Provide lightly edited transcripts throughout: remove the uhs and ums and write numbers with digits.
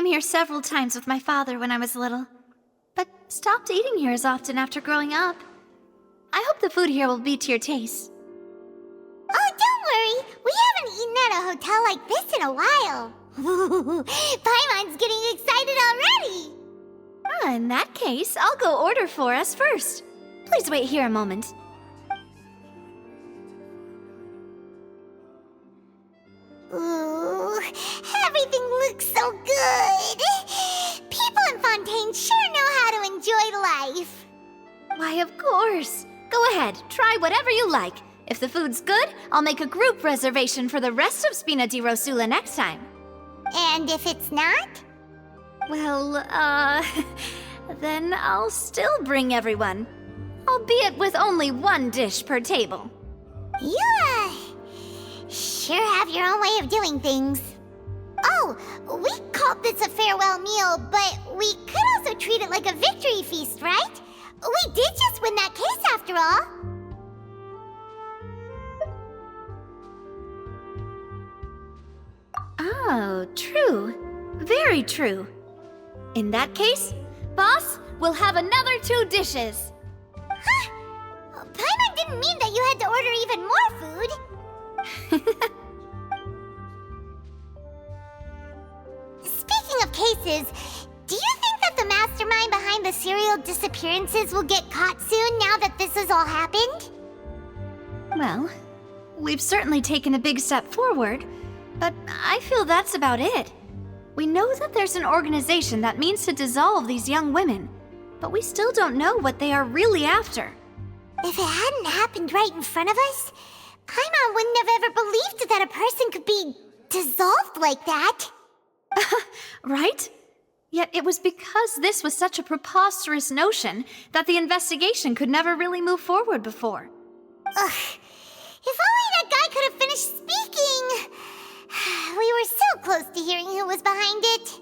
came here several times with my father when I was little, but stopped eating here as often after growing up. I hope the food here will be to your taste. Oh, don't worry. We haven't eaten at a hotel like this in a while. Paimon's getting excited already. In that case, I'll go order for us first. Please wait here a moment. Ooh, everything looks so good. People in Fontaine sure know how to enjoy life. Why, of course. Go ahead, try whatever you like. If the food's good, I'll make a group reservation for the rest of Spina di Rosula next time. And if it's not? Well, then I'll still bring everyone. Albeit with only one dish per table. You, sure have your own way of doing things. Oh, we called this a farewell meal, but we could also treat it like a victory feast, right? We did just win that case after all. Oh, true. Very true. In that case, boss, we'll have another 2 dishes. Huh? Paimon didn't mean that you had to order even more food. Speaking of cases, do you think that the mastermind behind the serial disappearances will get caught soon now that this has all happened? Well, we've certainly taken a big step forward, but I feel that's about it. We know that there's an organization that means to dissolve these young women, but we still don't know what they are really after. If it hadn't happened right in front of us, Paimon wouldn't have ever believed that a person could be dissolved like that. Right? Yet it was because this was such a preposterous notion that the investigation could never really move forward before. Ugh. If only that guy could have finished speaking! We were so close to hearing who was behind it.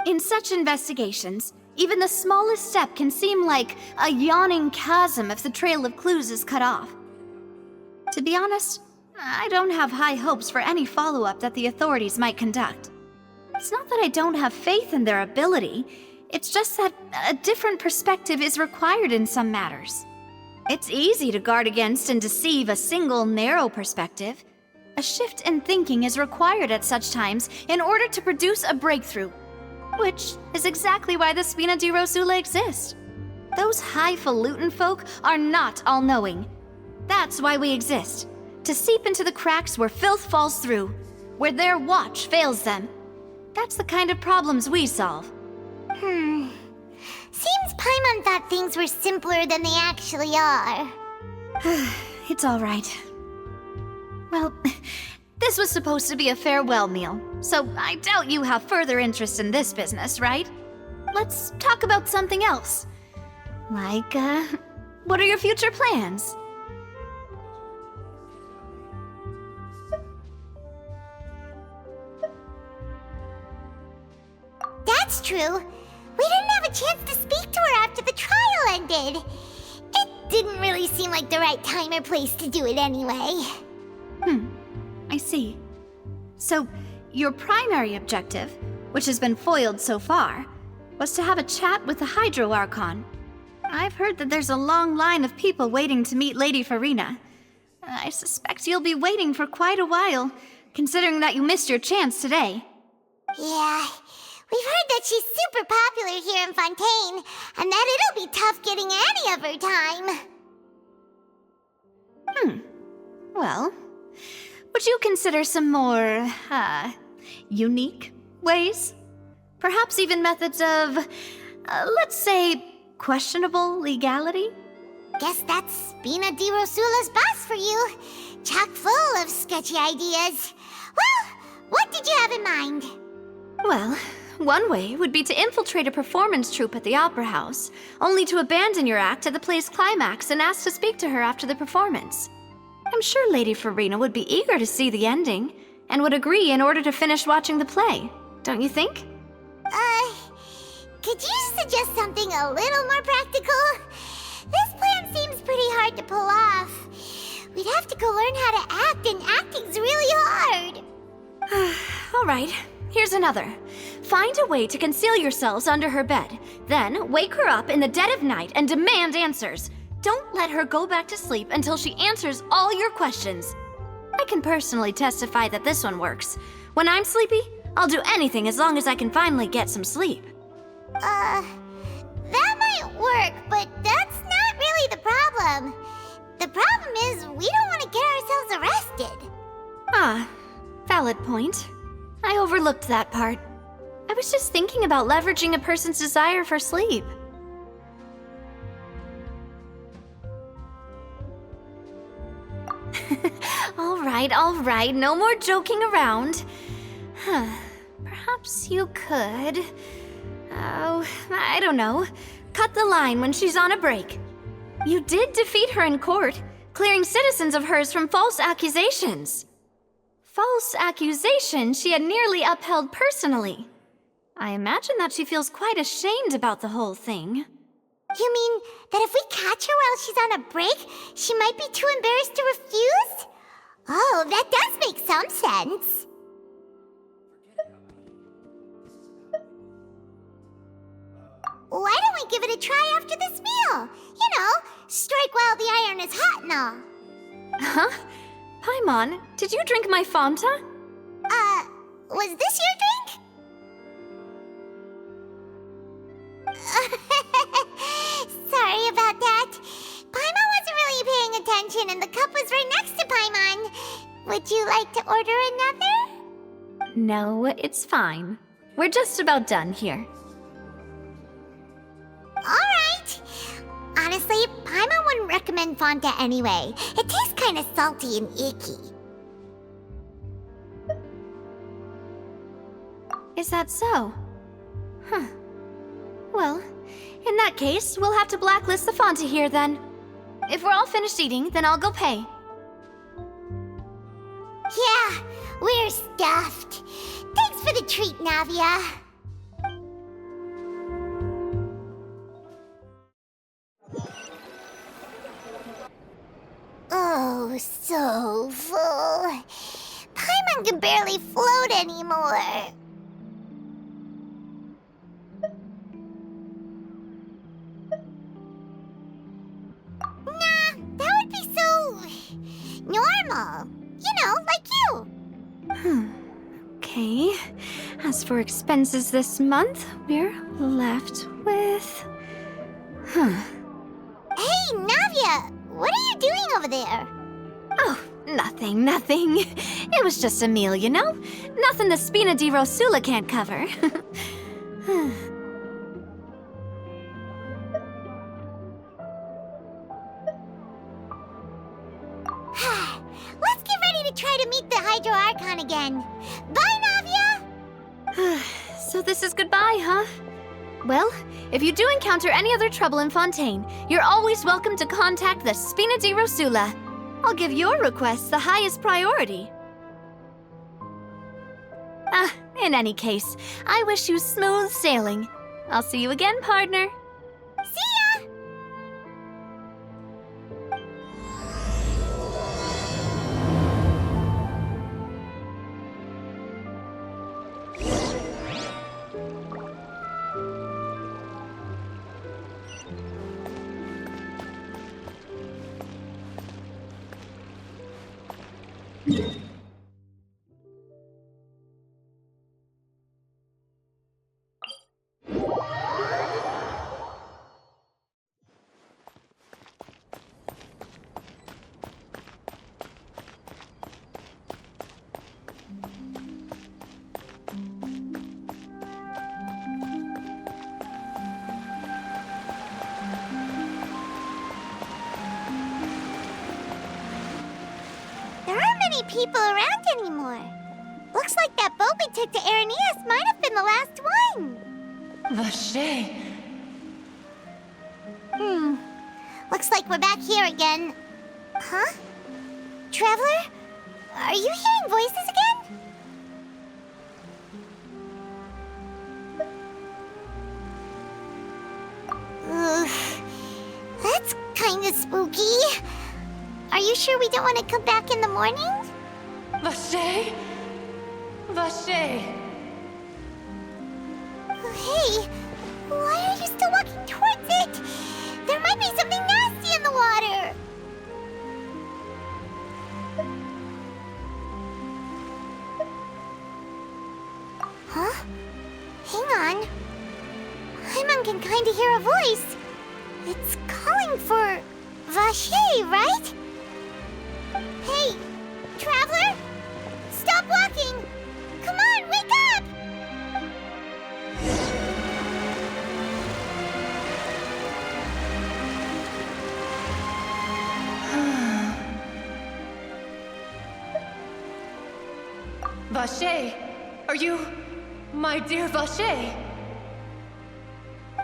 In such investigations, even the smallest step can seem like a yawning chasm if the trail of clues is cut off. To be honest, I don't have high hopes for any follow-up that the authorities might conduct. It's not that I don't have faith in their ability, it's just that a different perspective is required in some matters. It's easy to guard against and deceive a single narrow perspective. A shift in thinking is required at such times in order to produce a breakthrough, which is exactly why the Spina di Rosula exist. Those highfalutin folk are not all-knowing. That's why we exist, to seep into the cracks where filth falls through, where their watch fails them. That's the kind of problems we solve. Seems Paimon thought things were simpler than they actually are. It's all right. Well, this was supposed to be a farewell meal, so I doubt you have further interest in this business, right? Let's talk about something else. Like, what are your future plans? That's true. We didn't have a chance to speak to her after the trial ended. It didn't really seem like the right time or place to do it anyway. I see. So, your primary objective, which has been foiled so far, was to have a chat with the Hydro Archon. I've heard that there's a long line of people waiting to meet Lady Farina. I suspect you'll be waiting for quite a while, considering that you missed your chance today. Yeah, we've heard that she's super popular here in Fontaine, and that it'll be tough getting any of her time. Well, would you consider some more, unique ways? Perhaps even methods of, let's say, questionable legality? Guess that's Spina di Rosula's boss for you. Chock full of sketchy ideas. Well, what did you have in mind? Well, one way would be to infiltrate a performance troupe at the Opera House, only to abandon your act at the play's climax and ask to speak to her after the performance. I'm sure Lady Farina would be eager to see the ending, and would agree in order to finish watching the play, don't you think? Could you suggest something a little more practical? This plan seems pretty hard to pull off. We'd have to go learn how to act, and acting's really hard. Alright, here's another. Find a way to conceal yourselves under her bed. Then wake her up in the dead of night and demand answers. Don't let her go back to sleep until she answers all your questions. I can personally testify that this one works. When I'm sleepy, I'll do anything as long as I can finally get some sleep. That might work, but that's not really the problem. The problem is we don't want to get ourselves arrested. Ah, valid point. I overlooked that part. I was just thinking about leveraging a person's desire for sleep. All right, no more joking around. Perhaps you could... Oh, I don't know. Cut the line when she's on a break. You did defeat her in court, clearing citizens of hers from false accusations. False accusations she had nearly upheld personally. I imagine that she feels quite ashamed about the whole thing. You mean that if we catch her while she's on a break, she might be too embarrassed to refuse? Oh, that does make some sense. Why don't we give it a try after this meal? You know, strike while the iron is hot and all. Huh? Paimon, did you drink my Fanta? Was this your drink? Sorry about that. Paimon wasn't really paying attention and the cup was right next to Paimon. Would you like to order another? No, it's fine. We're just about done here. Alright. Honestly, Paimon wouldn't recommend Fanta anyway. It tastes kind of salty and icky. Is that so? Huh. Well, in that case, we'll have to blacklist the Fanta here then. If we're all finished eating, then I'll go pay. Yeah, we're stuffed. Thanks for the treat, Navia. Oh, so full. Paimon can barely float anymore. Nah, that would be so... normal. You know, like you. Okay. As for expenses this month, we're left with... Hey, Navia! What are you doing over there? Oh, nothing. It was just a meal, you know? Nothing the Spina di Rosula can't cover. Let's get ready to try to meet the Hydro Archon again. Bye, Navia! So this is goodbye, huh? Well, if you do encounter any other trouble in Fontaine, you're always welcome to contact the Spina di Rosula. I'll give your requests the highest priority. In any case, I wish you smooth sailing. I'll see you again, partner. See ya! People around anymore. Looks like that boat we took to Araneus might have been the last one. Vache. Looks like we're back here again. Huh? Traveler? Are you hearing voices again? Ugh. That's kinda spooky. Are you sure we don't want to come back in the morning? Vache? Vache! Hey, why are you still walking towards it? There might be something nasty in the water. Huh? Hang on. Paimon can kinda hear a voice. It's calling for Vache, right? Hey, traveler! Stop walking! Come on, wake up! Vache! Are you... my dear Vache?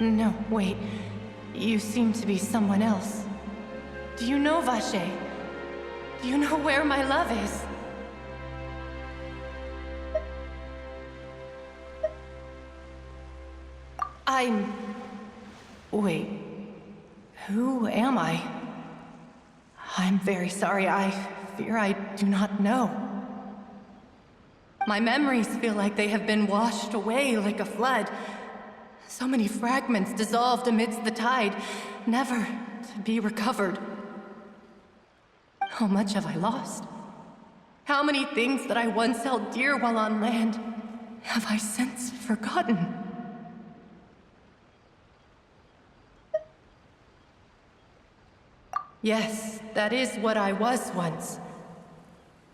No, wait. You seem to be someone else. Do you know Vache? Do you know where my love is? Wait. Who am I? I'm very sorry. I fear I do not know. My memories feel like they have been washed away like a flood. So many fragments dissolved amidst the tide, never to be recovered. How much have I lost? How many things that I once held dear while on land have I since forgotten? Yes, that is what I was once.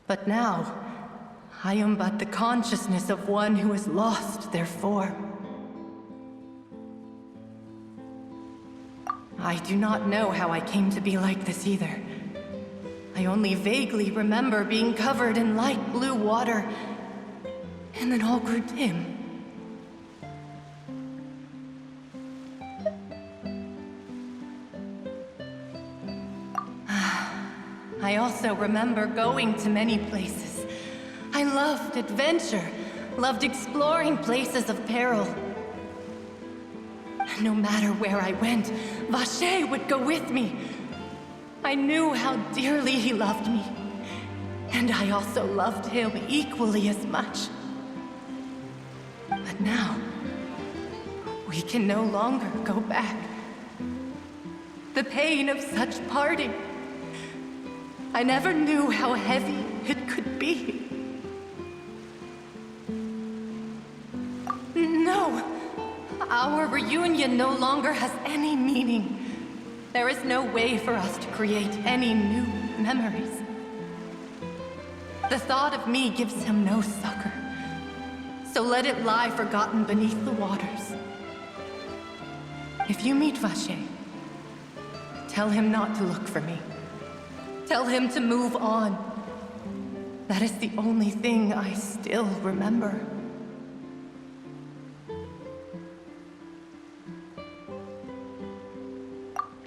But now, I am but the consciousness of one who has lost their form. I do not know how I came to be like this either. I only vaguely remember being covered in light blue water, and then all grew dim. I also remember going to many places. I loved adventure, loved exploring places of peril. No matter where I went, Vache would go with me. I knew how dearly he loved me, and I also loved him equally as much. But now, we can no longer go back. The pain of such parting, I never knew how heavy it could be. No! Our reunion no longer has any meaning. There is no way for us to create any new memories. The thought of me gives him no succor. So let it lie forgotten beneath the waters. If you meet Vache, tell him not to look for me. Tell him to move on. That is the only thing I still remember.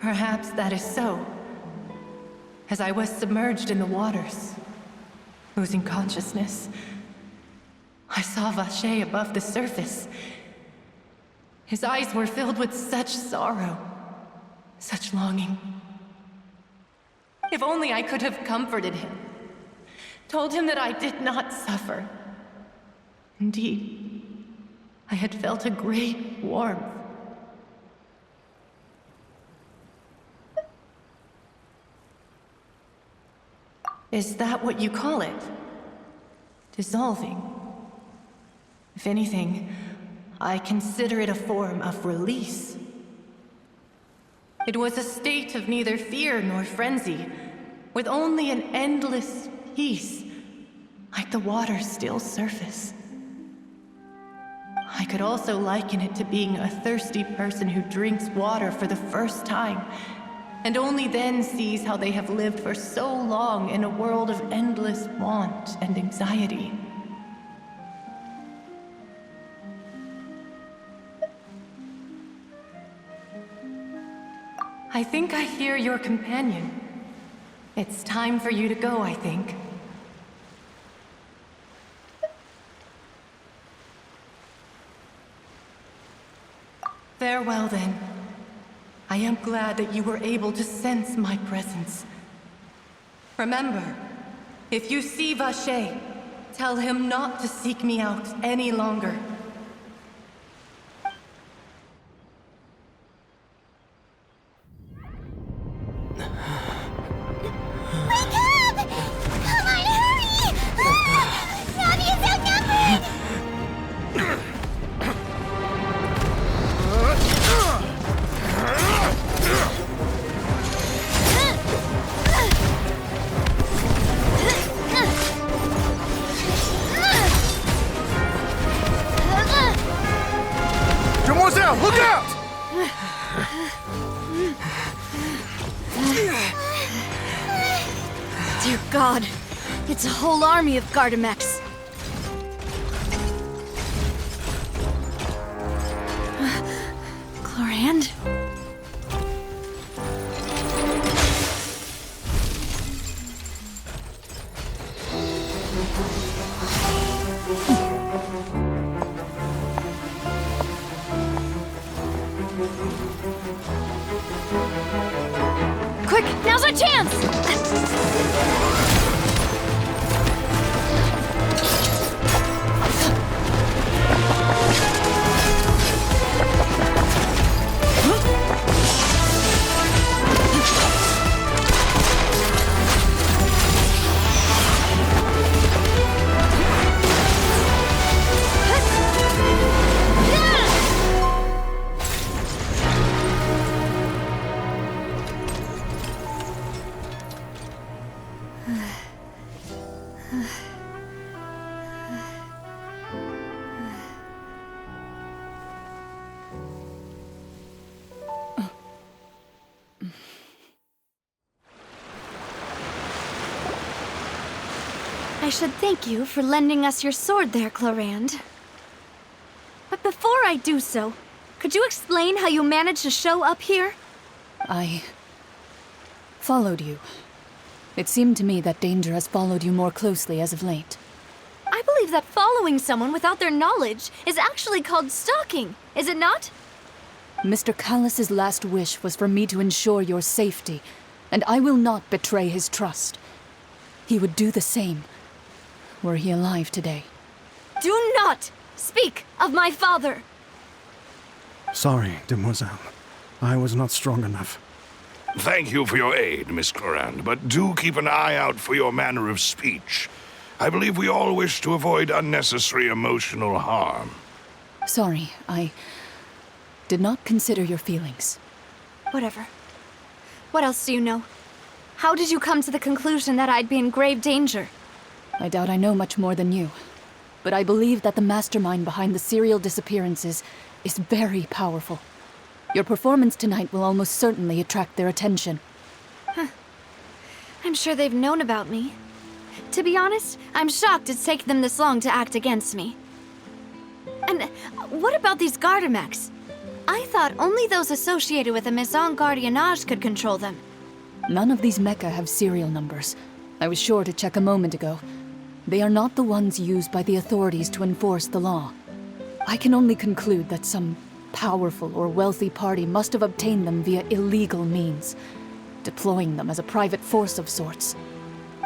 Perhaps that is so. As I was submerged in the waters, losing consciousness, I saw Vache above the surface. His eyes were filled with such sorrow, such longing. If only I could have comforted him, told him that I did not suffer. Indeed, I had felt a great warmth. Is that what you call it? Dissolving? If anything, I consider it a form of release. It was a state of neither fear nor frenzy, with only an endless peace, like the water's still surface. I could also liken it to being a thirsty person who drinks water for the first time, and only then sees how they have lived for so long in a world of endless want and anxiety. I think I hear your companion. It's time for you to go, I think. Farewell, then. I am glad that you were able to sense my presence. Remember, if you see Vache, Tell him not to seek me out any longer. Wake up! Come on, hurry! Navi is outnumbered! Demoiselle, look out! Dear God, it's a whole army of Gardamex. Chlorand? Quick, now's our chance! I should thank you for lending us your sword there, Chlorand. But before I do so, could you explain how you managed to show up here? I followed you. It seemed to me that danger has followed you more closely as of late. I believe that following someone without their knowledge is actually called stalking, is it not? Mr. Callus's last wish was for me to ensure your safety, and I will not betray his trust. He would do the same, were he alive today. Do not speak of my father! Sorry, Demoiselle. I was not strong enough. Thank you for your aid, Miss Chlorand, but do keep an eye out for your manner of speech. I believe we all wish to avoid unnecessary emotional harm. Sorry, I did not consider your feelings. Whatever. What else do you know? How did you come to the conclusion that I'd be in grave danger? I doubt I know much more than you, but I believe that the mastermind behind the serial disappearances is very powerful. Your performance tonight will almost certainly attract their attention. I'm sure they've known about me. To be honest, I'm shocked it's taken them this long to act against me. And what about these Gardamex? I thought only those associated with the Maison Gardiennage could control them. None of these mecha have serial numbers. I was sure to check a moment ago. They are not the ones used by the authorities to enforce the law. I can only conclude that some powerful or wealthy party must have obtained them via illegal means, deploying them as a private force of sorts.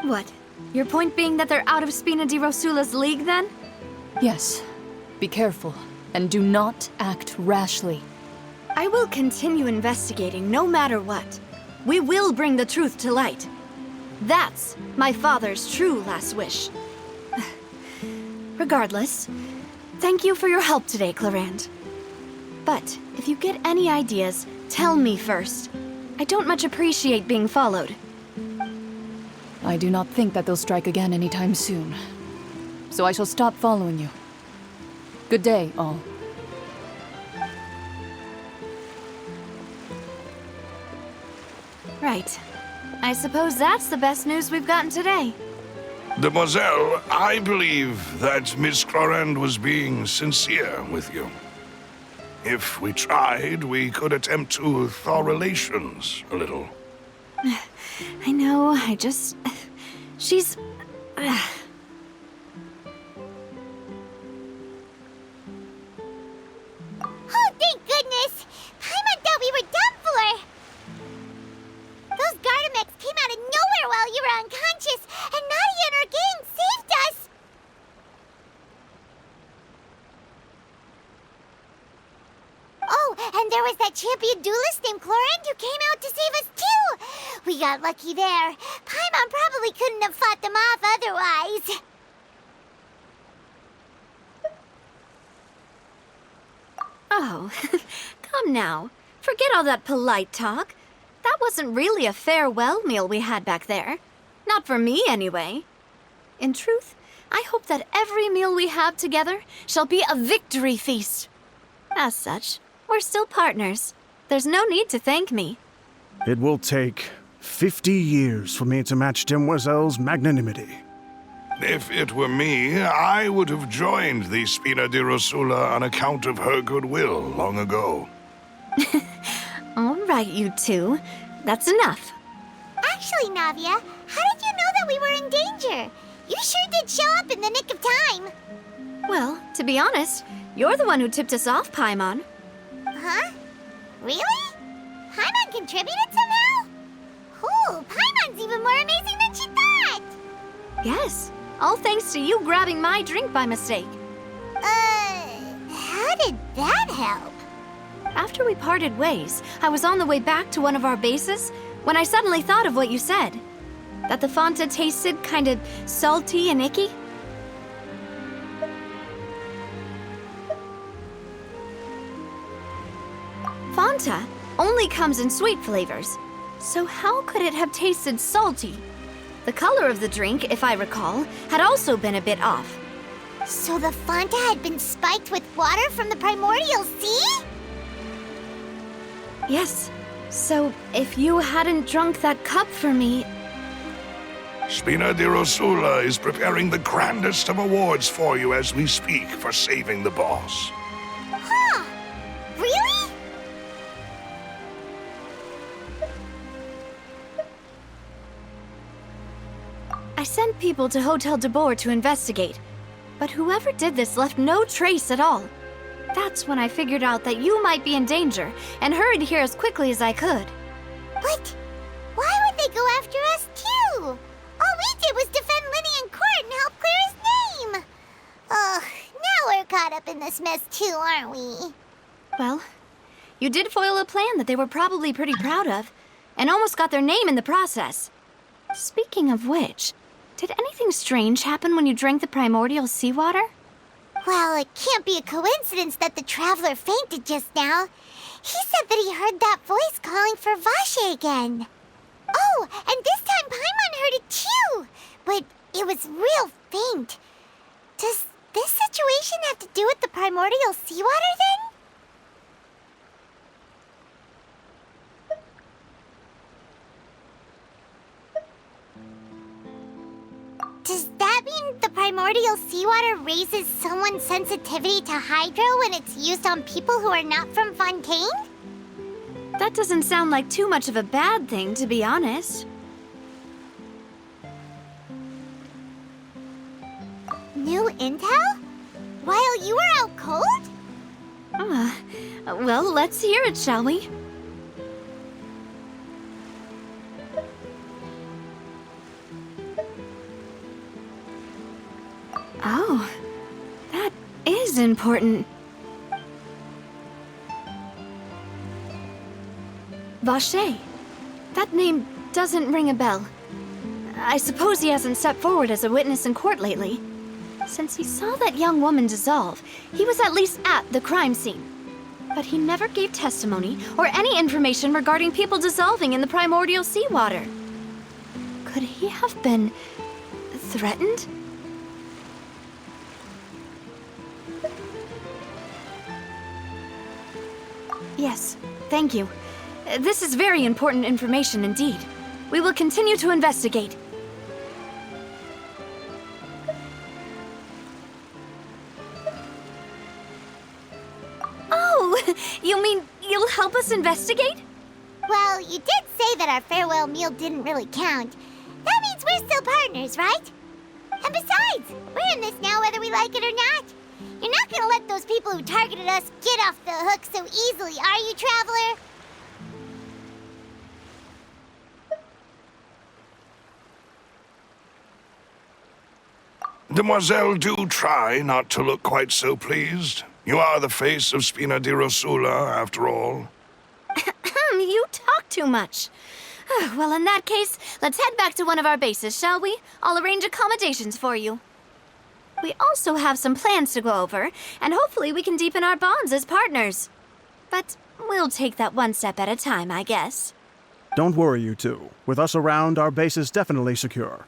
What? Your point being that they're out of Spina di Rosula's league, then? Yes. Be careful, and do not act rashly. I will continue investigating no matter what. We will bring the truth to light. That's my father's true last wish. Regardless, thank you for your help today, Chlorand. But if you get any ideas, tell me first. I don't much appreciate being followed. I do not think that they'll strike again anytime soon. So I shall stop following you. Good day, all. Right. I suppose that's the best news we've gotten today. Demoiselle, I believe that Miss Chlorand was being sincere with you. If we tried, we could attempt to thaw relations a little. I know, she's... Oh, thank goodness! Paimon thought we were done for! Those Gardamex came out of nowhere while you were unconscious, and Nadia and her gang saved us! was that champion duelist named Chlorine who came out to save us too! We got lucky there. Paimon probably couldn't have fought them off otherwise. Oh, come now. Forget all that polite talk. That wasn't really a farewell meal we had back there. Not for me, anyway. In truth, I hope that every meal we have together shall be a victory feast. As such, we're still partners. There's no need to thank me. It will take 50 years for me to match Demoiselle's magnanimity. If it were me, I would have joined the Spina di Rosula on account of her goodwill long ago. All right, you two. That's enough. Actually, Navia, how did you know that we were in danger? You sure did show up in the nick of time. Well, to be honest, you're the one who tipped us off, Paimon. Huh? Really? Paimon contributed somehow? Ooh, Paimon's even more amazing than she thought! Yes, all thanks to you grabbing my drink by mistake. How did that help? After we parted ways, I was on the way back to one of our bases when I suddenly thought of what you said. That the Fanta tasted kind of salty and icky. Fanta only comes in sweet flavors, so how could it have tasted salty? The color of the drink, if I recall, had also been a bit off. So the Fanta had been spiked with water from the primordial sea? Yes, so if you hadn't drunk that cup for me... Spina di Rosula is preparing the grandest of awards for you as we speak for saving the boss. Huh? Really? I sent people to Hotel de Boer to investigate, but whoever did this left no trace at all. That's when I figured out that you might be in danger and hurried here as quickly as I could. But why would they go after us too? All we did was defend Linny in court and help clear his name. Ugh, now we're caught up in this mess too, aren't we? Well, you did foil a plan that they were probably pretty proud of, and almost got their name in the process. Speaking of which, did anything strange happen when you drank the primordial seawater? Well, it can't be a coincidence that the traveler fainted just now. He said that he heard that voice calling for Vache again. Oh, and this time Paimon heard it too, but it was real faint. Does this situation have to do with the primordial seawater then? Does that mean the primordial seawater raises someone's sensitivity to hydro when it's used on people who are not from Fontaine? That doesn't sound like too much of a bad thing, to be honest. New intel? While you were out cold? Well, let's hear it, shall we? Oh, that is important. Vache. That name doesn't ring a bell. I suppose he hasn't stepped forward as a witness in court lately. Since he saw that young woman dissolve, he was at least at the crime scene. But he never gave testimony or any information regarding people dissolving in the primordial seawater. Could he have been threatened? Yes, thank you. This is very important information indeed. We will continue to investigate. Oh, you mean you'll help us investigate? Well, you did say that our farewell meal didn't really count. That means we're still partners, right? And besides, we're in this now whether we like it or not. You're not gonna let those people who targeted us get off the hook so easily, are you, Traveler? Demoiselle, do try not to look quite so pleased. You are the face of Spina di Rosula, after all. You talk too much. Well, in that case, let's head back to one of our bases, shall we? I'll arrange accommodations for you. We also have some plans to go over, and hopefully we can deepen our bonds as partners. But we'll take that one step at a time, I guess. Don't worry, you two. With us around, our base is definitely secure.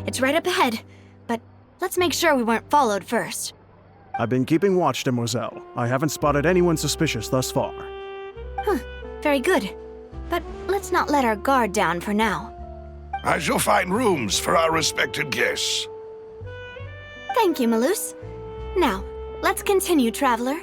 It's right up ahead, but let's make sure we weren't followed first. I've been keeping watch, Demoiselle. I haven't spotted anyone suspicious thus far. Very good. But let's not let our guard down for now. I shall find rooms for our respected guests. Thank you, Malus. Now, let's continue, Traveler.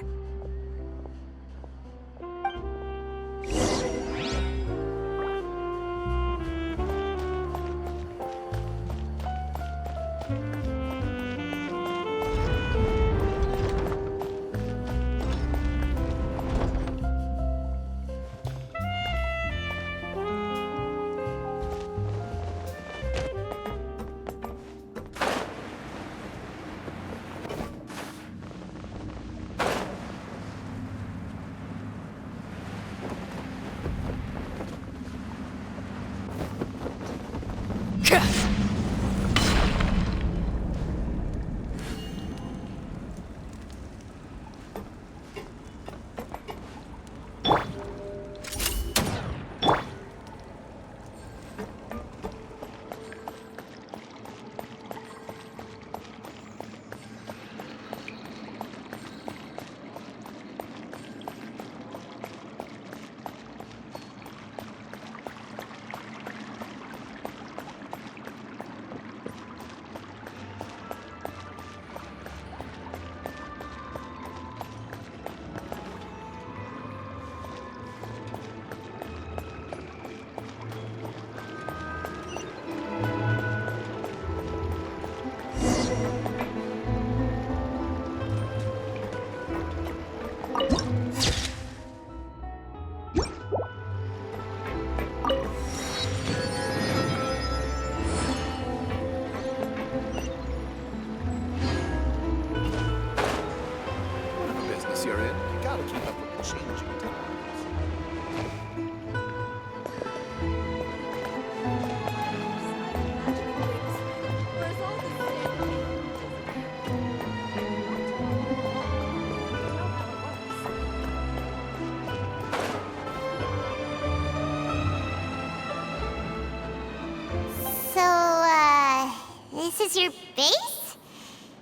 This is your base?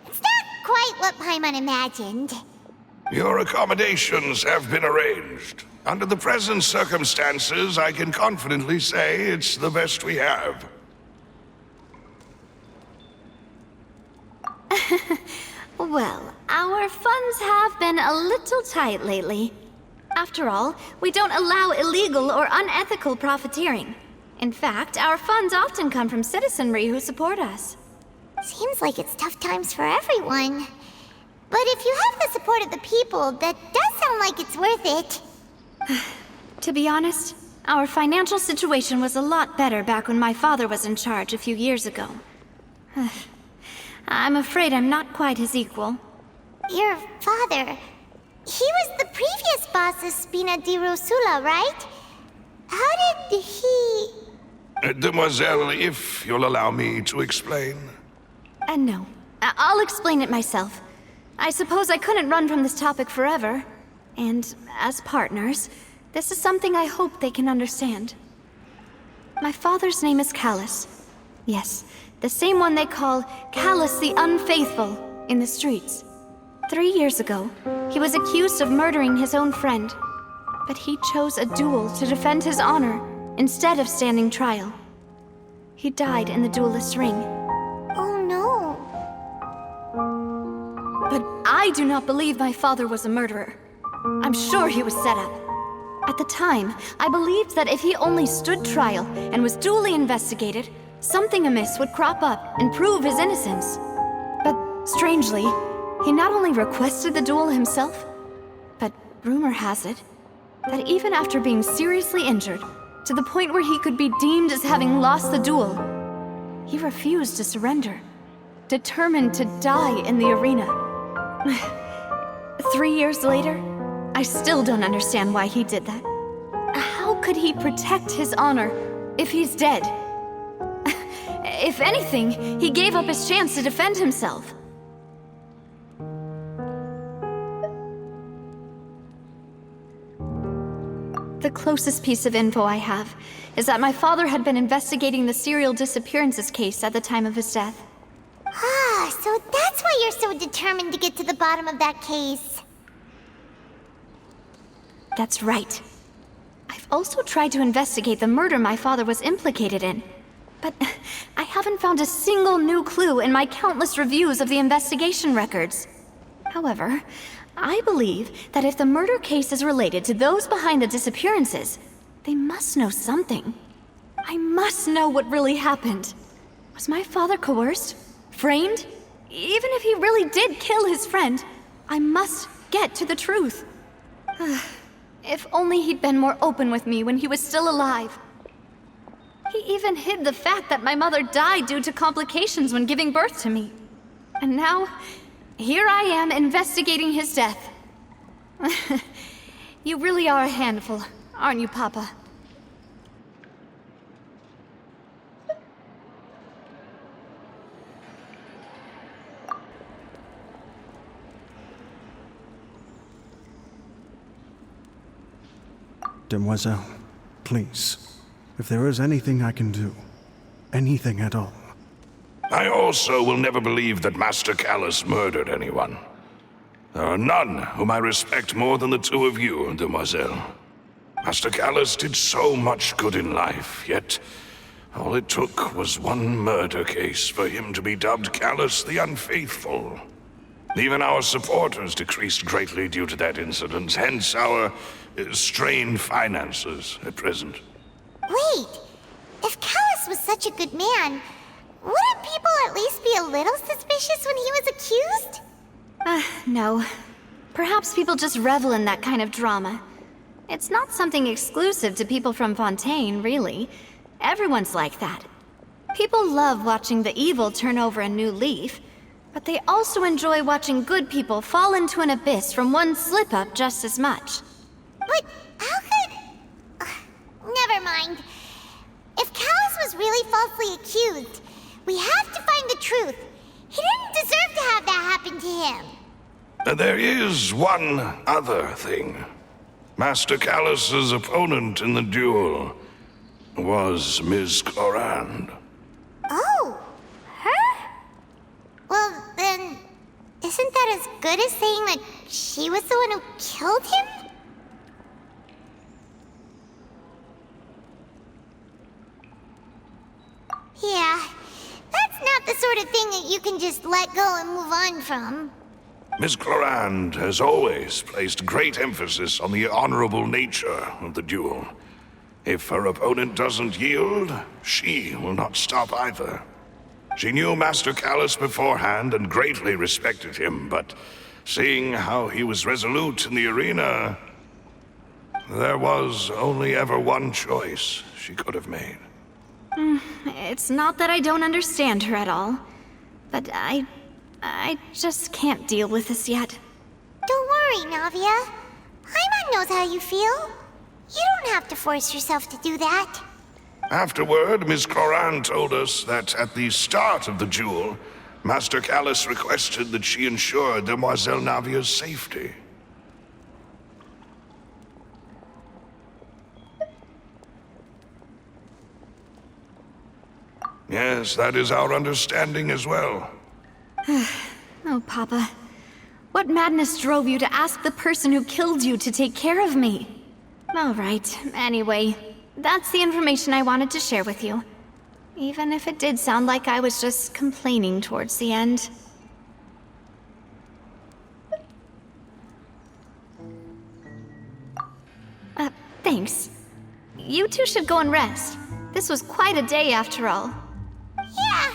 It's not quite what Paimon imagined. Your accommodations have been arranged. Under the present circumstances, I can confidently say it's the best we have. Well, our funds have been a little tight lately. After all, we don't allow illegal or unethical profiteering. In fact, our funds often come from citizenry who support us. Seems like it's tough times for everyone. But if you have the support of the people, that does sound like it's worth it. To be honest, our financial situation was a lot better back when my father was in charge a few years ago. I'm afraid I'm not quite his equal. Your father... he was the previous boss of Spina di Rosula, right? How did he... Demoiselle, if you'll allow me to explain. No. I'll explain it myself. I suppose I couldn't run from this topic forever. And as partners, this is something I hope they can understand. My father's name is Callus. Yes, the same one they call Callus the Unfaithful in the streets. 3 years ago, he was accused of murdering his own friend. But he chose a duel to defend his honor instead of standing trial. He died in the duelist's ring. Oh I do not believe my father was a murderer. I'm sure he was set up. At the time, I believed that if he only stood trial and was duly investigated, something amiss would crop up and prove his innocence. But strangely, he not only requested the duel himself, but rumor has it that even after being seriously injured, to the point where he could be deemed as having lost the duel, he refused to surrender, determined to die in the arena. 3 years later, I still don't understand why he did that. How could he protect his honor if he's dead? If anything, he gave up his chance to defend himself. The closest piece of info I have is that my father had been investigating the serial disappearances case at the time of his death. Ah, so that's why you're so determined to get to the bottom of that case. That's right. I've also tried to investigate the murder my father was implicated in, but I haven't found a single new clue in my countless reviews of the investigation records. However, I believe that if the murder case is related to those behind the disappearances, they must know something. I must know what really happened. Was my father coerced? Framed? Even if he really did kill his friend, I must get to the truth. If only he'd been more open with me when he was still alive. He even hid the fact that my mother died due to complications when giving birth to me. And now, here I am investigating his death. You really are a handful, aren't you, Papa? Demoiselle, please, if there is anything I can do, anything at all. I also will never believe that Master Callus murdered anyone. There are none whom I respect more than the two of you, Demoiselle. Master Callus did so much good in life, yet all it took was one murder case for him to be dubbed Callus the Unfaithful. Even our supporters decreased greatly due to that incident, hence our strained finances at present. Wait, if Callus was such a good man, wouldn't people at least be a little suspicious when he was accused? No. Perhaps people just revel in that kind of drama. It's not something exclusive to people from Fontaine, really. Everyone's like that. People love watching the evil turn over a new leaf, but they also enjoy watching good people fall into an abyss from one slip-up just as much. But how could... never mind. If Callus was really falsely accused, we have to find the truth. He didn't deserve to have that happen to him. There is one other thing. Master Callus's opponent in the duel was Ms. Clorand. Oh, her? Well, then, isn't that as good as saying that she was the one who killed him? Yeah, that's not the sort of thing that you can just let go and move on from. Ms. Clorand has always placed great emphasis on the honorable nature of the duel. If her opponent doesn't yield, she will not stop either. She knew Master Callus beforehand and greatly respected him, but seeing how he was resolute in the arena, there was only ever one choice she could have made. It's not that I don't understand her at all, but I just can't deal with this yet. Don't worry, Navia. Paimon knows how you feel. You don't have to force yourself to do that. Afterward, Ms. Clorand told us that at the start of the duel, Master Callus requested that she ensure Demoiselle Navia's safety. Yes, that is our understanding as well. Oh, Papa. What madness drove you to ask the person who killed you to take care of me? All right, anyway, that's the information I wanted to share with you. Even if it did sound like I was just complaining towards the end. Thanks. You two should go and rest. This was quite a day after all. Yeah.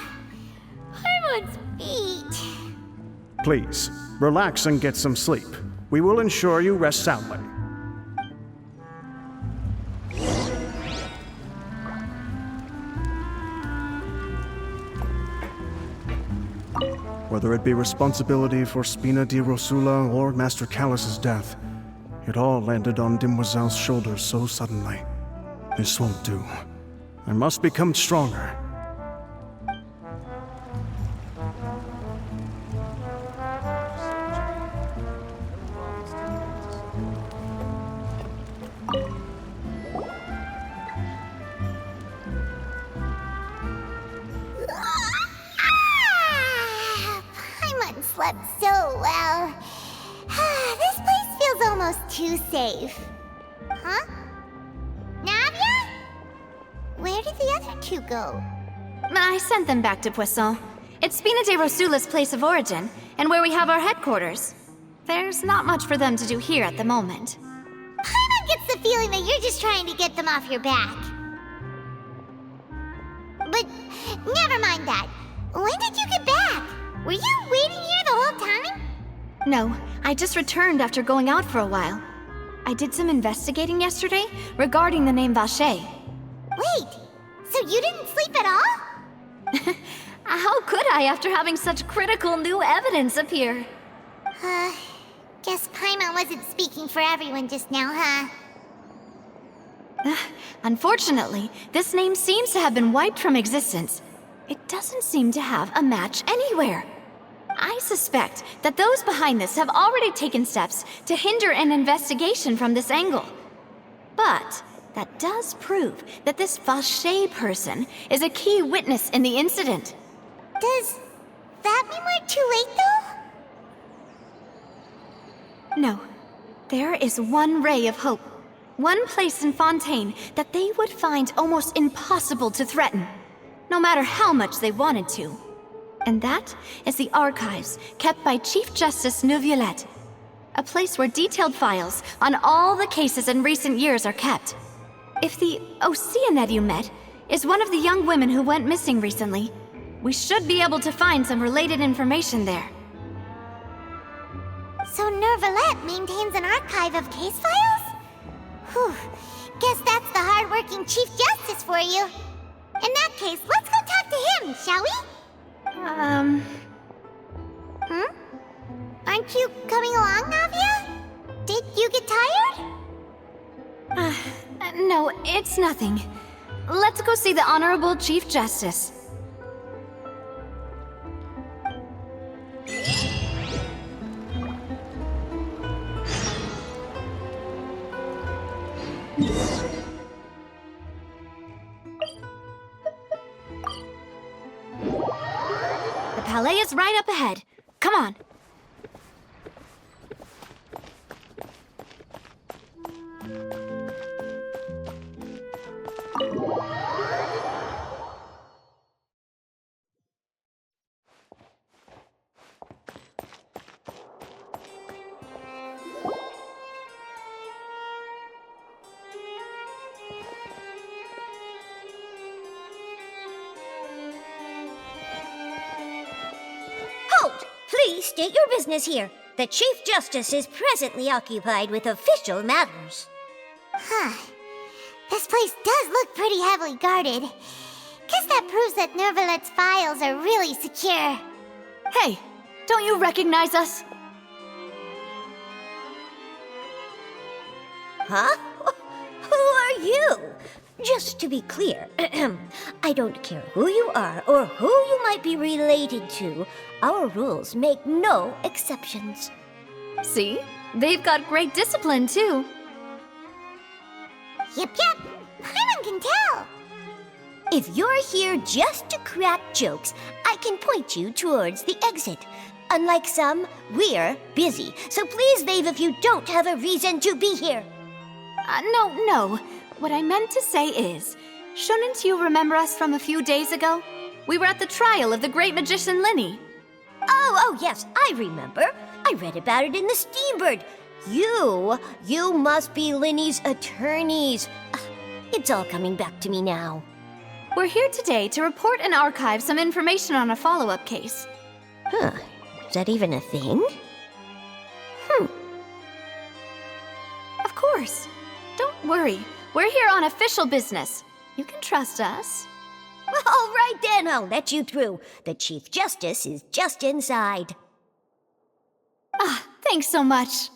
Paimon's feet. Please, relax and get some sleep. We will ensure you rest soundly. Whether it be responsibility for Spina di Rosula or Master Callus's death, it all landed on Demoiselle's shoulders so suddenly. This won't do. I must become stronger. Paimon slept so well. This place feels almost too safe. Huh? Navia? Where did the other two go? I sent them back to Poisson. It's Spina di Rosula's place of origin, and where we have our headquarters. There's not much for them to do here at the moment. Paimon gets the feeling that you're just trying to get them off your back. But never mind that. When did you get back? Were you waiting here the whole time? No, I just returned after going out for a while. I did some investigating yesterday regarding the name Vache. Wait, so you didn't sleep at all? How could I after having such critical new evidence appear? Guess Paimon wasn't speaking for everyone just now, huh? Unfortunately, this name seems to have been wiped from existence. It doesn't seem to have a match anywhere. I suspect that those behind this have already taken steps to hinder an investigation from this angle. But that does prove that this Vache person is a key witness in the incident. Does that mean we're too late, though? No. There is one ray of hope. One place in Fontaine that they would find almost impossible to threaten, no matter how much they wanted to. And that is the archives kept by Chief Justice Neuvillette. A place where detailed files on all the cases in recent years are kept. If the Oceanette you met is one of the young women who went missing recently, we should be able to find some related information there. So Neuvillette maintains an archive of case files? Whew, guess that's the hard-working Chief Justice for you. In that case, let's go talk to him, shall we? Aren't you coming along, Navia? Did you get tired? No, it's nothing. Let's go see the Honorable Chief Justice. The Palais is right up ahead. Come on. Please state your business here. The Chief Justice is presently occupied with official matters. This place does look pretty heavily guarded. Guess that proves that Neuvillette's files are really secure. Hey, don't you recognize us? Huh? Who are you? Just to be clear, I don't care who you are or who you might be related to. Our rules make no exceptions. See? They've got great discipline, too. Yep. Paimon can tell. If you're here just to crack jokes, I can point you towards the exit. Unlike some, we're busy, so please leave if you don't have a reason to be here. No. What I meant to say is, shouldn't you remember us from a few days ago? We were at the trial of the great magician Linny. Oh, yes, I remember. I read about it in the Steambird. You must be Linny's attorneys. It's all coming back to me now. We're here today to report and archive some information on a follow-up case. Huh, is that even a thing? Of course. Don't worry. We're here on official business. You can trust us. All right then, I'll let you through. The Chief Justice is just inside. Ah, thanks so much.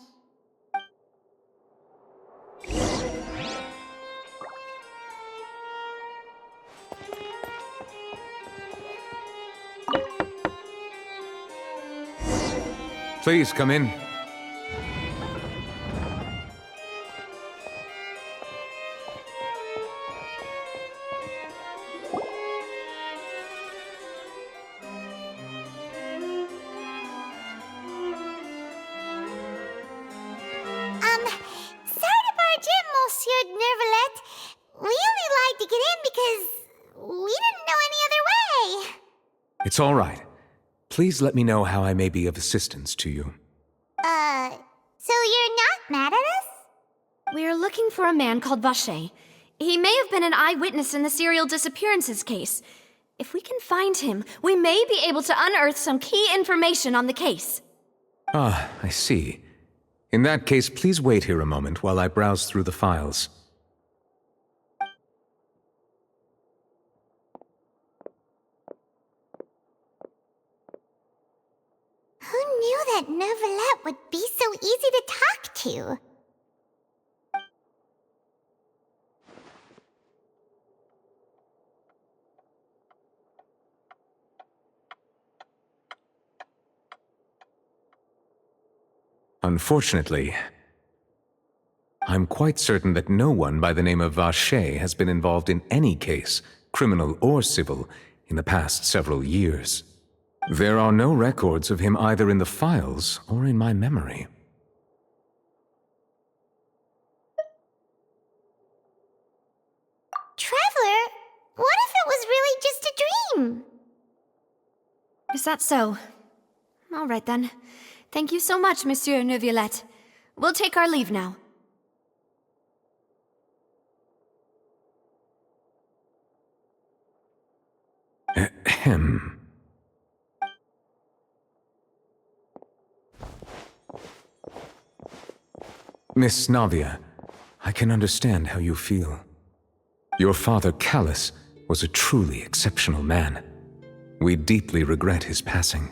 Please come in. Sorry to barge in, Monsieur Nervalet. We only lied to get in because we didn't know any other way. It's all right. Please let me know how I may be of assistance to you. So you're not mad at us? We're looking for a man called Vache. He may have been an eyewitness in the serial disappearances case. If we can find him, we may be able to unearth some key information on the case. Ah, I see. In that case, please wait here a moment while I browse through the files. Who knew that Nervalet would be so easy to talk to? Unfortunately, I'm quite certain that no one by the name of Vache has been involved in any case, criminal or civil, in the past several years. There are no records of him either in the files or in my memory. Traveler, what if it was really just a dream? Is that so? All right then. Thank you so much, Monsieur Neuvillette. We'll take our leave now. Ahem. Miss Navia, I can understand how you feel. Your father, Callus, was a truly exceptional man. We deeply regret his passing.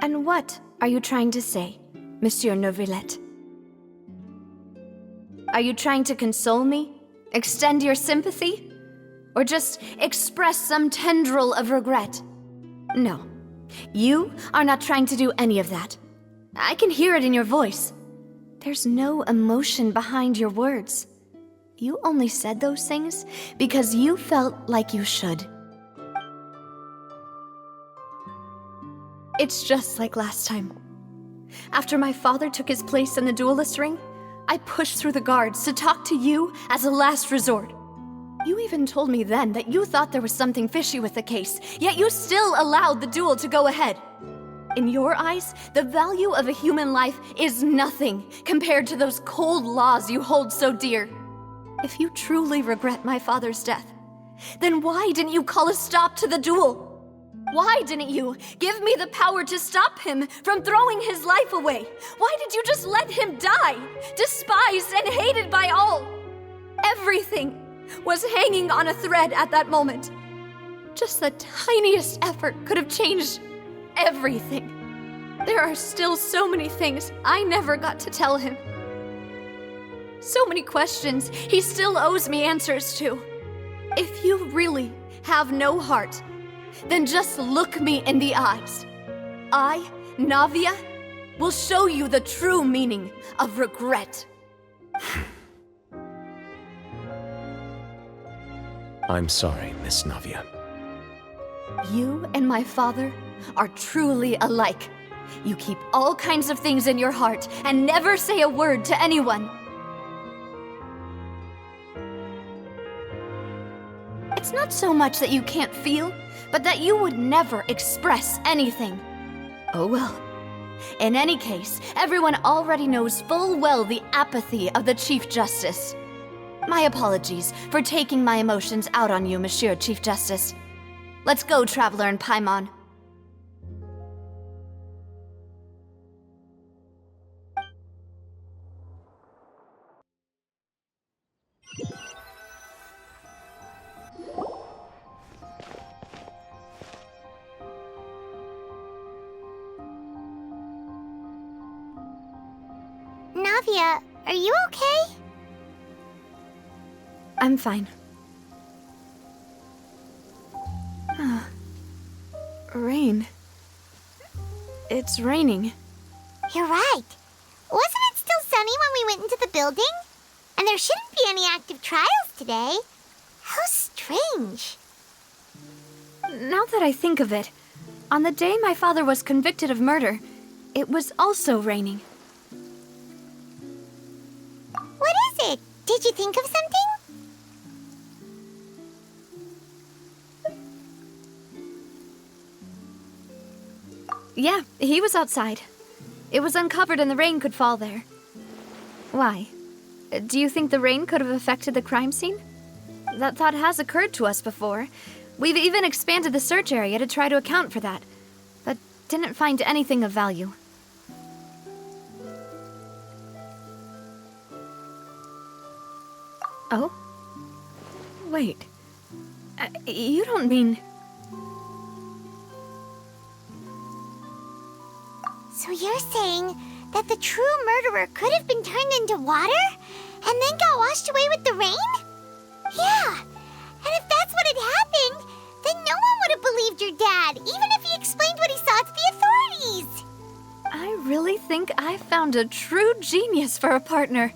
And what are you trying to say, Monsieur Neuvillette? Are you trying to console me? Extend your sympathy? Or just express some tendril of regret? No. You are not trying to do any of that. I can hear it in your voice. There's no emotion behind your words. You only said those things because you felt like you should. It's just like last time. After my father took his place in the duelist ring, I pushed through the guards to talk to you as a last resort. You even told me then that you thought there was something fishy with the case, yet you still allowed the duel to go ahead. In your eyes, the value of a human life is nothing compared to those cold laws you hold so dear. If you truly regret my father's death, then why didn't you call a stop to the duel? Why didn't you give me the power to stop him from throwing his life away? Why did you just let him die, despised and hated by all? Everything was hanging on a thread at that moment. Just the tiniest effort could have changed everything. There are still so many things I never got to tell him. So many questions he still owes me answers to. If you really have no heart, then just look me in the eyes. I, Navia, will show you the true meaning of regret. I'm sorry, Miss Navia. You and my father are truly alike. You keep all kinds of things in your heart and never say a word to anyone. It's not so much that you can't feel, but that you would never express anything. Oh well. In any case, everyone already knows full well the apathy of the Chief Justice. My apologies for taking my emotions out on you, Monsieur Chief Justice. Let's go, Traveler and Paimon. Navia, are you okay? I'm fine. Rain. It's raining. You're right. Wasn't it still sunny when we went into the building? And there shouldn't be any active trials today. How strange. Now that I think of it, on the day my father was convicted of murder, it was also raining. What is it? Did you think of something? Yeah, he was outside. It was uncovered and the rain could fall there. Why? Do you think the rain could have affected the crime scene? That thought has occurred to us before. We've even expanded the search area to try to account for that, but didn't find anything of value. Oh? Wait. You don't mean... So you're saying that the true murderer could have been turned into water and then got washed away with the rain? Yeah, and if that's what had happened, then no one would have believed your dad, even if he explained what he saw to the authorities. I really think I found a true genius for a partner.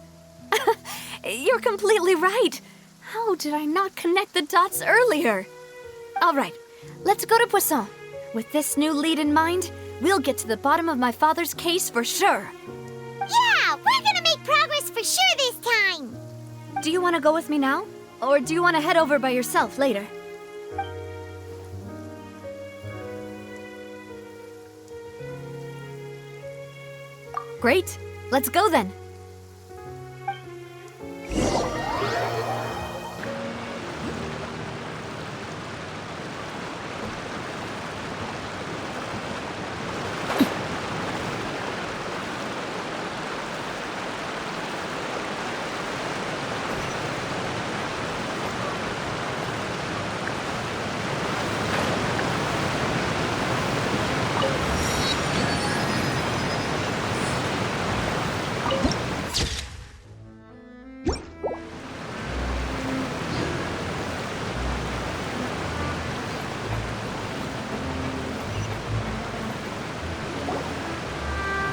You're completely right. How did I not connect the dots earlier? All right, let's go to Poisson. With this new lead in mind, we'll get to the bottom of my father's case for sure. Yeah, we're gonna make progress for sure this time. Do you want to go with me now? Or do you want to head over by yourself later? Great. Let's go then.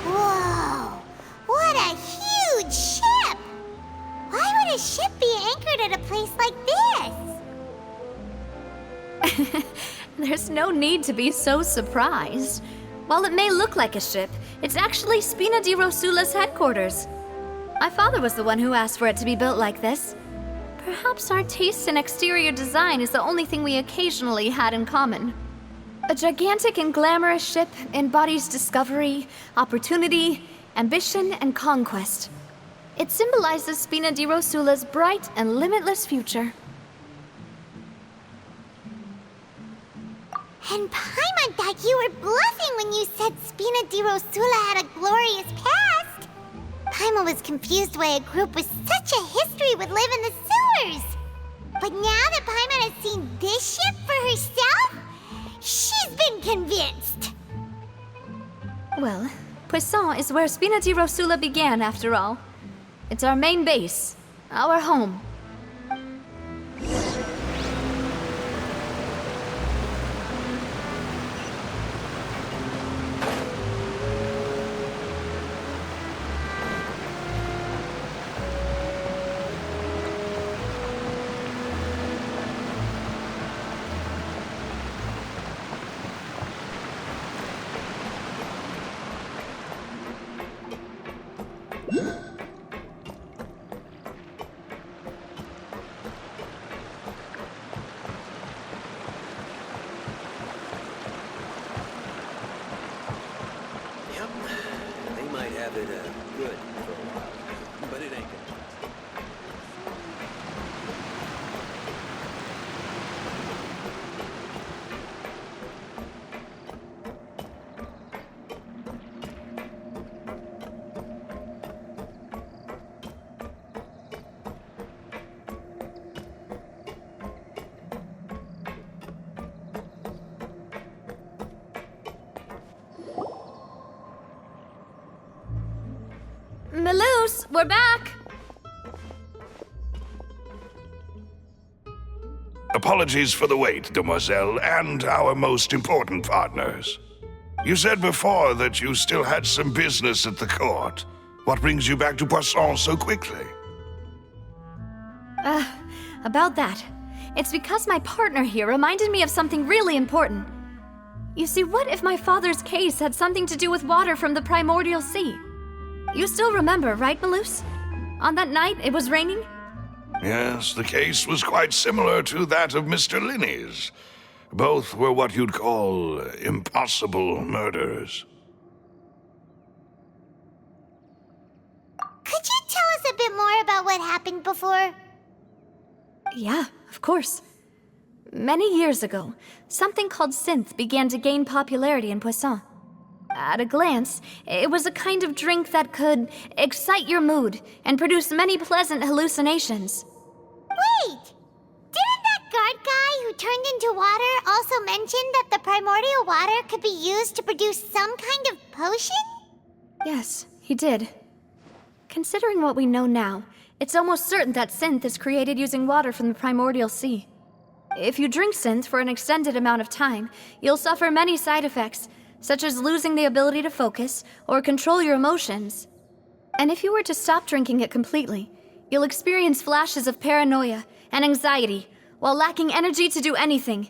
Whoa, what a huge ship! Why would a ship be anchored at a place like this? There's no need to be so surprised. While it may look like a ship, it's actually Spina di Rosula's headquarters. My father was the one who asked for it to be built like this. Perhaps our taste in exterior design is the only thing we occasionally had in common. A gigantic and glamorous ship embodies discovery, opportunity, ambition, and conquest. It symbolizes Spina di Rosula's bright and limitless future. And Paimon thought you were bluffing when you said Spina di Rosula had a glorious past. Paimon was confused why a group with such a history would live in the sewers. But now that Paimon has seen this ship for herself, she's been convinced. Well, Poisson is where Spina di Rosula began, after all. It's our main base, our home. bit good for a while, but it ain't gonna last. Maloose, we're back! Apologies for the wait, demoiselle, and our most important partners. You said before that you still had some business at the court. What brings you back to Poisson so quickly? About that. It's because my partner here reminded me of something really important. You see, what if my father's case had something to do with water from the primordial sea? You still remember, right, Maloose? On that night, it was raining? Yes, the case was quite similar to that of Mr. Linney's. Both were what you'd call impossible murders. Could you tell us a bit more about what happened before? Yeah, of course. Many years ago, something called synth began to gain popularity in Poisson. At a glance, it was a kind of drink that could excite your mood and produce many pleasant hallucinations. Wait! Didn't that guard guy who turned into water also mention that the primordial water could be used to produce some kind of potion? Yes, he did. Considering what we know now, it's almost certain that synth is created using water from the primordial sea. If you drink synth for an extended amount of time, you'll suffer many side effects, such as losing the ability to focus or control your emotions. And if you were to stop drinking it completely, you'll experience flashes of paranoia and anxiety while lacking energy to do anything.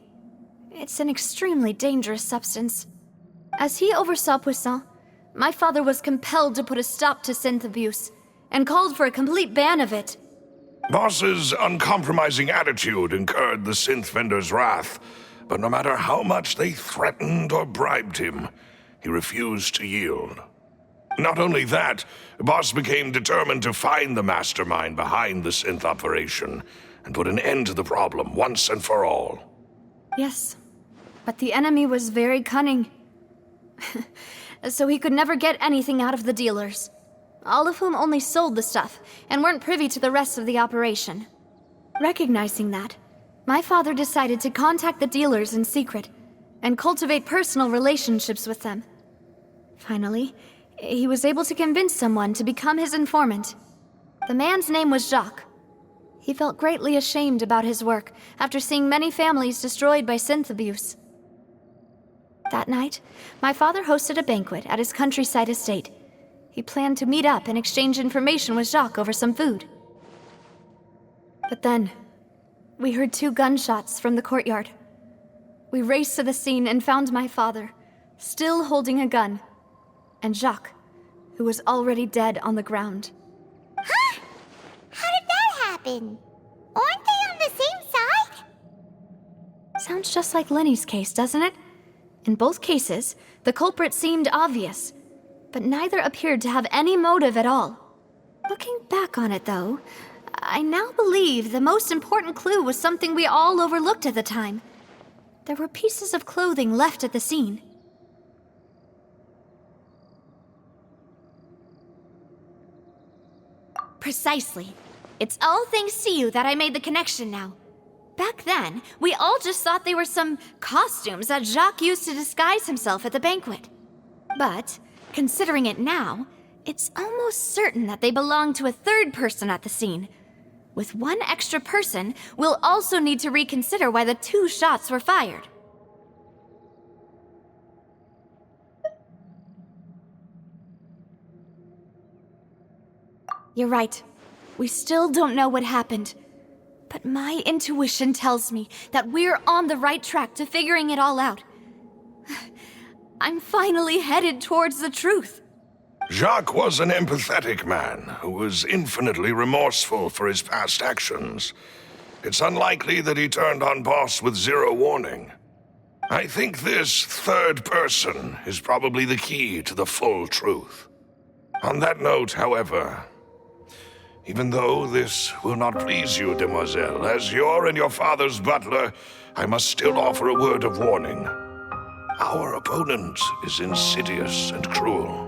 It's an extremely dangerous substance. As he oversaw Poisson, my father was compelled to put a stop to synth abuse and called for a complete ban of it. Boss's uncompromising attitude incurred the synth vendor's wrath, but no matter how much they threatened or bribed him, he refused to yield. Not only that, Boss became determined to find the mastermind behind the synth operation and put an end to the problem once and for all. Yes, but the enemy was very cunning. So he could never get anything out of the dealers, all of whom only sold the stuff and weren't privy to the rest of the operation. Recognizing that, my father decided to contact the dealers in secret and cultivate personal relationships with them. Finally, he was able to convince someone to become his informant. The man's name was Jacques. He felt greatly ashamed about his work after seeing many families destroyed by synth abuse. That night, my father hosted a banquet at his countryside estate. He planned to meet up and exchange information with Jacques over some food. But then, we heard 2 gunshots from the courtyard. We raced to the scene and found my father, still holding a gun, and Jacques, who was already dead on the ground. Huh? How did that happen? Aren't they on the same side? Sounds just like Lenny's case, doesn't it? In both cases, the culprit seemed obvious, but neither appeared to have any motive at all. Looking back on it, though, I now believe the most important clue was something we all overlooked at the time. There were pieces of clothing left at the scene. Precisely. It's all thanks to you that I made the connection now. Back then, we all just thought they were some costumes that Jacques used to disguise himself at the banquet. But, considering it now, it's almost certain that they belong to a third person at the scene. With one extra person, we'll also need to reconsider why the 2 shots were fired. You're right. We still don't know what happened. But my intuition tells me that we're on the right track to figuring it all out. I'm finally headed towards the truth. Jacques was an empathetic man who was infinitely remorseful for his past actions. It's unlikely that he turned on Boss with 0 warning. I think this third person is probably the key to the full truth. On that note, however, even though this will not please you, demoiselle, as your and your father's butler, I must still offer a word of warning. Our opponent is insidious and cruel.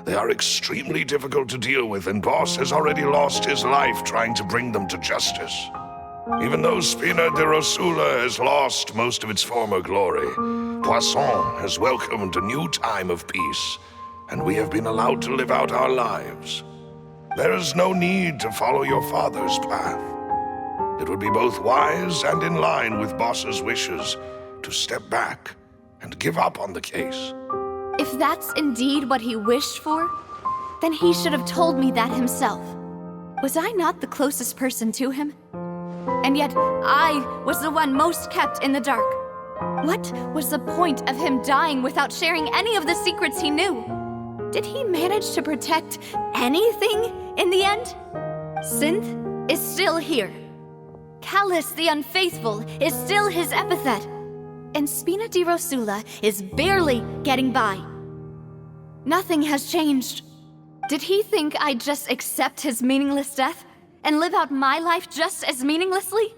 They are extremely difficult to deal with, and Boss has already lost his life trying to bring them to justice. Even though Spina de Rosula has lost most of its former glory, Poisson has welcomed a new time of peace, and we have been allowed to live out our lives. There is no need to follow your father's path. It would be both wise and in line with Boss's wishes to step back and give up on the case. If that's indeed what he wished for, then he should have told me that himself. Was I not the closest person to him? And yet, I was the one most kept in the dark. What was the point of him dying without sharing any of the secrets he knew? Did he manage to protect anything in the end? Synth is still here. Callus the Unfaithful is still his epithet. And Spina di Rosula is barely getting by. Nothing has changed. Did he think I'd just accept his meaningless death and live out my life just as meaninglessly?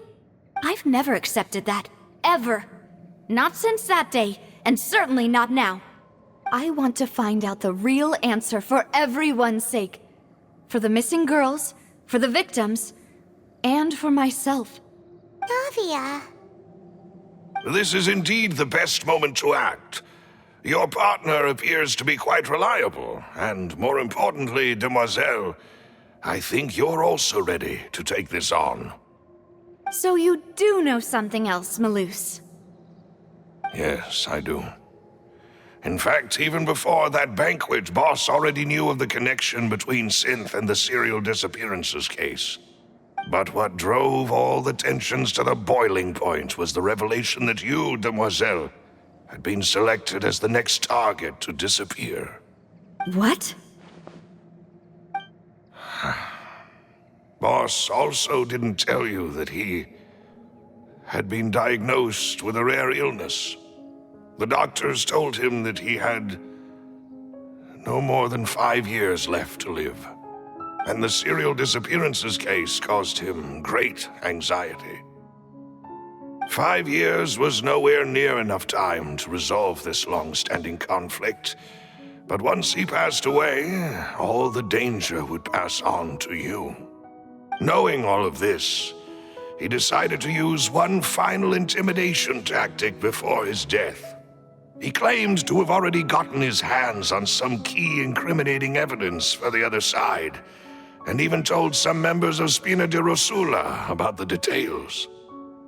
I've never accepted that, ever. Not since that day, and certainly not now. I want to find out the real answer for everyone's sake. For the missing girls, for the victims, and for myself. Navia. This is indeed the best moment to act. Your partner appears to be quite reliable, and more importantly, demoiselle, I think you're also ready to take this on. So you do know something else, Malus? Yes, I do. In fact, even before that banquet, Boss already knew of the connection between Synth and the serial disappearances case. But what drove all the tensions to the boiling point was the revelation that you, demoiselle, had been selected as the next target to disappear. What? Boss also didn't tell you that he had been diagnosed with a rare illness. The doctors told him that he had no more than 5 years left to live. And the serial disappearances case caused him great anxiety. 5 years was nowhere near enough time to resolve this long-standing conflict. But once he passed away, all the danger would pass on to you. Knowing all of this, he decided to use one final intimidation tactic before his death. He claimed to have already gotten his hands on some key incriminating evidence for the other side, and even told some members of Spina de Rosula about the details.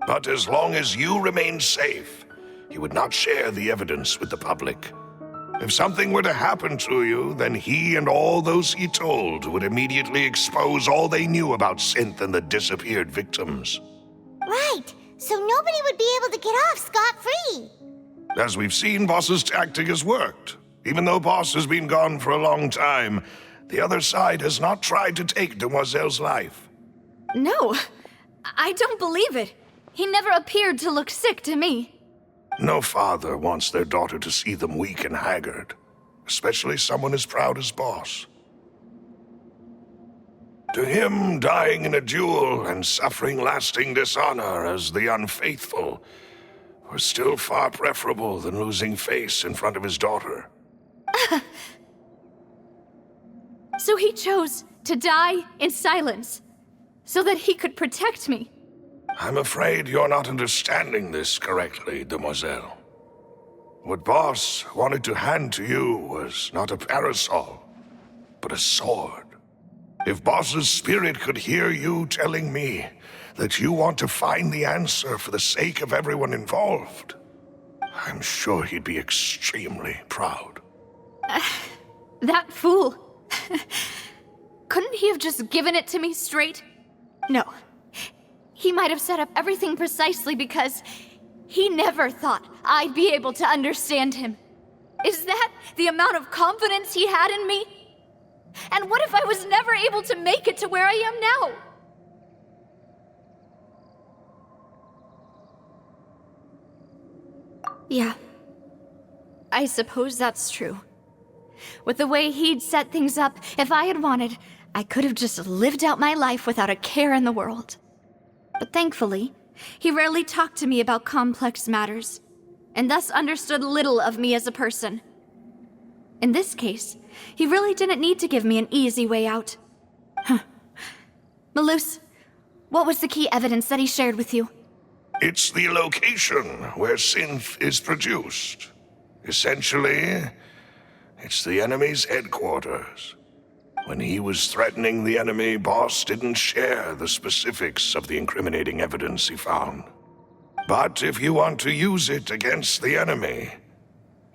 But as long as you remained safe, he would not share the evidence with the public. If something were to happen to you, then he and all those he told would immediately expose all they knew about Synth and the disappeared victims. Right, so nobody would be able to get off scot-free. As we've seen, Boss's tactic has worked. Even though Boss has been gone for a long time, the other side has not tried to take Demoiselle's life. No, I don't believe it. He never appeared to look sick to me. No father wants their daughter to see them weak and haggard, especially someone as proud as Boss. To him, dying in a duel and suffering lasting dishonor as the unfaithful was still far preferable than losing face in front of his daughter. So he chose to die in silence, so that he could protect me. I'm afraid you're not understanding this correctly, demoiselle. What Boss wanted to hand to you was not a parasol, but a sword. If Boss's spirit could hear you telling me that you want to find the answer for the sake of everyone involved, I'm sure he'd be extremely proud. That fool. Couldn't he have just given it to me straight? No. He might have set up everything precisely because he never thought I'd be able to understand him. Is that the amount of confidence he had in me? And what if I was never able to make it to where I am now? Yeah. I suppose that's true. With the way he'd set things up, if I had wanted, I could have just lived out my life without a care in the world. But thankfully, he rarely talked to me about complex matters, and thus understood little of me as a person. In this case, he really didn't need to give me an easy way out. Malus, what was the key evidence that he shared with you? It's the location where synth is produced. Essentially, it's the enemy's headquarters. When he was threatening the enemy, Boss didn't share the specifics of the incriminating evidence he found. But if you want to use it against the enemy,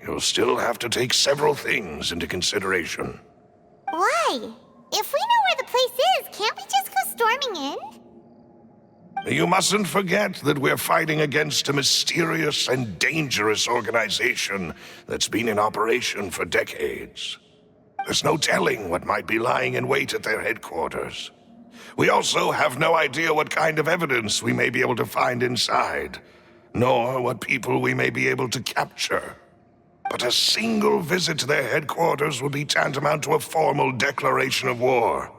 you'll still have to take several things into consideration. Why? If we know where the place is, can't we just go storming in? You mustn't forget that we're fighting against a mysterious and dangerous organization that's been in operation for decades. There's no telling what might be lying in wait at their headquarters. We also have no idea what kind of evidence we may be able to find inside, nor what people we may be able to capture. But a single visit to their headquarters would be tantamount to a formal declaration of war.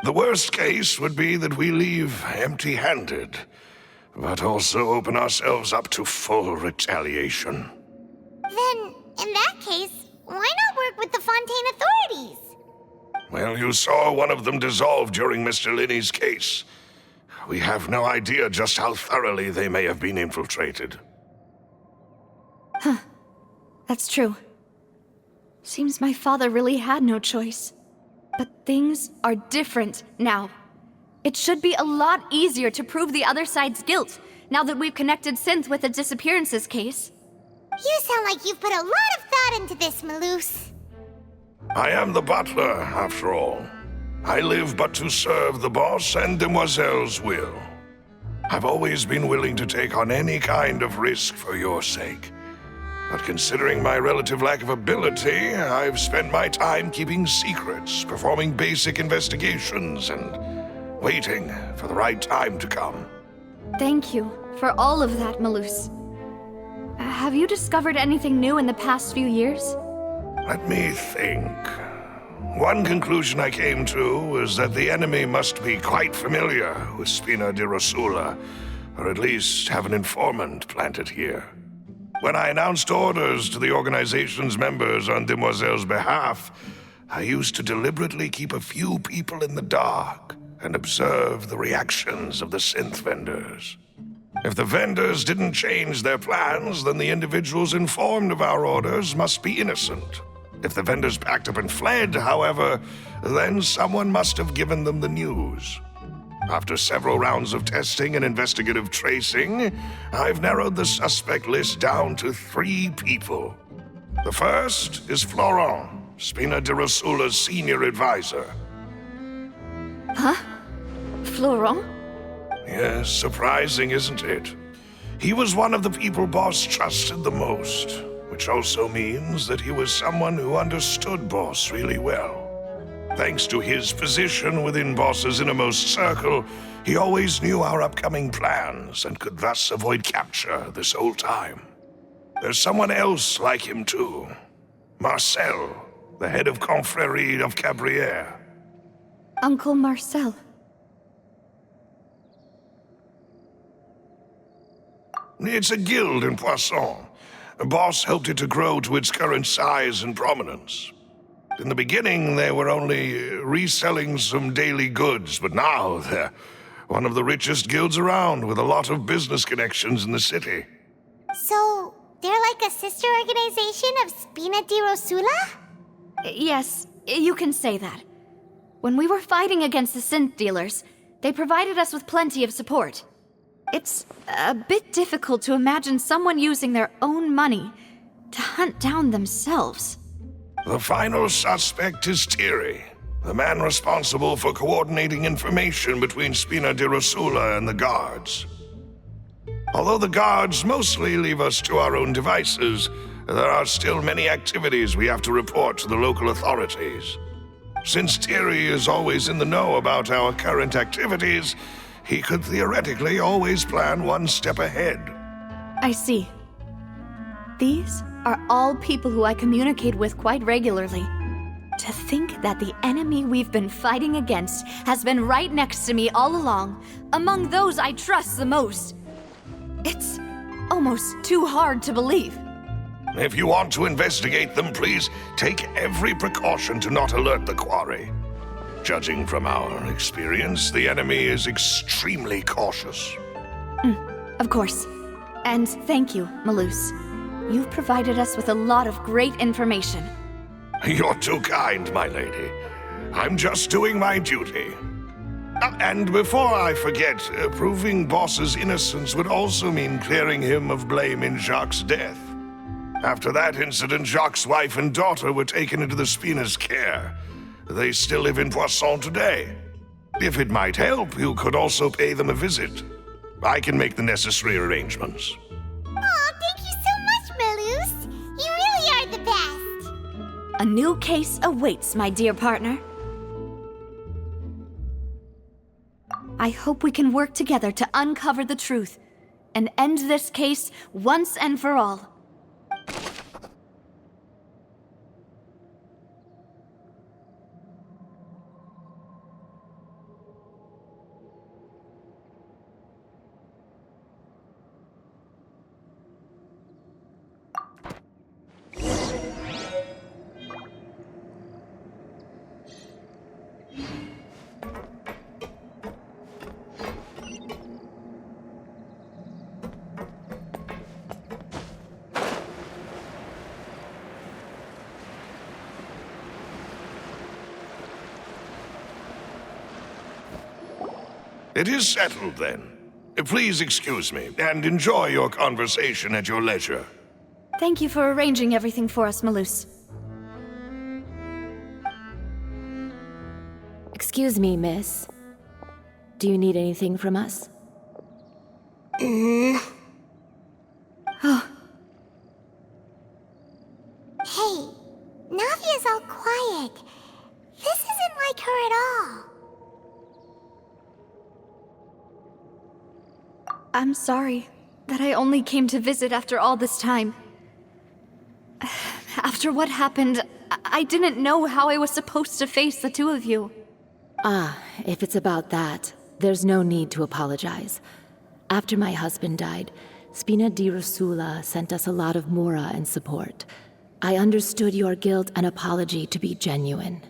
The worst case would be that we leave empty-handed, but also open ourselves up to full retaliation. Then, in that case, why not work with the Fontaine authorities? Well, you saw one of them dissolve during Mr. Linney's case. We have no idea just how thoroughly they may have been infiltrated. That's true. Seems my father really had no choice. But things are different now. It should be a lot easier to prove the other side's guilt, now that we've connected Synth with the disappearances case. You sound like you've put a lot of thought into this, Malus. I am the butler, after all. I live but to serve the boss and Demoiselle's will. I've always been willing to take on any kind of risk for your sake. But considering my relative lack of ability, I've spent my time keeping secrets, performing basic investigations, and waiting for the right time to come. Thank you for all of that, Malus. Have you discovered anything new in the past few years? Let me think. One conclusion I came to is that the enemy must be quite familiar with Spina di Rosula, or at least have an informant planted here. When I announced orders to the organization's members on Demoiselle's behalf, I used to deliberately keep a few people in the dark and observe the reactions of the synth vendors. If the vendors didn't change their plans, then the individuals informed of our orders must be innocent. If the vendors packed up and fled, however, then someone must have given them the news. After several rounds of testing and investigative tracing, I've narrowed the suspect list down to 3 people. The first is Florent, Spina di Rosula's senior advisor. Huh? Florent? Yes, surprising, isn't it? He was one of the people Boss trusted the most, which also means that he was someone who understood Boss really well. Thanks to his position within Boss's innermost circle, he always knew our upcoming plans and could thus avoid capture this whole time. There's someone else like him too. Marcel, the head of Confrérie of Cabrières. Uncle Marcel. It's a guild in Poisson. Boss helped it to grow to its current size and prominence. In the beginning, they were only reselling some daily goods, but now they're one of the richest guilds around with a lot of business connections in the city. So, they're like a sister organization of Spina di Rosula? Yes, you can say that. When we were fighting against the synth dealers, they provided us with plenty of support. It's a bit difficult to imagine someone using their own money to hunt down themselves. The final suspect is Thierry, the man responsible for coordinating information between Spina di Rosula and the guards. Although the guards mostly leave us to our own devices, there are still many activities we have to report to the local authorities. Since Thierry is always in the know about our current activities, he could theoretically always plan one step ahead. I see. These are all people who I communicate with quite regularly. To think that the enemy we've been fighting against has been right next to me all along, among those I trust the most. It's almost too hard to believe. If you want to investigate them, please take every precaution to not alert the quarry. Judging from our experience, the enemy is extremely cautious. Of course. And thank you, Malus. You've provided us with a lot of great information. You're too kind, my lady. I'm just doing my duty. And before I forget, proving Boss's innocence would also mean clearing him of blame in Jacques' death. After that incident, Jacques' wife and daughter were taken into the Spina's care. They still live in Poisson today. If it might help, you could also pay them a visit. I can make the necessary arrangements. Aw, thank you so much, Malus. You really are the best. A new case awaits, my dear partner. I hope we can work together to uncover the truth and end this case once and for all. It is settled, then. Please excuse me, and enjoy your conversation at your leisure. Thank you for arranging everything for us, Malus. Excuse me, miss. Do you need anything from us? Hey, Navia's all quiet. This isn't like her at all. I'm sorry that I only came to visit after all this time. After what happened, I didn't know how I was supposed to face the two of you. Ah, if it's about that, there's no need to apologize. After my husband died, Spina di Rosula sent us a lot of mora and support. I understood your guilt and apology to be genuine.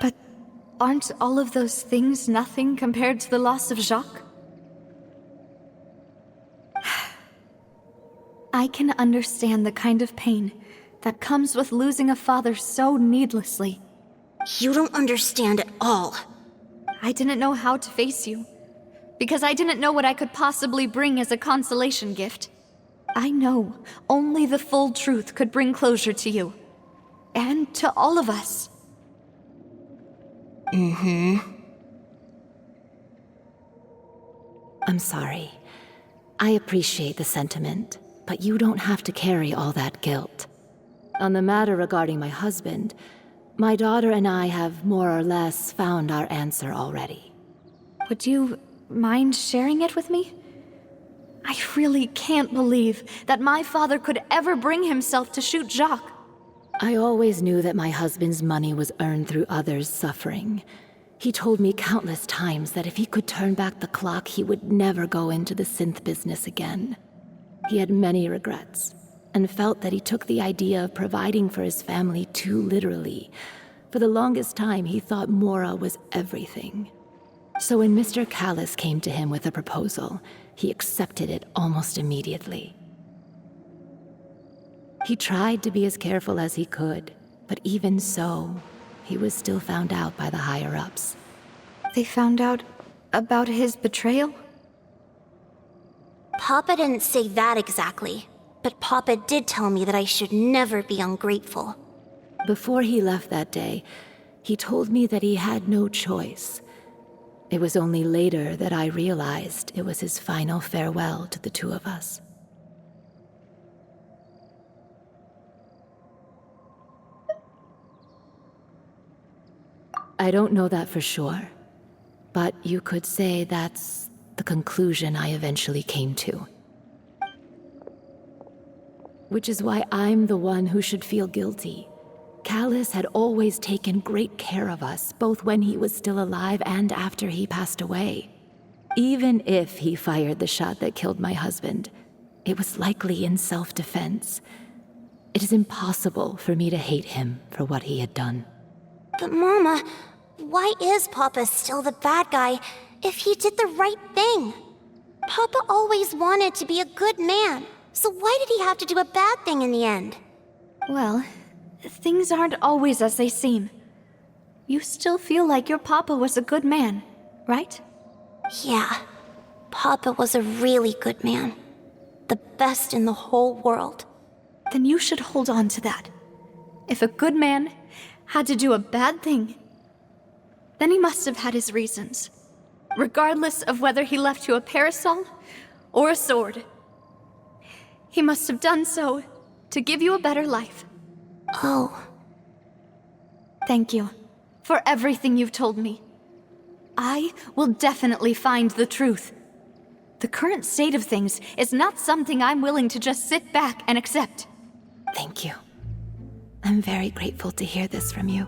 But aren't all of those things nothing compared to the loss of Jacques? I can understand the kind of pain that comes with losing a father so needlessly. You don't understand at all. I didn't know how to face you, because I didn't know what I could possibly bring as a consolation gift. I know only the full truth could bring closure to you, and to all of us. I'm sorry. I appreciate the sentiment, but you don't have to carry all that guilt. On the matter regarding my husband, my daughter and I have more or less found our answer already. Would you mind sharing it with me? I really can't believe that my father could ever bring himself to shoot Jacques. I always knew that my husband's money was earned through others' suffering. He told me countless times that if he could turn back the clock, he would never go into the synth business again. He had many regrets, and felt that he took the idea of providing for his family too literally. For the longest time, he thought Mora was everything. So when Mr. Callis came to him with a proposal, he accepted it almost immediately. He tried to be as careful as he could, but even so, he was still found out by the higher-ups. They found out about his betrayal? Papa didn't say that exactly, but Papa did tell me that I should never be ungrateful. Before he left that day, he told me that he had no choice. It was only later that I realized it was his final farewell to the two of us. I don't know that for sure, but you could say that's the conclusion I eventually came to. Which is why I'm the one who should feel guilty. Callus had always taken great care of us, both when he was still alive and after he passed away. Even if he fired the shot that killed my husband, it was likely in self-defense. It is impossible for me to hate him for what he had done. But Mama, why is Papa still the bad guy if he did the right thing? Papa always wanted to be a good man, so why did he have to do a bad thing in the end? Well, things aren't always as they seem. You still feel like your papa was a good man, right? Yeah, Papa was a really good man. The best in the whole world. Then you should hold on to that. If a good man had to do a bad thing, then he must have had his reasons. Regardless of whether he left you a parasol or a sword. He must have done so to give you a better life. Oh. Thank you for everything you've told me. I will definitely find the truth. The current state of things is not something I'm willing to just sit back and accept. Thank you. I'm very grateful to hear this from you.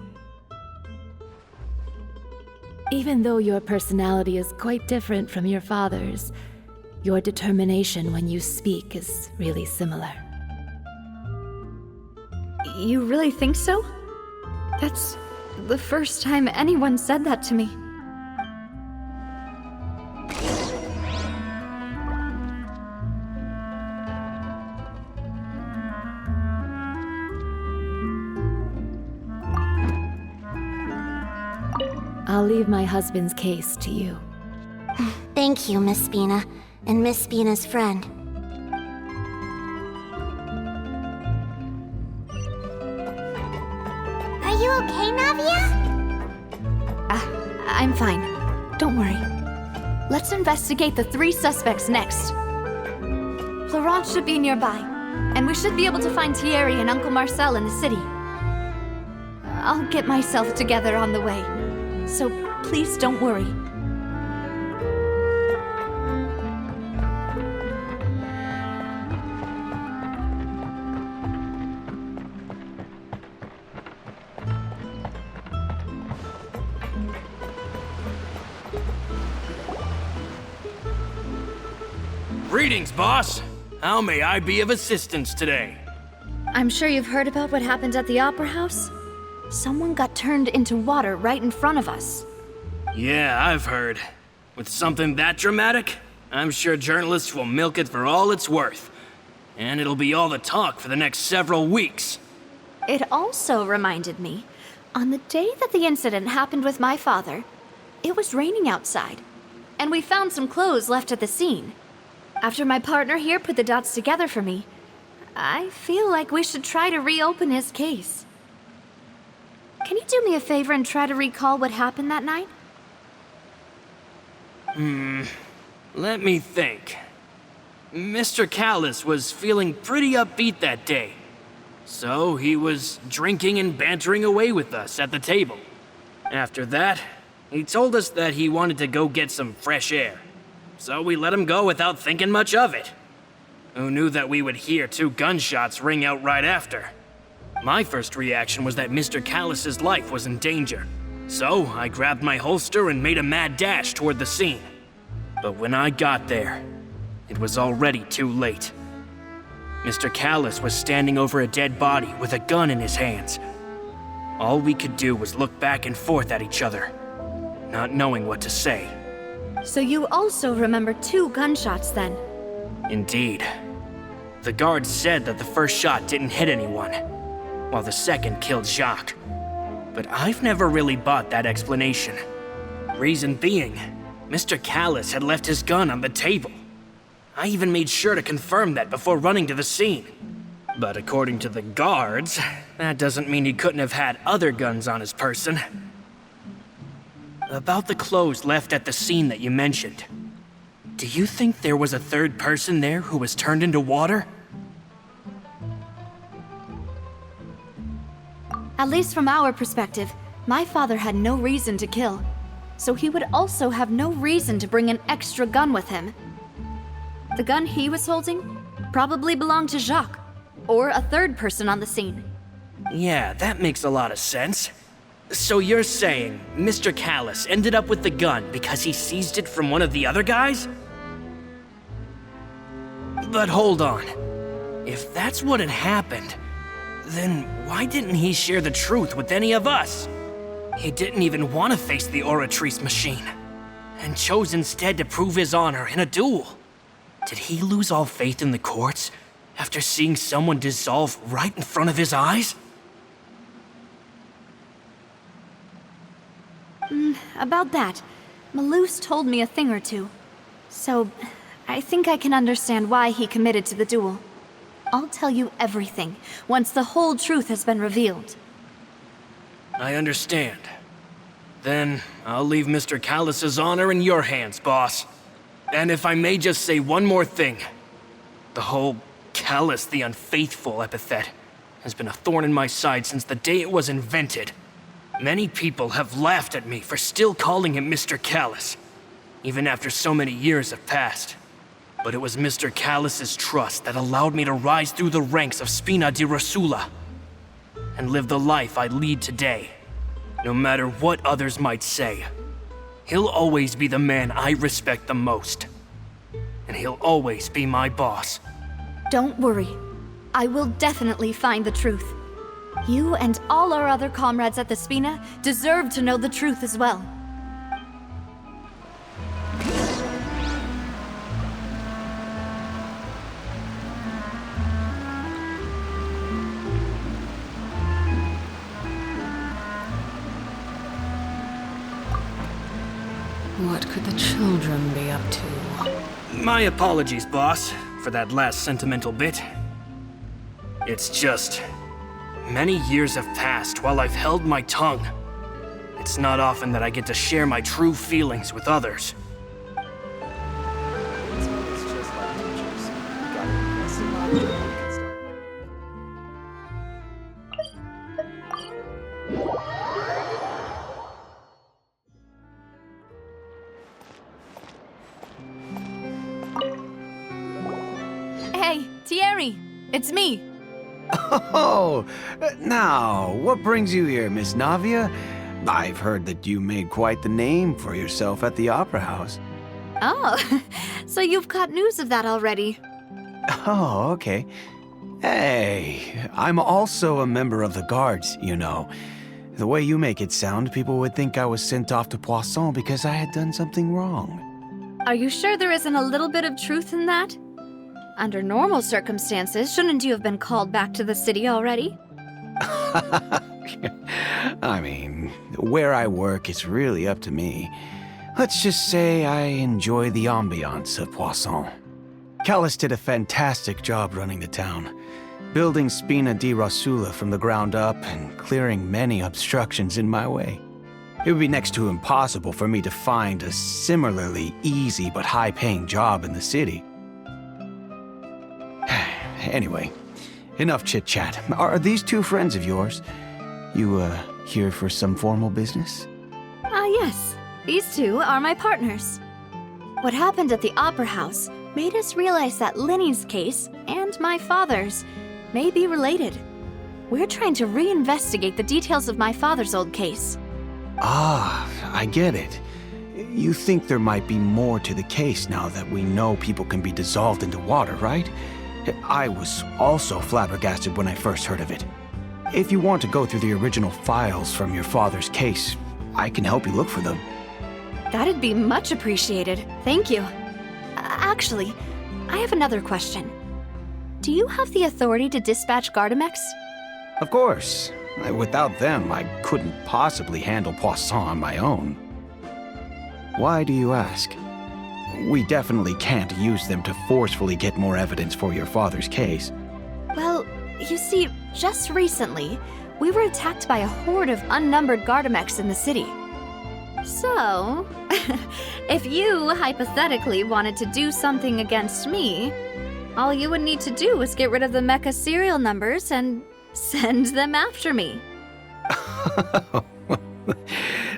Even though your personality is quite different from your father's, your determination when you speak is really similar. You really think so? That's the first time anyone said that to me. I'll leave my husband's case to you. Thank you, Miss Spina, and Miss Spina's friend. Are you okay, Navia? I'm fine. Don't worry. Let's investigate the 3 suspects next. Florent should be nearby, and we should be able to find Thierry and Uncle Marcel in the city. I'll get myself together on the way, so please don't worry. Greetings, boss. How may I be of assistance today? I'm sure you've heard about what happened at the Opera House. Someone got turned into water right in front of us. Yeah, I've heard. With something that dramatic, I'm sure journalists will milk it for all it's worth. And it'll be all the talk for the next several weeks. It also reminded me, on the day that the incident happened with my father, it was raining outside, and we found some clothes left at the scene. After my partner here put the dots together for me, I feel like we should try to reopen his case. Can you do me a favor and try to recall what happened that night? Let me think. Mr. Callus was feeling pretty upbeat that day. So he was drinking and bantering away with us at the table. After that, he told us that he wanted to go get some fresh air. So we let him go without thinking much of it. Who knew that we would hear 2 gunshots ring out right after? My first reaction was that Mr. Callus's life was in danger. So I grabbed my holster and made a mad dash toward the scene. But when I got there, it was already too late. Mr. Callus was standing over a dead body with a gun in his hands. All we could do was look back and forth at each other, not knowing what to say. So you also remember 2 gunshots then? Indeed. The guards said that the first shot didn't hit anyone, while the second killed Jacques. But I've never really bought that explanation. Reason being, Mr. Callus had left his gun on the table. I even made sure to confirm that before running to the scene. But according to the guards, that doesn't mean he couldn't have had other guns on his person. About the clothes left at the scene that you mentioned, do you think there was a 3rd person there who was turned into water? At least from our perspective, my father had no reason to kill. So he would also have no reason to bring an extra gun with him. The gun he was holding probably belonged to Jacques, or a 3rd person on the scene. Yeah, that makes a lot of sense. So you're saying Mr. Callus ended up with the gun because he seized it from one of the other guys? But hold on. If that's what had happened, then why didn't he share the truth with any of us? He didn't even want to face the Oratrice machine, and chose instead to prove his honor in a duel. Did he lose all faith in the courts after seeing someone dissolve right in front of his eyes? About that, Malus told me a thing or two. So, I think I can understand why he committed to the duel. I'll tell you everything, once the whole truth has been revealed. I understand. Then, I'll leave Mr. Callus's honor in your hands, boss. And if I may just say one more thing. The whole Callus the Unfaithful epithet has been a thorn in my side since the day it was invented. Many people have laughed at me for still calling him Mr. Callus, even after so many years have passed. But it was Mr. Callus's trust that allowed me to rise through the ranks of Spina di Rosula and live the life I lead today. No matter what others might say, he'll always be the man I respect the most. And he'll always be my boss. Don't worry. I will definitely find the truth. You and all our other comrades at the Spina deserve to know the truth as well. What could the children be up to? My apologies, boss, for that last sentimental bit. It's just... many years have passed while I've held my tongue. It's not often that I get to share my true feelings with others. It's just like teachers. You gotta invest in life before you can start. Hey, Thierry! It's me! Oh, now, what brings you here, Miss Navia? I've heard that you made quite the name for yourself at the Opera House. Oh, so you've caught news of that already. Oh, okay. Hey, I'm also a member of the Guards, you know. The way you make it sound, people would think I was sent off to Poisson because I had done something wrong. Are you sure there isn't a little bit of truth in that? Under normal circumstances, shouldn't you have been called back to the city already? I mean, where I work is really up to me. Let's just say I enjoy the ambiance of Poisson. Callus did a fantastic job running the town, building Spina di Rosula from the ground up and clearing many obstructions in my way. It would be next to impossible for me to find a similarly easy but high-paying job in the city. Anyway, enough chit-chat. Are these two friends of yours? You, here for some formal business? Yes. These two are my partners. What happened at the Opera House made us realize that Linny's case and my father's may be related. We're trying to reinvestigate the details of my father's old case. Ah, I get it. You think there might be more to the case now that we know people can be dissolved into water, right? I was also flabbergasted when I first heard of it. If you want to go through the original files from your father's case, I can help you look for them. That'd be much appreciated. Thank you. Actually, I have another question. Do you have the authority to dispatch Gardamex? Of course. Without them, I couldn't possibly handle Poisson on my own. Why do you ask? We definitely can't use them to forcefully get more evidence for your father's case. Well, you see, just recently, we were attacked by a horde of unnumbered Gardamex in the city. So, if you hypothetically wanted to do something against me, all you would need to do is get rid of the mecha serial numbers and send them after me.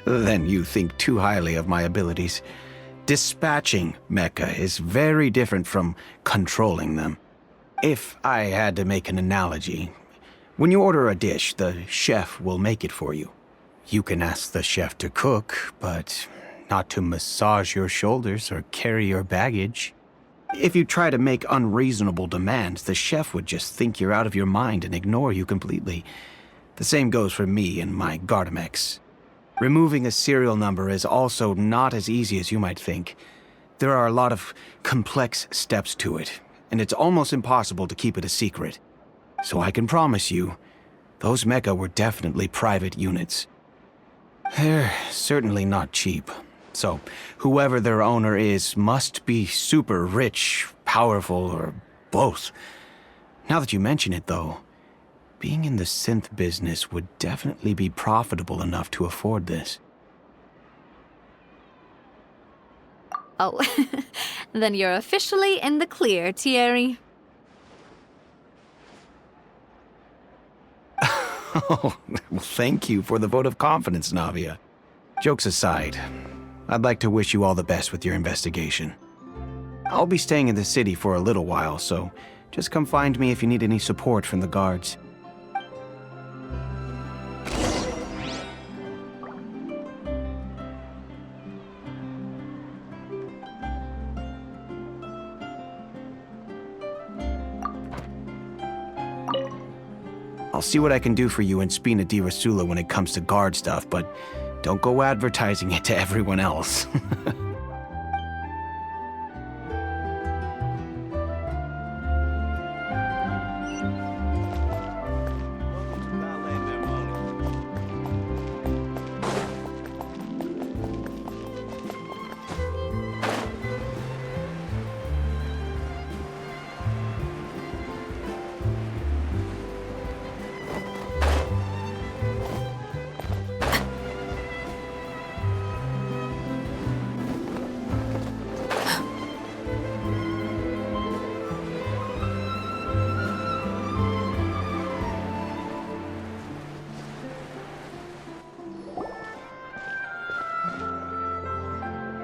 Then you think too highly of my abilities. Dispatching mecha is very different from controlling them. If I had to make an analogy, When you order a dish, the chef will make it for you. You can ask the chef to cook, but not to massage your shoulders or carry your baggage. If you try to make unreasonable demands, the chef would just think you're out of your mind and ignore you completely. The same goes for me and my Gardamex. Removing a serial number is also not as easy as you might think. There are a lot of complex steps to it, and it's almost impossible to keep it a secret. So I can promise you, those mecha were definitely private units. They're certainly not cheap. So, whoever their owner is must be super rich, powerful, or both. Now that you mention it, though, being in the synth business would definitely be profitable enough to afford this. Oh, then you're officially in the clear, Thierry. Oh, well, thank you for the vote of confidence, Navia. Jokes aside, I'd like to wish you all the best with your investigation. I'll be staying in the city for a little while, so just come find me if you need any support from the guards. I'll see what I can do for you in Spina di Rosula when it comes to guard stuff, but don't go advertising it to everyone else.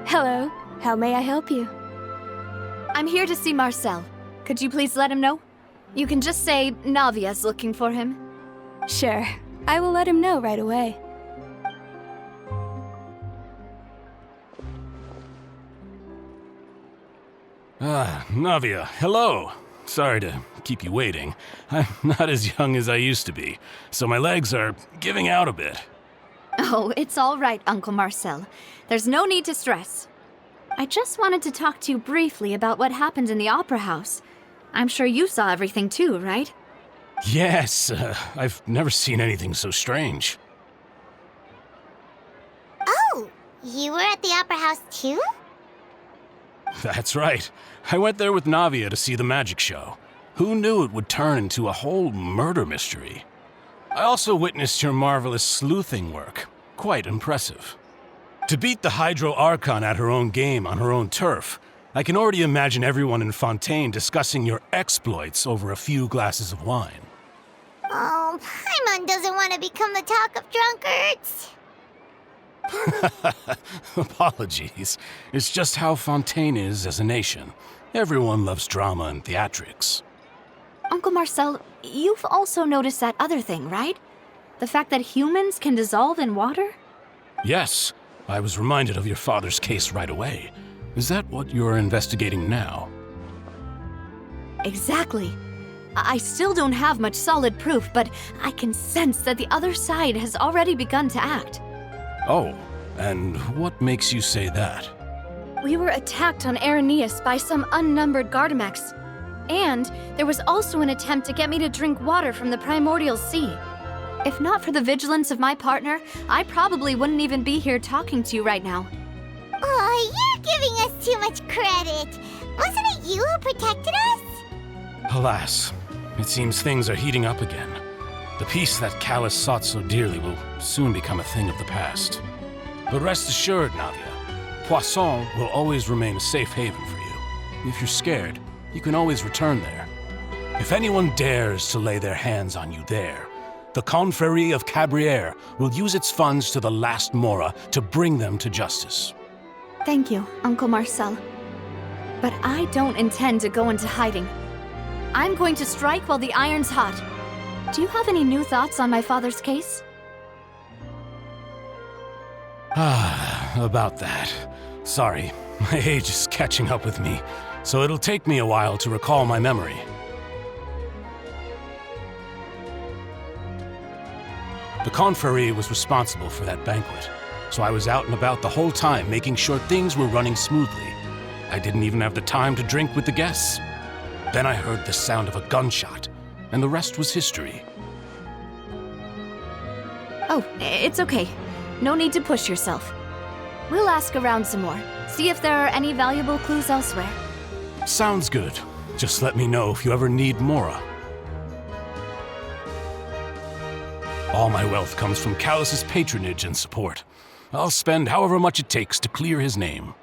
Hello. How may I help you? I'm here to see Marcel. Could you please let him know? You can just say Navia's looking for him. Sure. I will let him know right away. Navia, hello. Sorry to keep you waiting. I'm not as young as I used to be, so my legs are giving out a bit. Oh, it's all right, Uncle Marcel. There's no need to stress. I just wanted to talk to you briefly about what happened in the Opera House. I'm sure you saw everything too, right? Yes, I've never seen anything so strange. Oh, you were at the Opera House too? That's right. I went there with Navia to see the magic show. Who knew it would turn into a whole murder mystery? I also witnessed your marvelous sleuthing work. Quite impressive. To beat the Hydro Archon at her own game on her own turf, I can already imagine everyone in Fontaine discussing your exploits over a few glasses of wine. Oh, Paimon doesn't want to become the talk of drunkards. Apologies. It's just how Fontaine is as a nation. Everyone loves drama and theatrics. Uncle Marcel, you've also noticed that other thing, right? The fact that humans can dissolve in water? Yes, I was reminded of your father's case right away. Is that what you're investigating now? Exactly. I still don't have much solid proof, but I can sense that the other side has already begun to act. Oh, and what makes you say that? We were attacked on Araneus by some unnumbered Gardamex. And there was also an attempt to get me to drink water from the primordial sea. If not for the vigilance of my partner, I probably wouldn't even be here talking to you right now. Oh, you're giving us too much credit. Wasn't it you who protected us? Alas, it seems things are heating up again. The peace that Callus sought so dearly will soon become a thing of the past. But rest assured, Navia, Poisson will always remain a safe haven for you. If you're scared, you can always return there. If anyone dares to lay their hands on you there, the Confrérie of Cabrières will use its funds to the last Mora to bring them to justice. Thank you, Uncle Marcel. But I don't intend to go into hiding. I'm going to strike while the iron's hot. Do you have any new thoughts on my father's case? About that. Sorry, my age is catching up with me, so it'll take me a while to recall my memory. The Confrérie was responsible for that banquet, so I was out and about the whole time making sure things were running smoothly. I didn't even have the time to drink with the guests. Then I heard the sound of a gunshot, and the rest was history. Oh, it's okay. No need to push yourself. We'll ask around some more, see if there are any valuable clues elsewhere. Sounds good. Just let me know if you ever need Mora. All my wealth comes from Callus's patronage and support. I'll spend however much it takes to clear his name.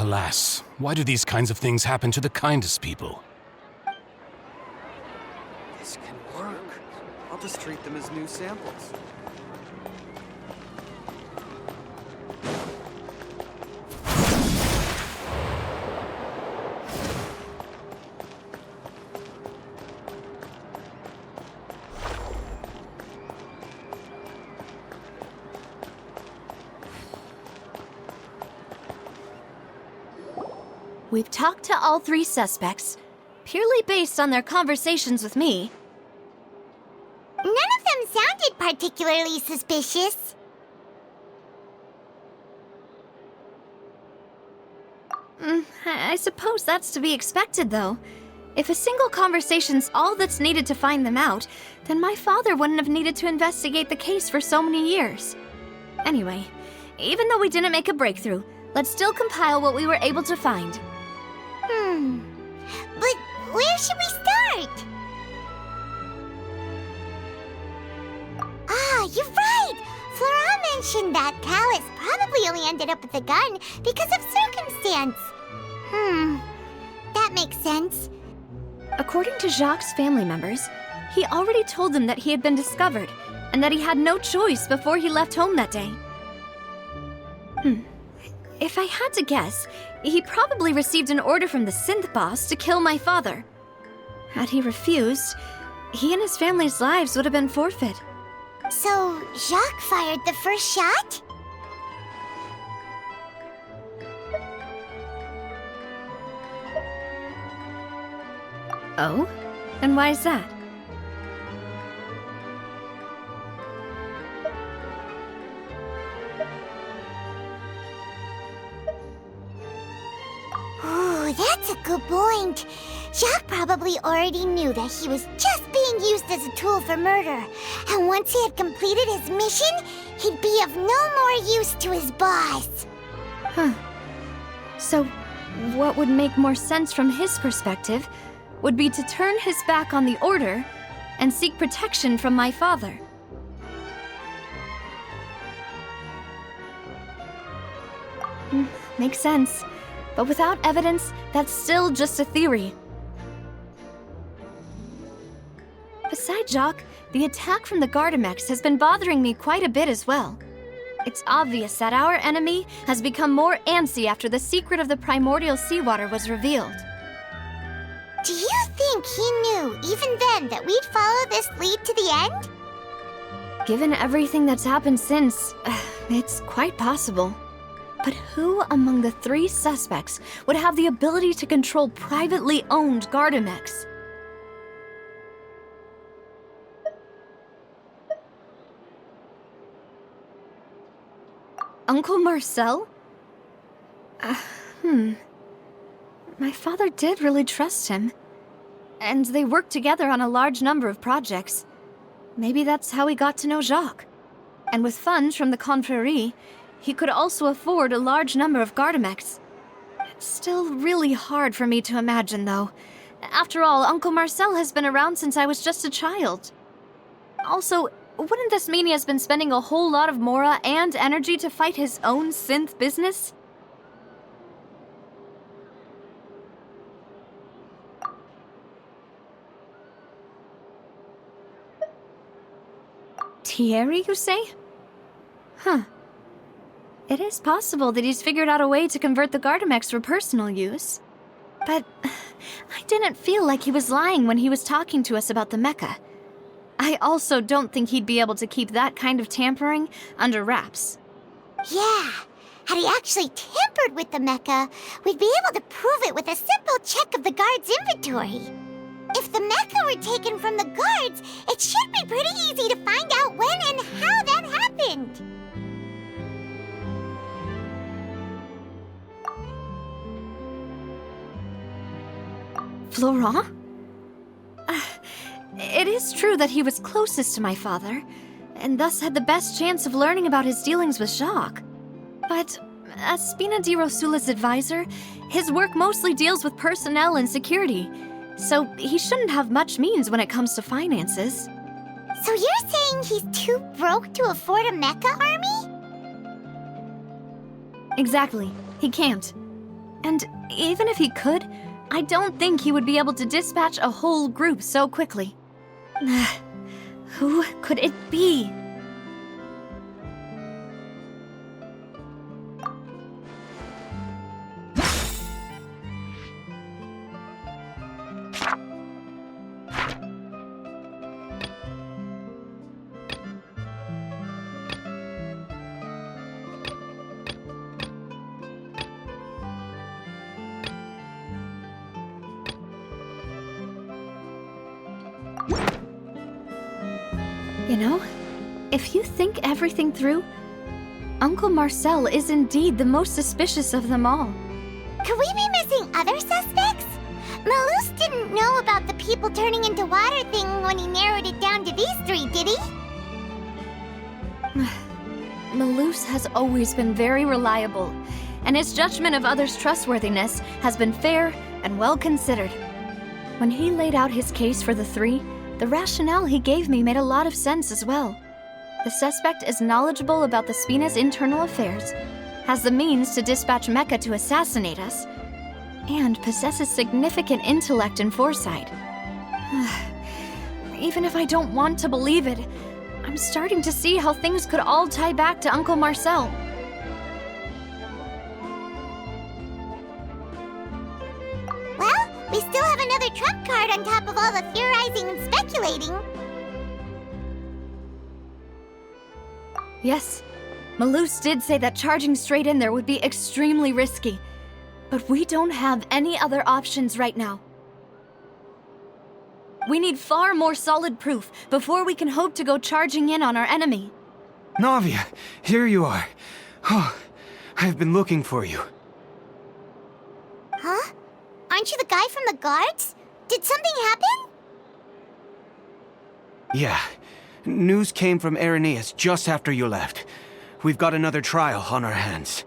Alas, why do these kinds of things happen to the kindest people? This can work. I'll just treat them as new samples. We've talked to all three suspects, purely based on their conversations with me. None of them sounded particularly suspicious. I suppose that's to be expected, though. If a single conversation's all that's needed to find them out, then my father wouldn't have needed to investigate the case for so many years. Anyway, even though we didn't make a breakthrough, let's still compile what we were able to find. But where should we start? You're right! Flora mentioned that Callus probably only ended up with the gun because of circumstance. That makes sense. According to Jacques' family members, he already told them that he had been discovered, and that he had no choice before he left home that day. If I had to guess, he probably received an order from the synth boss to kill my father. Had he refused, he and his family's lives would have been forfeit. So, Jacques fired the first shot? Oh? And why is that? Ooh, that's a good point. Jacques probably already knew that he was just being used as a tool for murder. And once he had completed his mission, he'd be of no more use to his boss. So, what would make more sense from his perspective would be to turn his back on the Order and seek protection from my father. Makes sense. But without evidence, that's still just a theory. Besides Jacques, the attack from the Gardamex has been bothering me quite a bit as well. It's obvious that our enemy has become more antsy after the secret of the primordial seawater was revealed. Do you think he knew, even then, that we'd follow this lead to the end? Given everything that's happened since, it's quite possible. But who among the three suspects would have the ability to control privately owned Gardamex? Uncle Marcel? My father did really trust him. And they worked together on a large number of projects. Maybe that's how he got to know Jacques. And with funds from the Confrérie, he could also afford a large number of Gardamex. It's still really hard for me to imagine, though. After all, Uncle Marcel has been around since I was just a child. Also, wouldn't this mean he has been spending a whole lot of Mora and energy to fight his own synth business? Kieri, you say? Huh. It is possible that he's figured out a way to convert the Gardamex for personal use. But I didn't feel like he was lying when he was talking to us about the mecha. I also don't think he'd be able to keep that kind of tampering under wraps. Yeah, had he actually tampered with the mecha, we'd be able to prove it with a simple check of the guard's inventory. If the mecha were taken from the guards, it should be pretty easy to find out when and how that happened. Florent? It is true that he was closest to my father, and thus had the best chance of learning about his dealings with Jacques. But as Spina di Rosula's advisor, his work mostly deals with personnel and security, so he shouldn't have much means when it comes to finances. So you're saying he's too broke to afford a mecha army? Exactly. He can't. And even if he could, I don't think he would be able to dispatch a whole group so quickly. Who could it be? You know, if you think everything through, Uncle Marcel is indeed the most suspicious of them all. Could we be missing other suspects? Malus didn't know about the people turning into water thing when he narrowed it down to these three, did he? Malus has always been very reliable, and his judgment of others' trustworthiness has been fair and well considered. When he laid out his case for the three, the rationale he gave me made a lot of sense as well. The suspect is knowledgeable about the Spina's internal affairs, has the means to dispatch Mecha to assassinate us, and possesses significant intellect and foresight. Even if I don't want to believe it, I'm starting to see how things could all tie back to Uncle Marcel. Well, we still have another trump card on top of all the theorizing and speculating. Yes, Malus did say that charging straight in there would be extremely risky, but we don't have any other options right now. We need far more solid proof before we can hope to go charging in on our enemy. Navia, here you are. Oh, I've been looking for you. Huh? Aren't you the guy from the guards? Did something happen? Yeah. News came from Irenaeus just after you left. We've got another trial on our hands.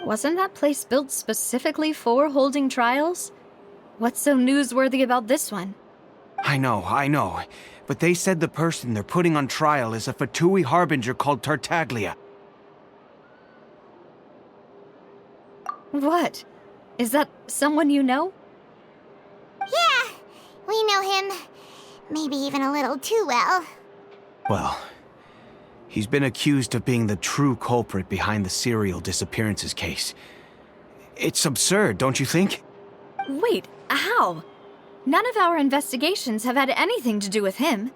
Wasn't that place built specifically for holding trials? What's so newsworthy about this one? I know. But they said the person they're putting on trial is a Fatui harbinger called Tartaglia. What? Is that someone you know? Yeah, we know him. Maybe even a little too well. Well, he's been accused of being the true culprit behind the serial disappearances case. It's absurd, don't you think? Wait, how? None of our investigations have had anything to do with him.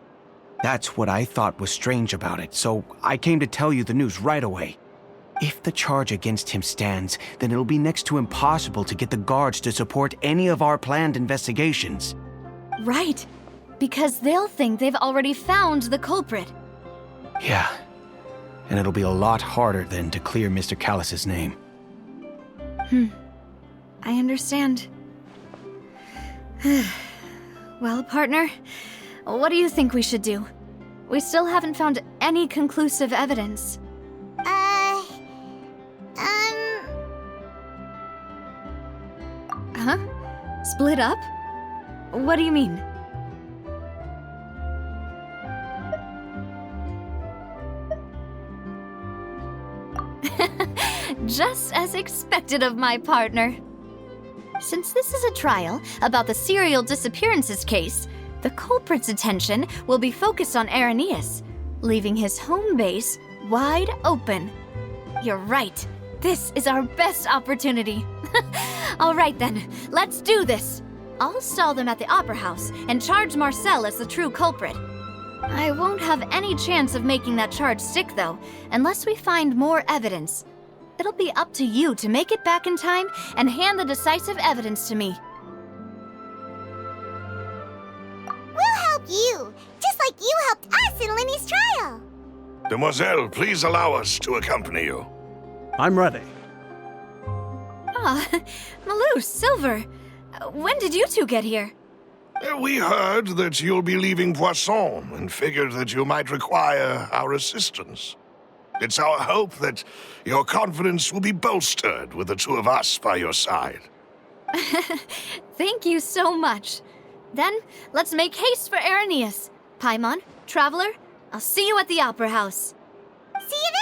That's what I thought was strange about it, so I came to tell you the news right away. If the charge against him stands, then it'll be next to impossible to get the guards to support any of our planned investigations. Right, because they'll think they've already found the culprit. Yeah, and it'll be a lot harder then to clear Mr. Callus's name. I understand. Well, partner, what do you think we should do? We still haven't found any conclusive evidence. Huh? Split up? What do you mean? Just as expected of my partner. Since this is a trial about the serial disappearances case, the culprit's attention will be focused on Irenaeus, leaving his home base wide open. You're right. This is our best opportunity. All right then, let's do this. I'll stall them at the Opera House and charge Marcel as the true culprit. I won't have any chance of making that charge stick, though, unless we find more evidence. It'll be up to you to make it back in time and hand the decisive evidence to me. We'll help you, just like you helped us in Linny's trial. Demoiselle, please allow us to accompany you. I'm ready. Ah, Malou, Silver, when did you two get here? We heard that you'll be leaving Poisson and figured that you might require our assistance. It's our hope that your confidence will be bolstered with the two of us by your side. Thank you so much. Then, let's make haste for Irenaeus. Paimon, Traveler, I'll see you at the Opera House. See you then!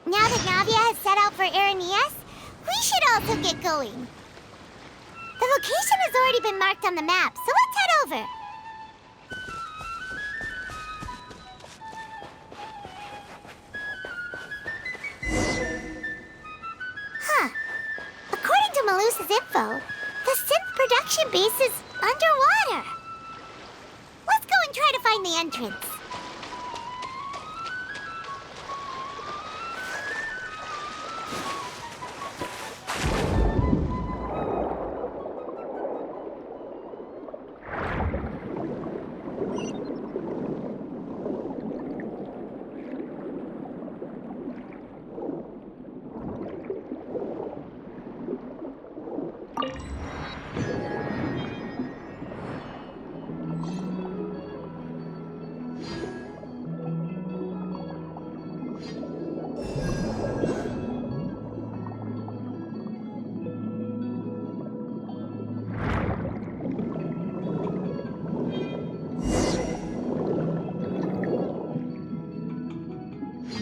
Now that Navia has set out for Irenaeus, we should also get going. The location has already been marked on the map, so let's head over. Huh. According to Malusa's info, the synth production base is underwater. Let's go and try to find the entrance.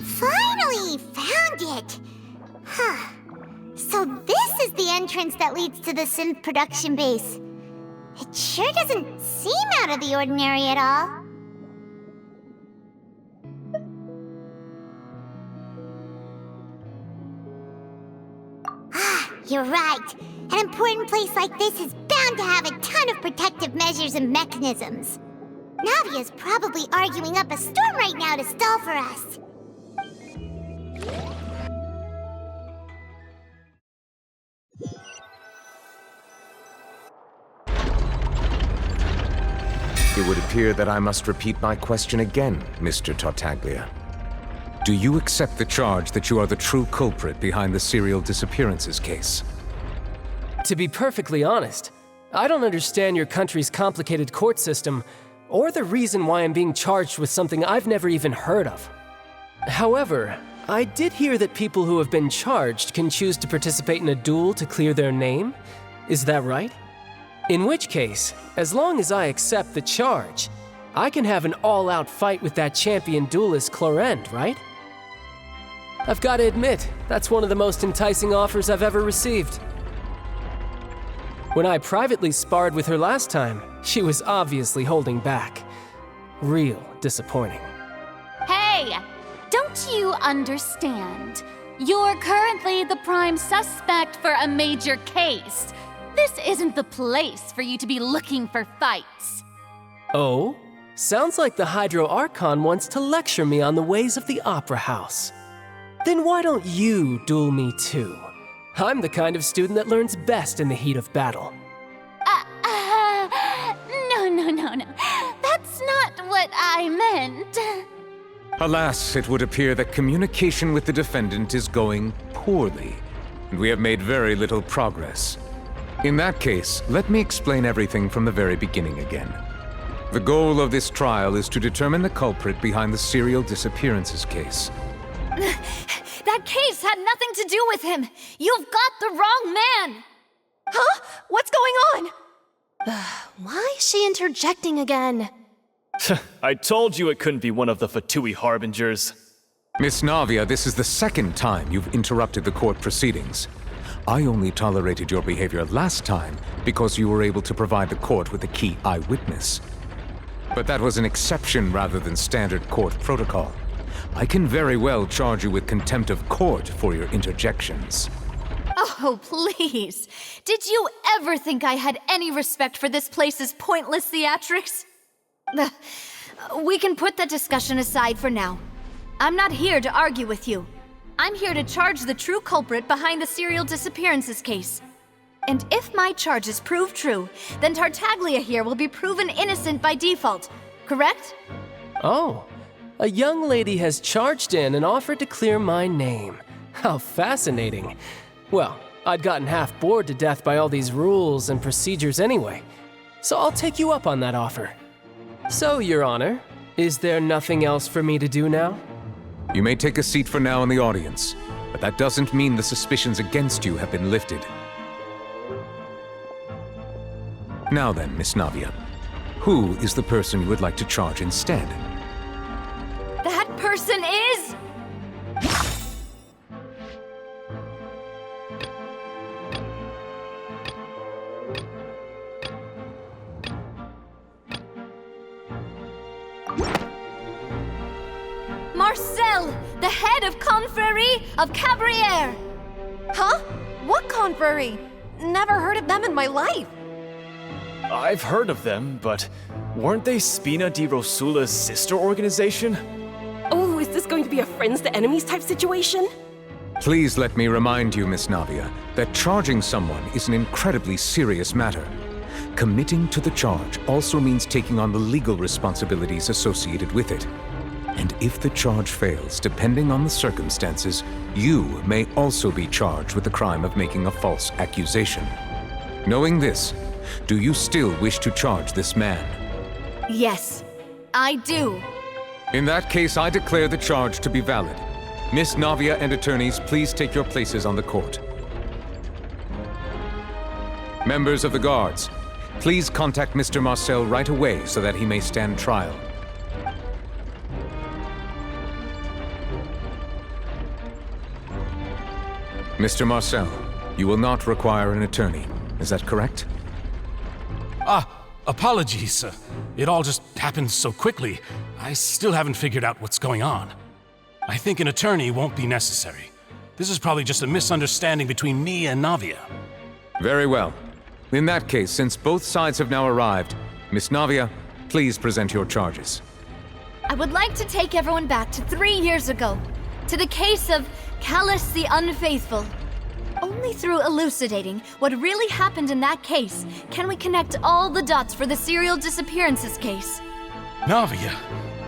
Finally found it! Huh. So this is the entrance that leads to the synth production base. It sure doesn't seem out of the ordinary at all. Ah, you're right. An important place like this is bound to have a ton of protective measures and mechanisms. Navia's probably arguing up a storm right now to stall for us. It would appear that I must repeat my question again, Mr. Tartaglia. Do you accept the charge that you are the true culprit behind the serial disappearances case? To be perfectly honest, I don't understand your country's complicated court system, or the reason why I'm being charged with something I've never even heard of. However, I did hear that people who have been charged can choose to participate in a duel to clear their name. Is that right? In which case, as long as I accept the charge, I can have an all-out fight with that champion duelist Clorend, right? I've got to admit, that's one of the most enticing offers I've ever received. When I privately sparred with her last time, she was obviously holding back. Real disappointing. Hey! Don't you understand? You're currently the prime suspect for a major case. This isn't the place for you to be looking for fights. Oh? Sounds like the Hydro Archon wants to lecture me on the ways of the Opera House. Then why don't you duel me too? I'm the kind of student that learns best in the heat of battle. No. That's not what I meant. Alas, it would appear that communication with the defendant is going poorly, and we have made very little progress. In that case, let me explain everything from the very beginning again. The goal of this trial is to determine the culprit behind the serial disappearances case. That case had nothing to do with him! You've got the wrong man! Huh? What's going on? Why is she interjecting again? I told you it couldn't be one of the Fatui harbingers. Miss Navia, this is the second time you've interrupted the court proceedings. I only tolerated your behavior last time because you were able to provide the court with a key eyewitness. But that was an exception rather than standard court protocol. I can very well charge you with contempt of court for your interjections. Oh, please. Did you ever think I had any respect for this place's pointless theatrics? We can put that discussion aside for now. I'm not here to argue with you. I'm here to charge the true culprit behind the serial disappearances case. And if my charges prove true, then Tartaglia here will be proven innocent by default, correct? Oh, a young lady has charged in and offered to clear my name. How fascinating. Well, I'd gotten half bored to death by all these rules and procedures anyway, so I'll take you up on that offer. So, Your Honor, is there nothing else for me to do now? You may take a seat for now in the audience, but that doesn't mean the suspicions against you have been lifted. Now then, Miss Navia, who is the person you would like to charge instead? That person is... Marcel, the head of Confrérie of Cabrières! Huh? What confrérie? Never heard of them in my life. I've heard of them, but weren't they Spina di Rosula's sister organization? Oh, is this going to be a friends to enemies type situation? Please let me remind you, Miss Navia, that charging someone is an incredibly serious matter. Committing to the charge also means taking on the legal responsibilities associated with it. And if the charge fails, depending on the circumstances, you may also be charged with the crime of making a false accusation. Knowing this, do you still wish to charge this man? Yes, I do. In that case, I declare the charge to be valid. Miss Navia and attorneys, please take your places on the court. Members of the guards, please contact Mr. Marcel right away so that he may stand trial. Mr. Marcel, you will not require an attorney. Is that correct? Apologies. It all just happened so quickly. I still haven't figured out what's going on. I think an attorney won't be necessary. This is probably just a misunderstanding between me and Navia. Very well. In that case, since both sides have now arrived, Miss Navia, please present your charges. I would like to take everyone back to 3 years ago, to the case of Callus the Unfaithful. Only through elucidating what really happened in that case can we connect all the dots for the serial disappearances case. Navia,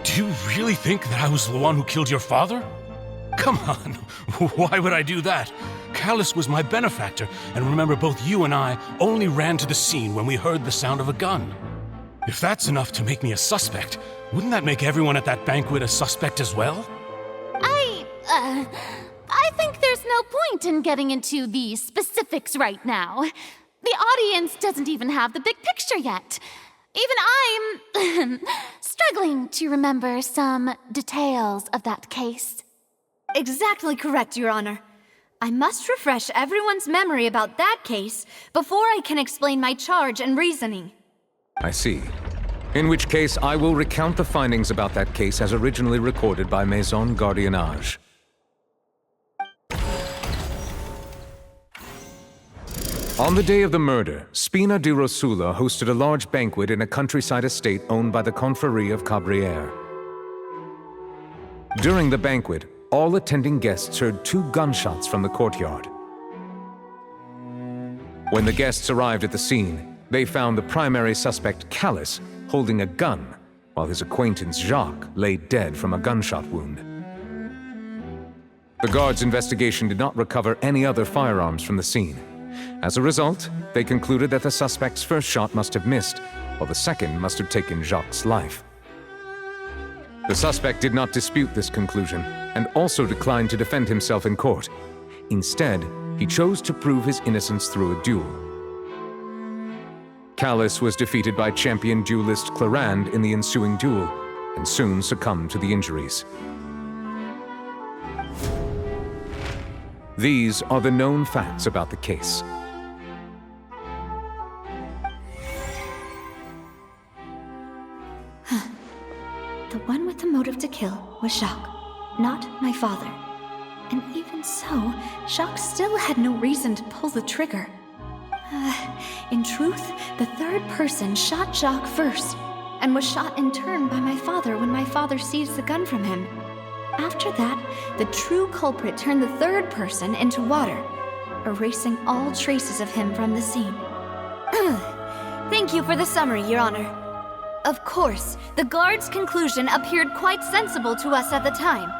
do you really think that I was the one who killed your father? Come on, why would I do that? Callus was my benefactor, and remember both you and I only ran to the scene when we heard the sound of a gun. If that's enough to make me a suspect, wouldn't that make everyone at that banquet a suspect as well? I think there's no point in getting into the specifics right now. The audience doesn't even have the big picture yet. Even I'm struggling to remember some details of that case. Exactly correct, Your Honor. I must refresh everyone's memory about that case before I can explain my charge and reasoning. I see. In which case, I will recount the findings about that case as originally recorded by Maison Gardiennage. On the day of the murder, Spina di Rosula hosted a large banquet in a countryside estate owned by the Confrérie of Cabrières. During the banquet, all attending guests heard 2 gunshots from the courtyard. When the guests arrived at the scene, they found the primary suspect, Callus, holding a gun, while his acquaintance Jacques lay dead from a gunshot wound. The guards' investigation did not recover any other firearms from the scene. As a result, they concluded that the suspect's first shot must have missed, while the second must have taken Jacques' life. The suspect did not dispute this conclusion, and also declined to defend himself in court. Instead, he chose to prove his innocence through a duel. Callus was defeated by champion duelist Clarand in the ensuing duel, and soon succumbed to the injuries. These are the known facts about the case. The one with the motive to kill was Jacques, not my father. And even so, Jacques still had no reason to pull the trigger. In truth, the third person shot Jacques first, and was shot in turn by my father when my father seized the gun from him. After that, the true culprit turned the third person into water, erasing all traces of him from the scene. Thank you for the summary, Your Honor. Of course, the guard's conclusion appeared quite sensible to us at the time.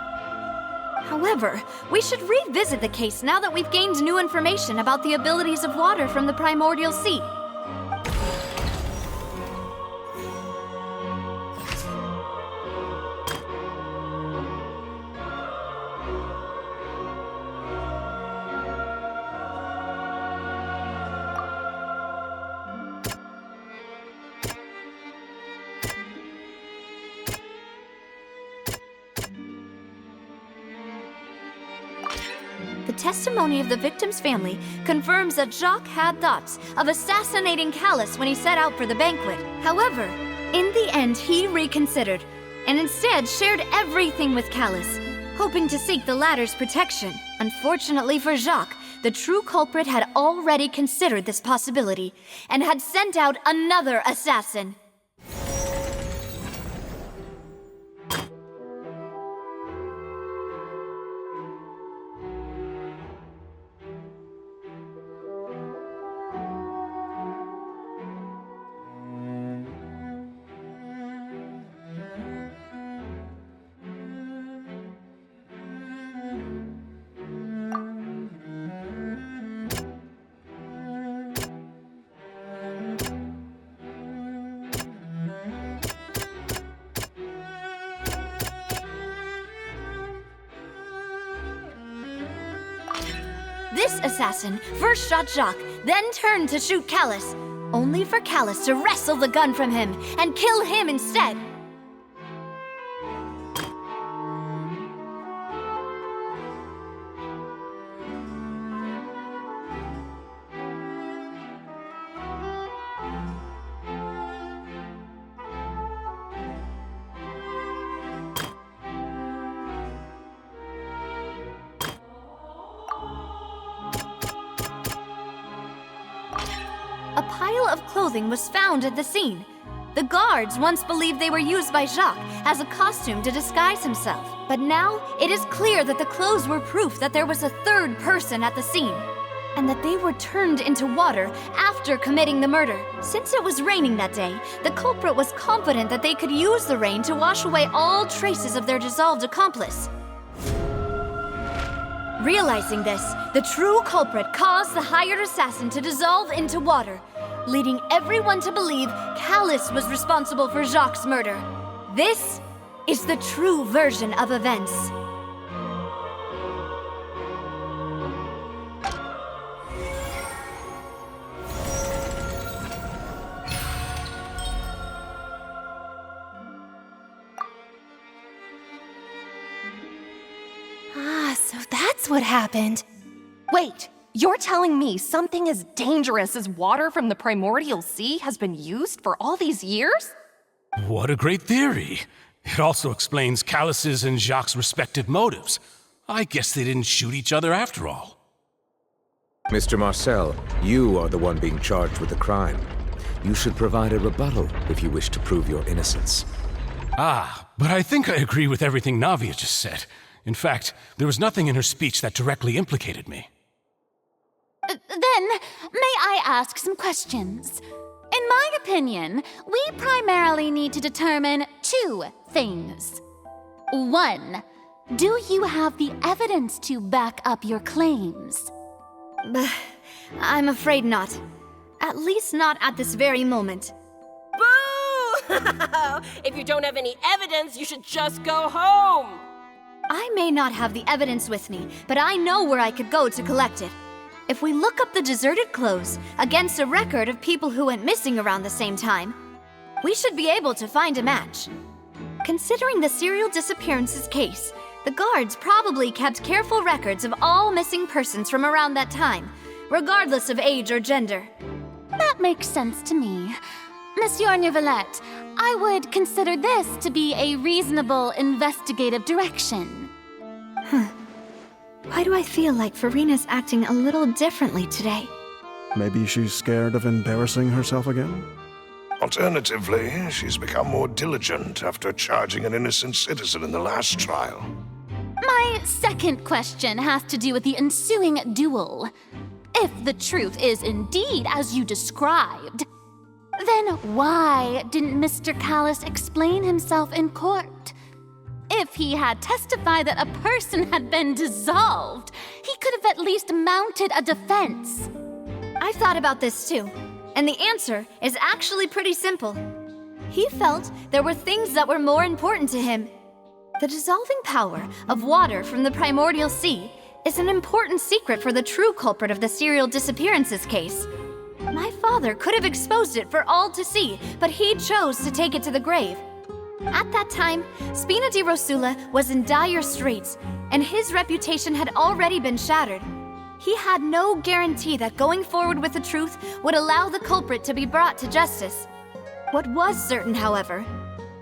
However, we should revisit the case now that we've gained new information about the abilities of water from the primordial sea. The testimony of the victim's family confirms that Jacques had thoughts of assassinating Callus when he set out for the banquet. However, in the end, he reconsidered, and instead shared everything with Callus, hoping to seek the latter's protection. Unfortunately for Jacques, the true culprit had already considered this possibility, and had sent out another assassin. This assassin first shot Jacques, then turned to shoot Callus, only for Callus to wrestle the gun from him and kill him instead. A pile of clothing was found at the scene. The guards once believed they were used by Jacques as a costume to disguise himself. But now, it is clear that the clothes were proof that there was a third person at the scene, and that they were turned into water after committing the murder. Since it was raining that day, the culprit was confident that they could use the rain to wash away all traces of their dissolved accomplice. Realizing this, the true culprit caused the hired assassin to dissolve into water, leading everyone to believe Callus was responsible for Jacques' murder. This is the true version of events. So that's what happened. Wait, you're telling me something as dangerous as water from the primordial sea has been used for all these years? What a great theory. It also explains Callus's and Jacques' respective motives. I guess they didn't shoot each other after all. Mr. Marcel, you are the one being charged with the crime. You should provide a rebuttal if you wish to prove your innocence. Ah, but I think I agree with everything Navia just said. In fact, there was nothing in her speech that directly implicated me. Then, may I ask some questions? In my opinion, we primarily need to determine two things. One, do you have the evidence to back up your claims? I'm afraid not. At least not at this very moment. Boo! If you don't have any evidence, you should just go home! I may not have the evidence with me, but I know where I could go to collect it. If we look up the deserted clothes against a record of people who went missing around the same time, we should be able to find a match. Considering the serial disappearances case, the guards probably kept careful records of all missing persons from around that time, regardless of age or gender. That makes sense to me. Monsieur Neuvillette, I would consider this to be a reasonable investigative direction. Why do I feel like Farina's acting a little differently today? Maybe she's scared of embarrassing herself again? Alternatively, she's become more diligent after charging an innocent citizen in the last trial. My second question has to do with the ensuing duel. If the truth is indeed as you described, then why didn't Mr. Callis explain himself in court? If he had testified that a person had been dissolved, he could have at least mounted a defense. I've thought about this too, and the answer is actually pretty simple. He felt there were things that were more important to him. The dissolving power of water from the primordial sea is an important secret for the true culprit of the serial disappearances case. My father could have exposed it for all to see, but he chose to take it to the grave. At that time, Spina di Rosula was in dire straits, and his reputation had already been shattered. He had no guarantee that going forward with the truth would allow the culprit to be brought to justice. What was certain, however,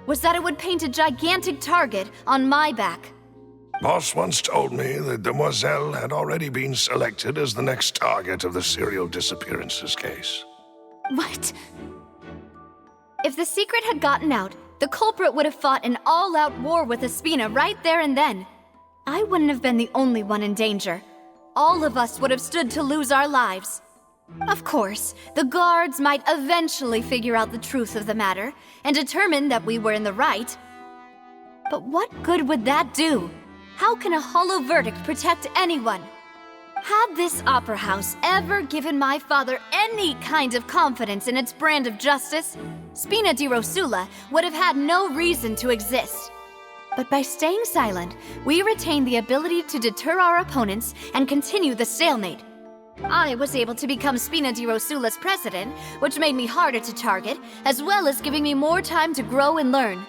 was that it would paint a gigantic target on my back. Boss once told me that Demoiselle had already been selected as the next target of the serial disappearances case. What? If the secret had gotten out, the culprit would have fought an all-out war with Espina right there and then. I wouldn't have been the only one in danger. All of us would have stood to lose our lives. Of course, the guards might eventually figure out the truth of the matter and determine that we were in the right. But what good would that do? How can a hollow verdict protect anyone? Had this opera house ever given my father any kind of confidence in its brand of justice, Spina di Rosula would have had no reason to exist. But by staying silent, we retained the ability to deter our opponents and continue the stalemate. I was able to become Spina di Rosula's president, which made me harder to target, as well as giving me more time to grow and learn.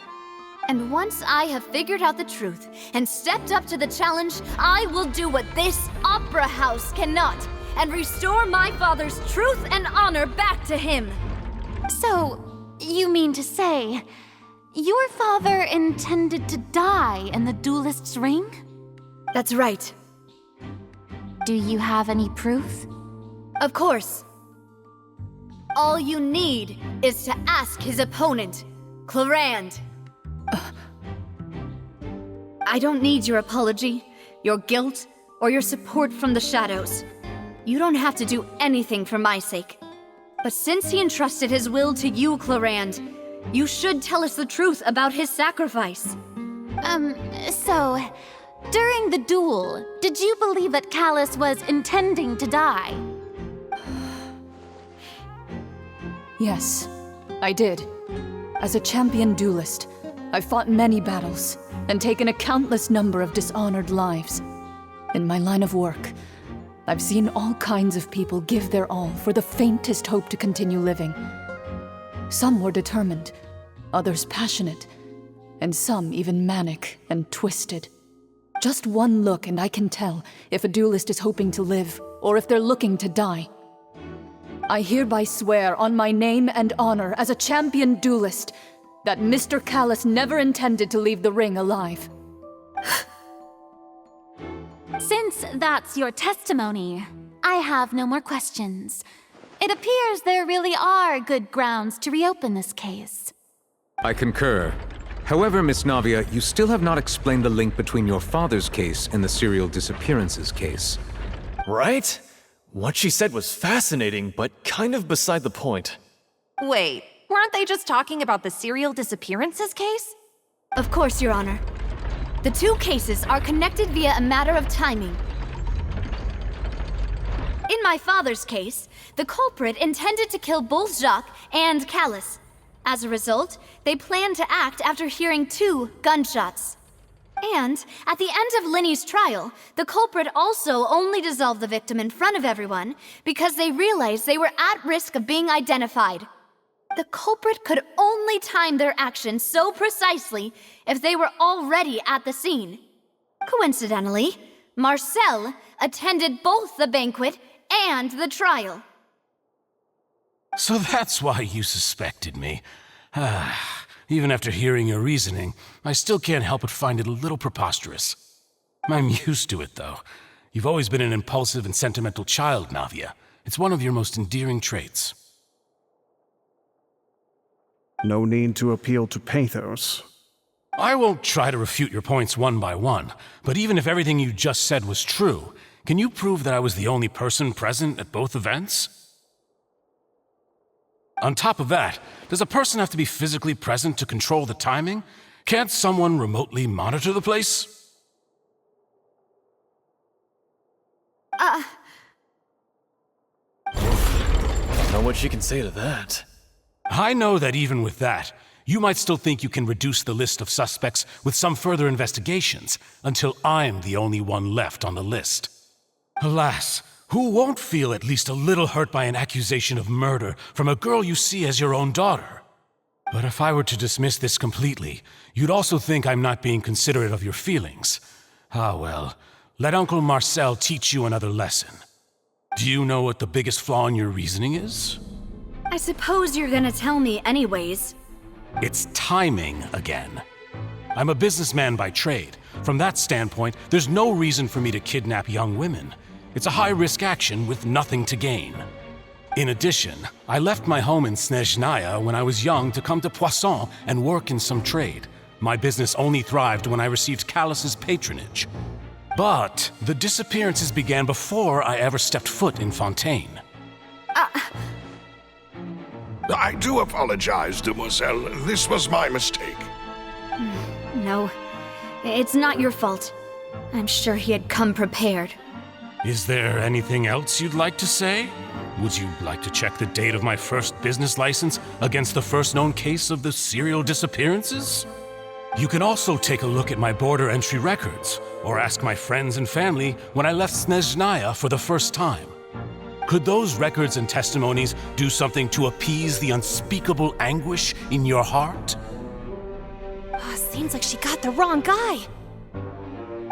And once I have figured out the truth and stepped up to the challenge, I will do what this opera house cannot and restore my father's truth and honor back to him. So, you mean to say, your father intended to die in the duelist's ring? That's right. Do you have any proof? Of course. All you need is to ask his opponent, Clarand. I don't need your apology, your guilt, or your support from the shadows. You don't have to do anything for my sake. But since he entrusted his will to you, Clarand, you should tell us the truth about his sacrifice. So, during the duel, did you believe that Callis was intending to die? Yes, I did. As a champion duelist, I've fought many battles and taken a countless number of dishonored lives. In my line of work, I've seen all kinds of people give their all for the faintest hope to continue living. Some were determined, others passionate, and some even manic and twisted. Just one look and I can tell if a duelist is hoping to live or if they're looking to die. I hereby swear on my name and honor as a champion duelist that Mr. Callis never intended to leave the ring alive. Since that's your testimony, I have no more questions. It appears there really are good grounds to reopen this case. I concur. However, Miss Navia, you still have not explained the link between your father's case and the serial disappearances case. Right? What she said was fascinating, but kind of beside the point. Wait, weren't they just talking about the serial disappearances case? Of course, Your Honor. The two cases are connected via a matter of timing. In my father's case, the culprit intended to kill both Jacques and Callis. As a result, they planned to act after hearing 2 gunshots. And at the end of Linny's trial, the culprit also only dissolved the victim in front of everyone because they realized they were at risk of being identified. The culprit could only time their actions so precisely if they were already at the scene. Coincidentally, Marcel attended both the banquet and the trial. So that's why you suspected me. Even after hearing your reasoning, I still can't help but find it a little preposterous. I'm used to it, though. You've always been an impulsive and sentimental child, Navia. It's one of your most endearing traits. No need to appeal to pathos. I won't try to refute your points one by one, but even if everything you just said was true, can you prove that I was the only person present at both events? On top of that, does a person have to be physically present to control the timing? Can't someone remotely monitor the place? Not much you can say to that. I know that even with that, you might still think you can reduce the list of suspects with some further investigations until I'm the only one left on the list. Alas, who won't feel at least a little hurt by an accusation of murder from a girl you see as your own daughter? But if I were to dismiss this completely, you'd also think I'm not being considerate of your feelings. Ah well, let Uncle Marcel teach you another lesson. Do you know what the biggest flaw in your reasoning is? I suppose you're gonna tell me anyways. It's timing again. I'm a businessman by trade. From that standpoint, there's no reason for me to kidnap young women. It's a high-risk action with nothing to gain. In addition, I left my home in Snezhnaya when I was young to come to Poisson and work in some trade. My business only thrived when I received Callus's patronage. But the disappearances began before I ever stepped foot in Fontaine. I do apologize, demoiselle. This was my mistake. No, it's not your fault. I'm sure he had come prepared. Is there anything else you'd like to say? Would you like to check the date of my first business license against the first known case of the serial disappearances? You can also take a look at my border entry records, or ask my friends and family when I left Snezhnaya for the first time. Could those records and testimonies do something to appease the unspeakable anguish in your heart? Seems like she got the wrong guy.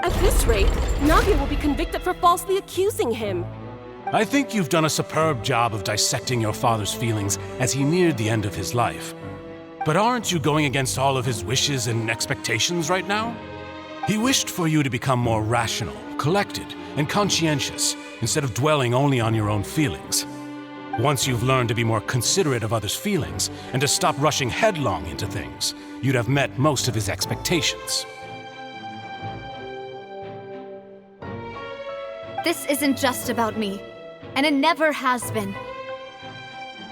At this rate, Navia will be convicted for falsely accusing him. I think you've done a superb job of dissecting your father's feelings as he neared the end of his life. But aren't you going against all of his wishes and expectations right now? He wished for you to become more rational, collected, and conscientious, instead of dwelling only on your own feelings. Once you've learned to be more considerate of others' feelings, and to stop rushing headlong into things, you'd have met most of his expectations. This isn't just about me, and it never has been.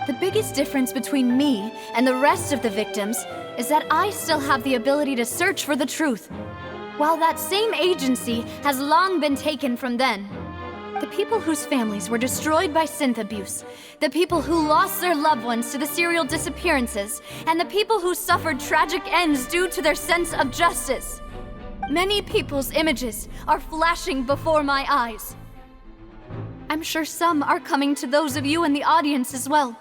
The biggest difference between me and the rest of the victims is that I still have the ability to search for the truth, while that same agency has long been taken from them. The people whose families were destroyed by synth abuse, the people who lost their loved ones to the serial disappearances, and the people who suffered tragic ends due to their sense of justice. Many people's images are flashing before my eyes. I'm sure some are coming to those of you in the audience as well.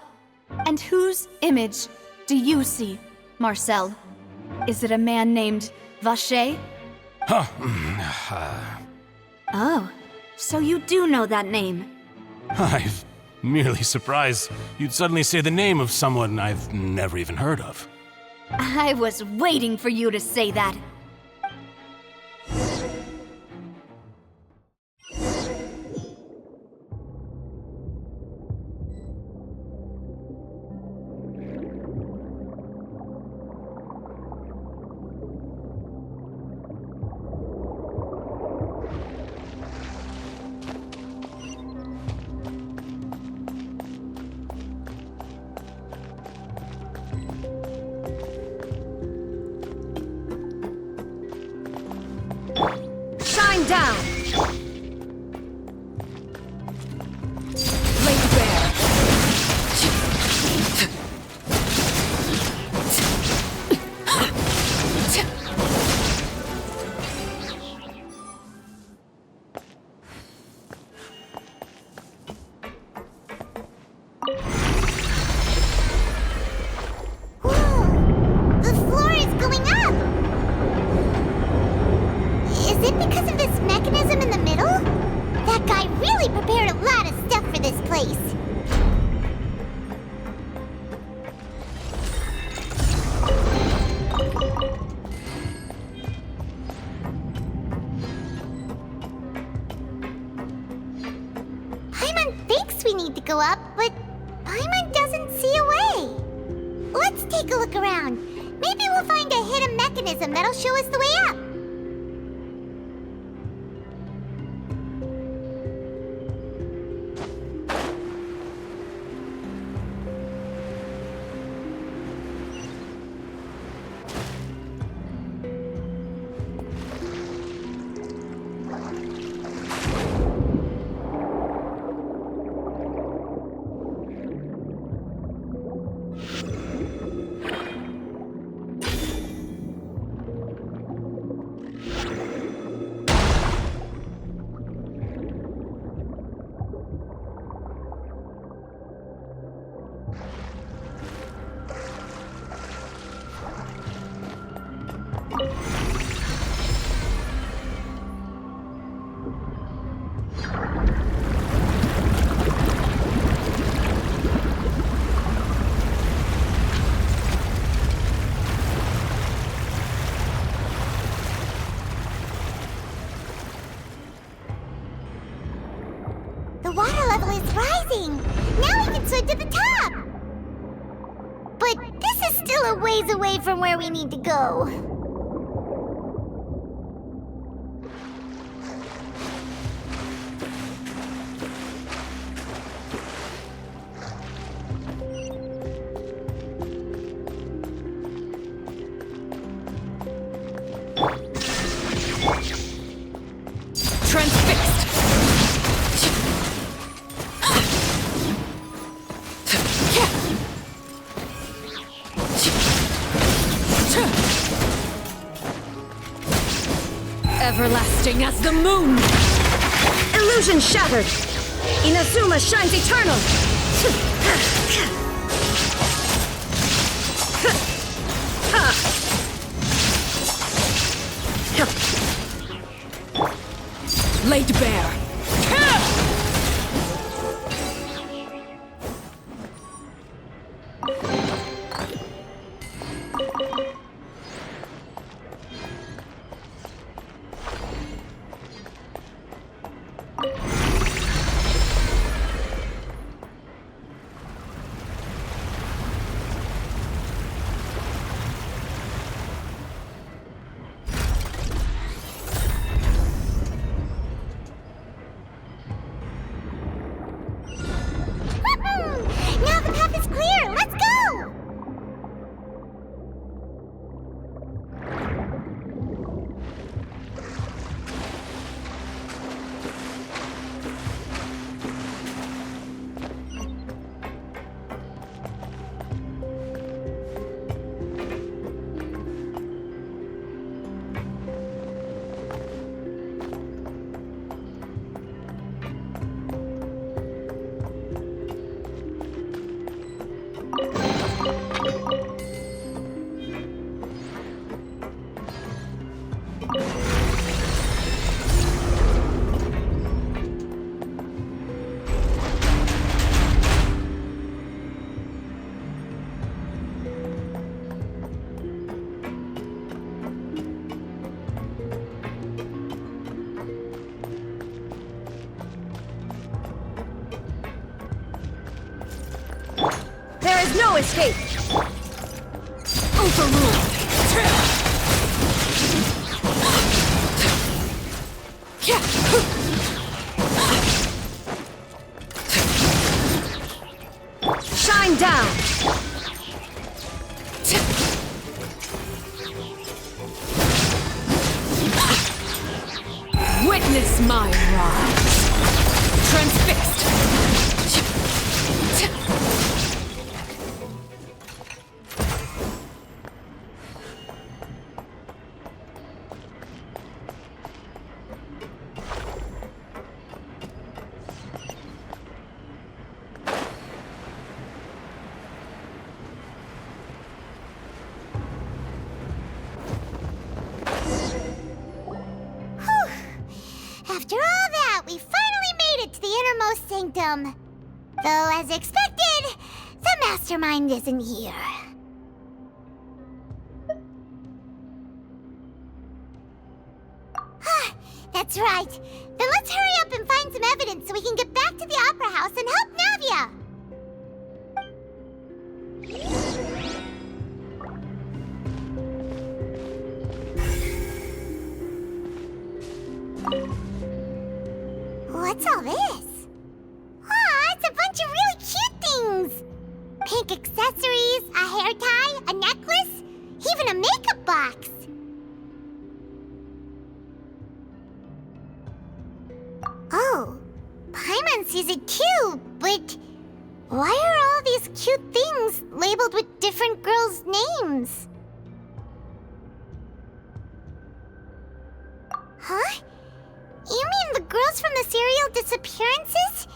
And whose image do you see, Marcel? Is it a man named Vacher? Oh, so you do know that name. I'm merely surprised you'd suddenly say the name of someone I've never even heard of. I was waiting for you to say that. Shine down! Laid bare. Is it because of this mechanism in the middle? That guy really prepared a lot of stuff for this place. Paimon thinks we need to go up, but Paimon doesn't see a way. Let's take a look around. Maybe we'll find a hidden mechanism that'll show us the way up. The water level is rising! Now we can swim to the top! But this is still a ways away from where we need to go. Everlasting as the moon! Illusion shattered! Inazuma shines eternal! Laid bare! Now the path is clear! Let's go! There is no escape! Overruled! Shine down! Witness my rise! Transfixed! After all that, we finally made it to the innermost sanctum. Though, as expected, the mastermind isn't here. That's right. Then let's hurry up and find some evidence so we can get back to the Opera House and help Navia. What's all this? Aw, it's a bunch of really cute things. Pink accessories, a hair tie, a necklace, even a makeup box. Oh, Paimon sees it too, but why are all these cute things labeled with different girls' names? Huh? You mean the girls from the serial disappearances?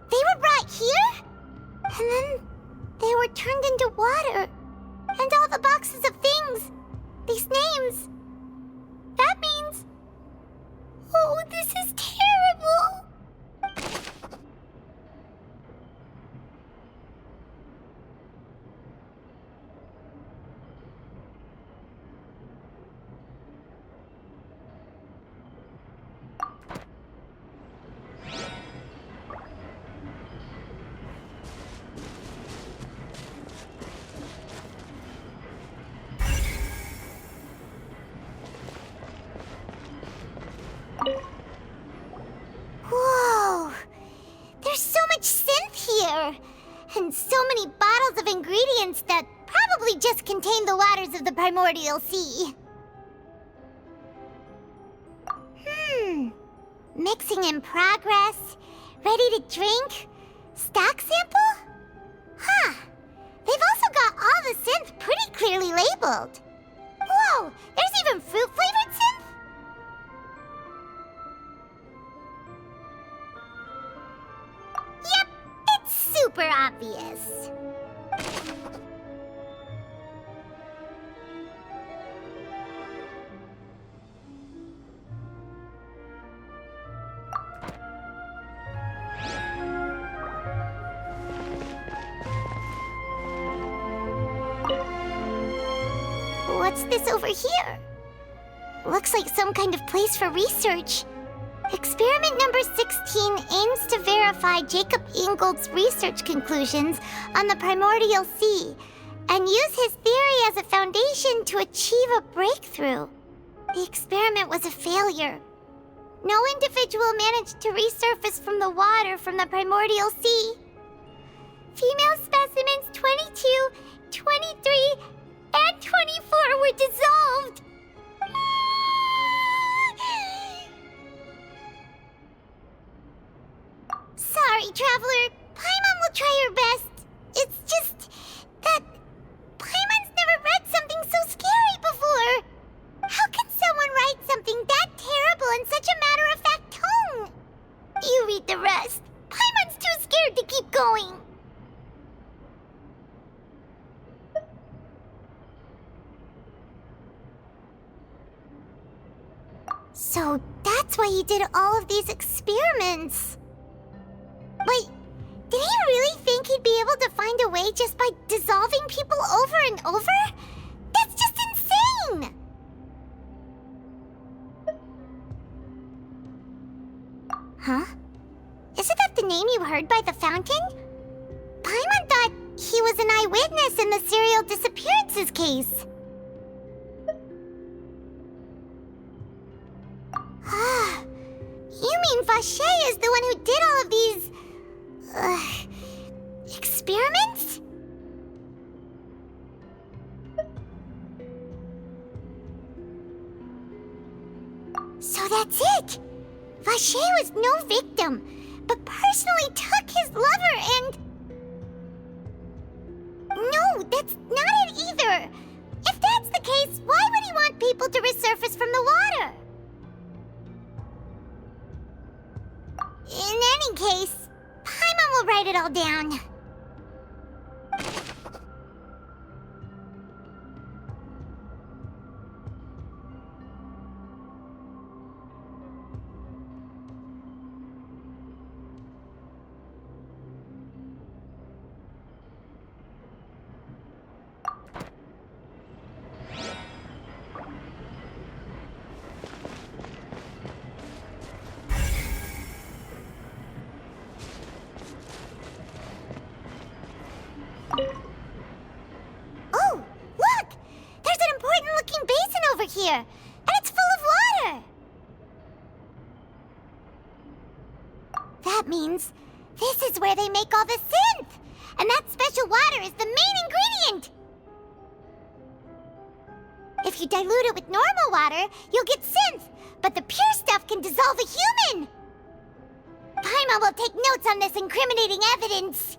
They were brought here? And then they were turned into water. And all the boxes of things, these names. That means... Oh, this is terrible! Whoa! There's so much synth here! And so many bottles of ingredients that probably just contain the waters of the primordial sea. Mixing in progress, ready to drink, stock sample? Huh. They've also got all the synth pretty clearly labeled. Whoa, there's even fruit-flavored synth? Yep, it's super obvious. What's this over here? Looks like some kind of place for research. Experiment number 16 aims to verify Jacob Ingold's research conclusions on the primordial sea and use his theory as a foundation to achieve a breakthrough. The experiment was a failure. No individual managed to resurface from the water from the primordial sea. Female specimens 22, 23, and 24 were dissolved. Sorry, Traveler. Paimon will try her best. It's just that Paimon's never read something so scary before. How can someone write something that terrible in such a matter-of-fact tone? You read the rest. Paimon's too scared to keep going. So that's why he did all of these experiments. Wait, did he really think he'd be able to find a way just by dissolving people over and over? That's just insane! Huh? Isn't that the name you heard by the fountain? Paimon thought he was an eyewitness in the serial disappearances case. Ah, you mean Vache is the one who did all of these... experiments? So that's it! Vache was no victim, but personally took his lover and... No, that's not it either! If that's the case, why would he want people to resurface from the water? In any case, Paimon will write it all down. That means this is where they make all the synth! And that special water is the main ingredient! If you dilute it with normal water, you'll get synth, but the pure stuff can dissolve a human! Paimon will take notes on this incriminating evidence.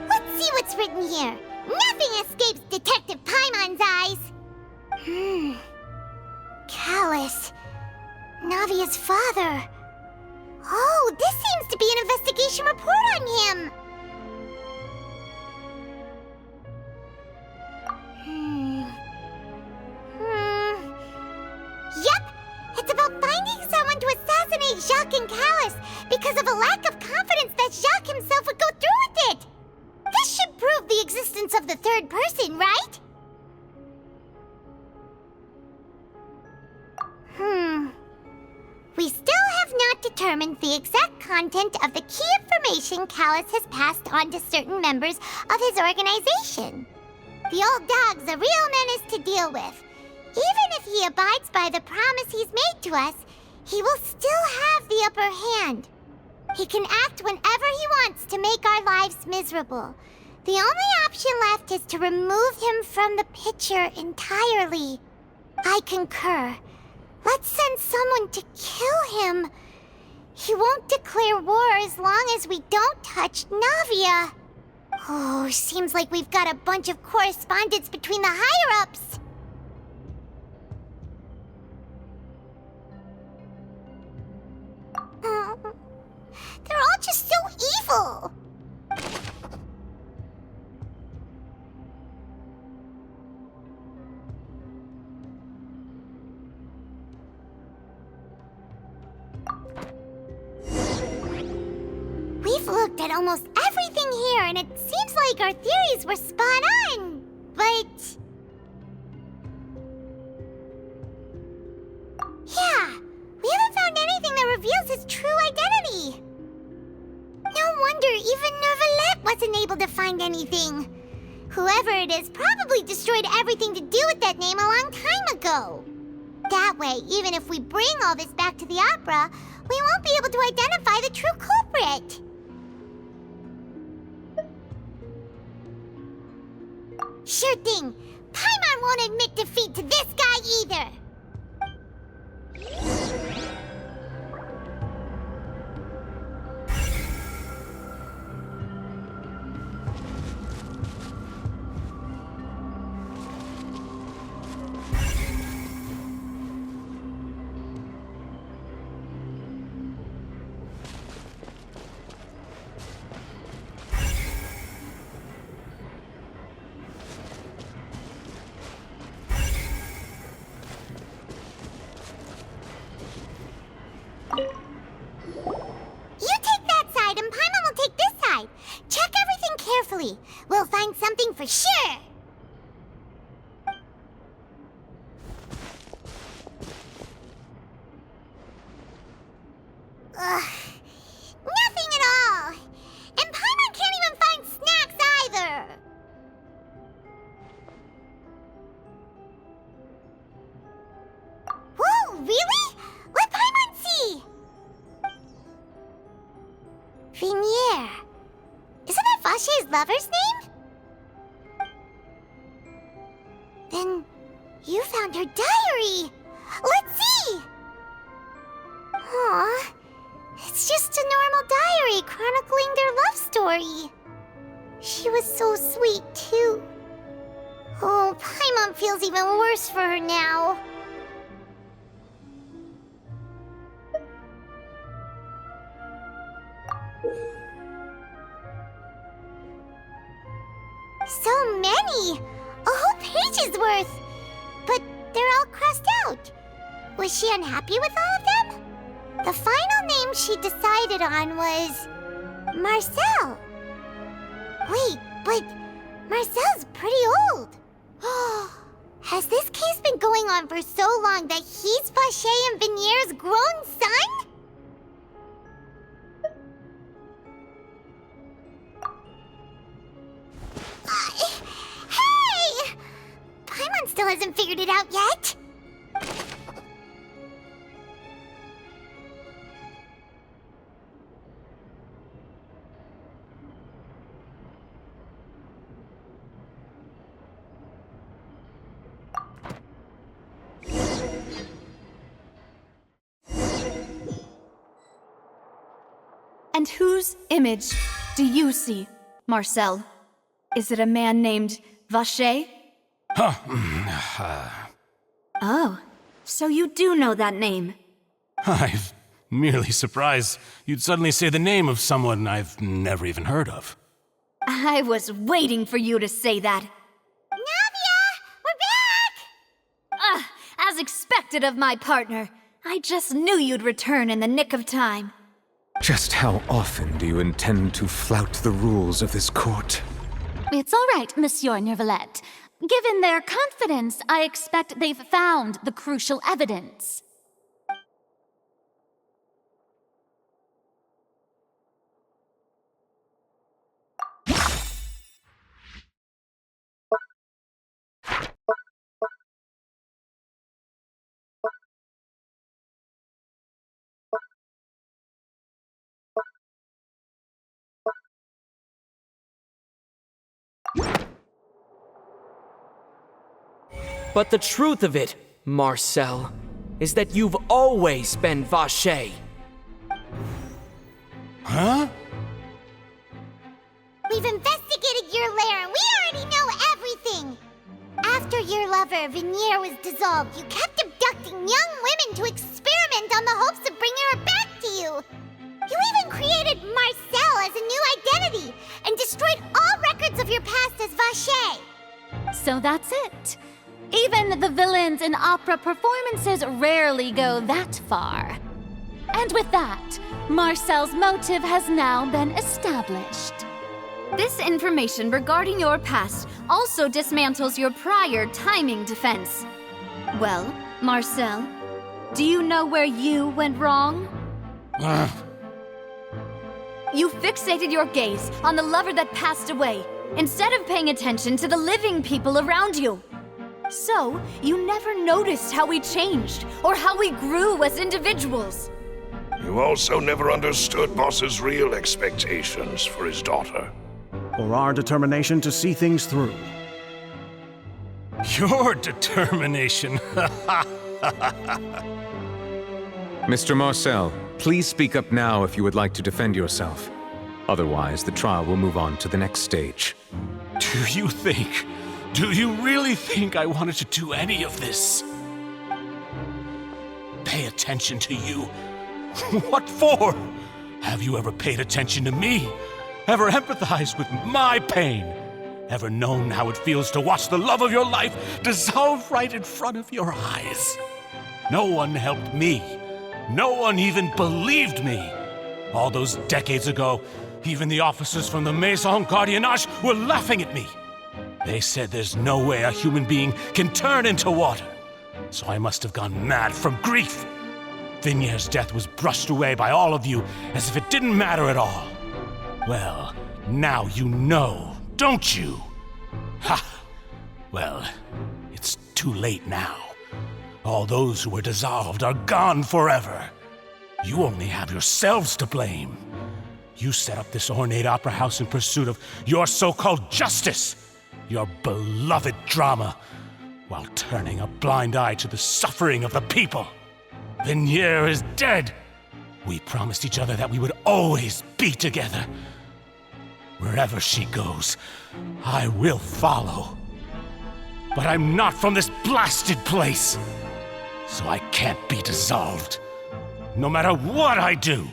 Let's see what's written here. Nothing escapes Detective Paimon's eyes. Callus. Navia's father. Oh, this seems to be an investigation report on him. Yep, it's about finding someone to assassinate Jacques and Callus because of a lack of confidence that Jacques himself would go through with it. This should prove the existence of the third person, right? We still have not determined the exact content of the key information Callus has passed on to certain members of his organization. The old dog's a real menace to deal with. Even if he abides by the promise he's made to us, he will still have the upper hand. He can act whenever he wants to make our lives miserable. The only option left is to remove him from the picture entirely. I concur. Let's send someone to kill him. He won't declare war as long as we don't touch Navia. Oh, seems like we've got a bunch of correspondence between the higher-ups. They're all just so evil. We've looked at almost everything here, and it seems like our theories were spot on. But... yeah, we haven't found anything that reveals his true identity. No wonder even Nervalette wasn't able to find anything. Whoever it is probably destroyed everything to do with that name a long time ago. That way, even if we bring all this back to the opera, we won't be able to identify the true culprit. Sure thing. Paimon won't admit defeat to this guy either. We'll find something for sure. Ugh. Nothing at all. And Paimon can't even find snacks either. Whoa, really? Let Paimon see. Venier. Isn't that Vache's lover's name? Then you found her diary. Let's see. Aw, it's just a normal diary chronicling their love story. She was so sweet, too. Oh, Paimon feels even worse for her now. So many! A whole page's worth! But they're all crossed out. Was she unhappy with all of them? The final name she decided on was... Marcel. Wait, but Marcel's pretty old. Has this case been going on for so long that he's Vache and Vinier's grown son? Hey! Paimon still hasn't figured it out yet. And whose image do you see, Marcel? Is it a man named Vache? Oh, so you do know that name. I'm merely surprised you'd suddenly say the name of someone I've never even heard of. I was waiting for you to say that. Navia! We're back! As expected of my partner. I just knew you'd return in the nick of time. Just how often do you intend to flout the rules of this court? It's all right, Monsieur Nervalette. Given their confidence, I expect they've found the crucial evidence. But the truth of it, Marcel, is that you've always been Vache. Huh? We've investigated your lair and we already know everything! After your lover, Vinier, was dissolved, you kept abducting young women to experiment on the hopes of bringing her back to you! You even created Marcel as a new identity and destroyed all records of your past as Vache! So that's it. Even the villains in opera performances rarely go that far. And with that, Marcel's motive has now been established. This information regarding your past also dismantles your prior timing defense. Well, Marcel, do you know where you went wrong? You fixated your gaze on the lover that passed away, instead of paying attention to the living people around you. So, you never noticed how we changed, or how we grew as individuals. You also never understood Boss's real expectations for his daughter. Or our determination to see things through. Your determination. Mr. Marcel, please speak up now if you would like to defend yourself. Otherwise, the trial will move on to the next stage. Do you really think I wanted to do any of this? Pay attention to you? What for? Have you ever paid attention to me? Ever empathized with my pain? Ever known how it feels to watch the love of your life dissolve right in front of your eyes? No one helped me. No one even believed me. All those decades ago, even the officers from the Maison Gardiennage were laughing at me. They said there's no way a human being can turn into water. So I must have gone mad from grief. Vinier's death was brushed away by all of you as if it didn't matter at all. Well, now you know, don't you? Ha! Well, it's too late now. All those who were dissolved are gone forever. You only have yourselves to blame. You set up this ornate opera house in pursuit of your so-called justice. Your beloved drama, while turning a blind eye to the suffering of the people. Vinier is dead. We promised each other that we would always be together. Wherever she goes, I will follow. But I'm not from this blasted place, so I can't be dissolved, no matter what I do.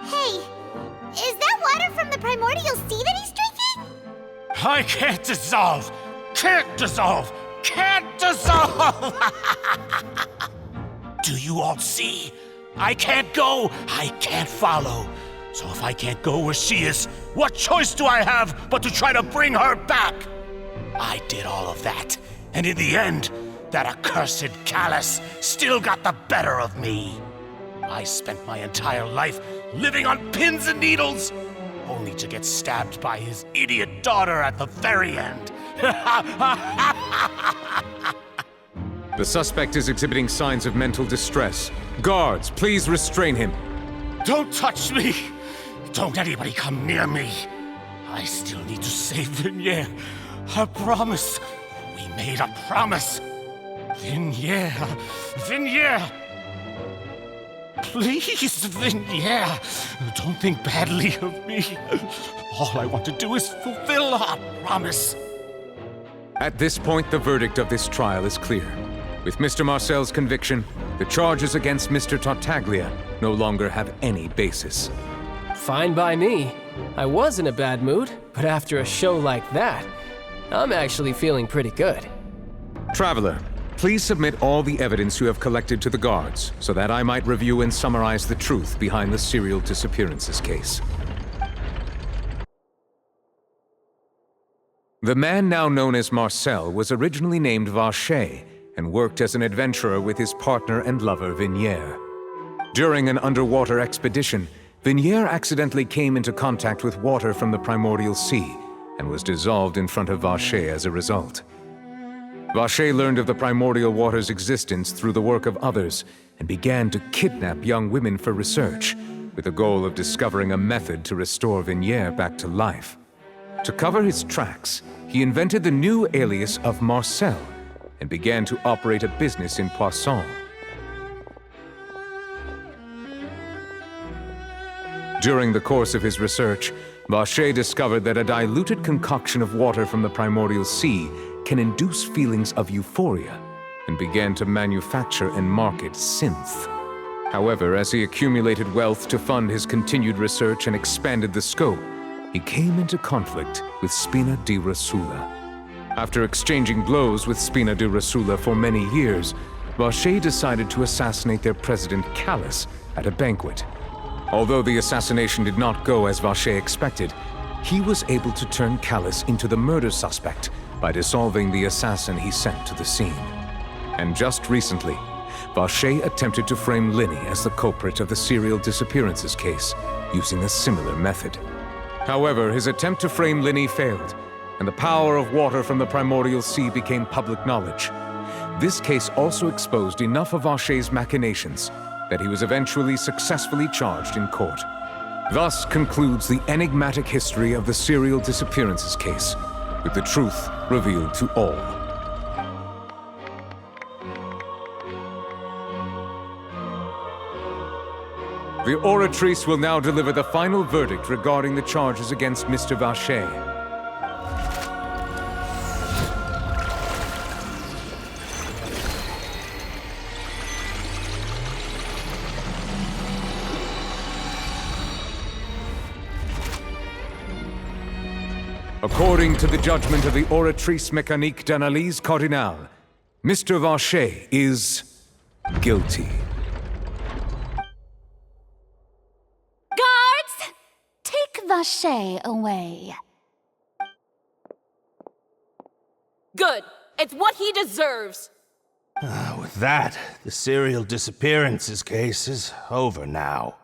Hey, is that water from the primordial sea that he's drinking? I can't dissolve! Can't dissolve! Can't dissolve! Do you all see? I can't go! I can't follow! So if I can't go where she is, what choice do I have but to try to bring her back? I did all of that, and in the end, that accursed Callus still got the better of me. I spent my entire life living on pins and needles, only to get stabbed by his idiot daughter at the very end. The suspect is exhibiting signs of mental distress. Guards, please restrain him. Don't touch me! Don't anybody come near me! I still need to save Vignere. I promise. We made a promise. Vignere! Please, Vignere, don't think badly of me. All I want to do is fulfill our promise. At this point, the verdict of this trial is clear. With Mr. Marcel's conviction, the charges against Mr. Tartaglia no longer have any basis. Fine by me. I was in a bad mood, but after a show like that, I'm actually feeling pretty good. Traveler, please submit all the evidence you have collected to the guards, so that I might review and summarize the truth behind the serial disappearances case. The man now known as Marcel was originally named Vacher and worked as an adventurer with his partner and lover Vignere. During an underwater expedition, Vignere accidentally came into contact with water from the primordial sea and was dissolved in front of Vacher as a result. Vacher learned of the primordial water's existence through the work of others and began to kidnap young women for research, with the goal of discovering a method to restore Vignere back to life. To cover his tracks, he invented the new alias of Marcel and began to operate a business in Poisson. During the course of his research, Vacher discovered that a diluted concoction of water from the primordial sea can induce feelings of euphoria, and began to manufacture and market synth. However, as he accumulated wealth to fund his continued research and expanded the scope, he came into conflict with Spina di Rosula. After exchanging blows with Spina di Rosula for many years, Vacher decided to assassinate their president Callus at a banquet. Although the assassination did not go as Vacher expected, he was able to turn Callus into the murder suspect by dissolving the assassin he sent to the scene. And just recently, Vacher attempted to frame Linny as the culprit of the serial disappearances case, using a similar method. However, his attempt to frame Linny failed, and the power of water from the primordial sea became public knowledge. This case also exposed enough of Vacher's machinations that he was eventually successfully charged in court. Thus concludes the enigmatic history of the serial disappearances case, with the truth revealed to all. The Oratrice will now deliver the final verdict regarding the charges against Mr. Vacher. According to the judgment of the Oratrice Mécanique d'Analyse Cardinale, Mr. Vacher is guilty. Guards! Take Vacher away. Good. It's what he deserves. With that, the serial disappearances case is over now.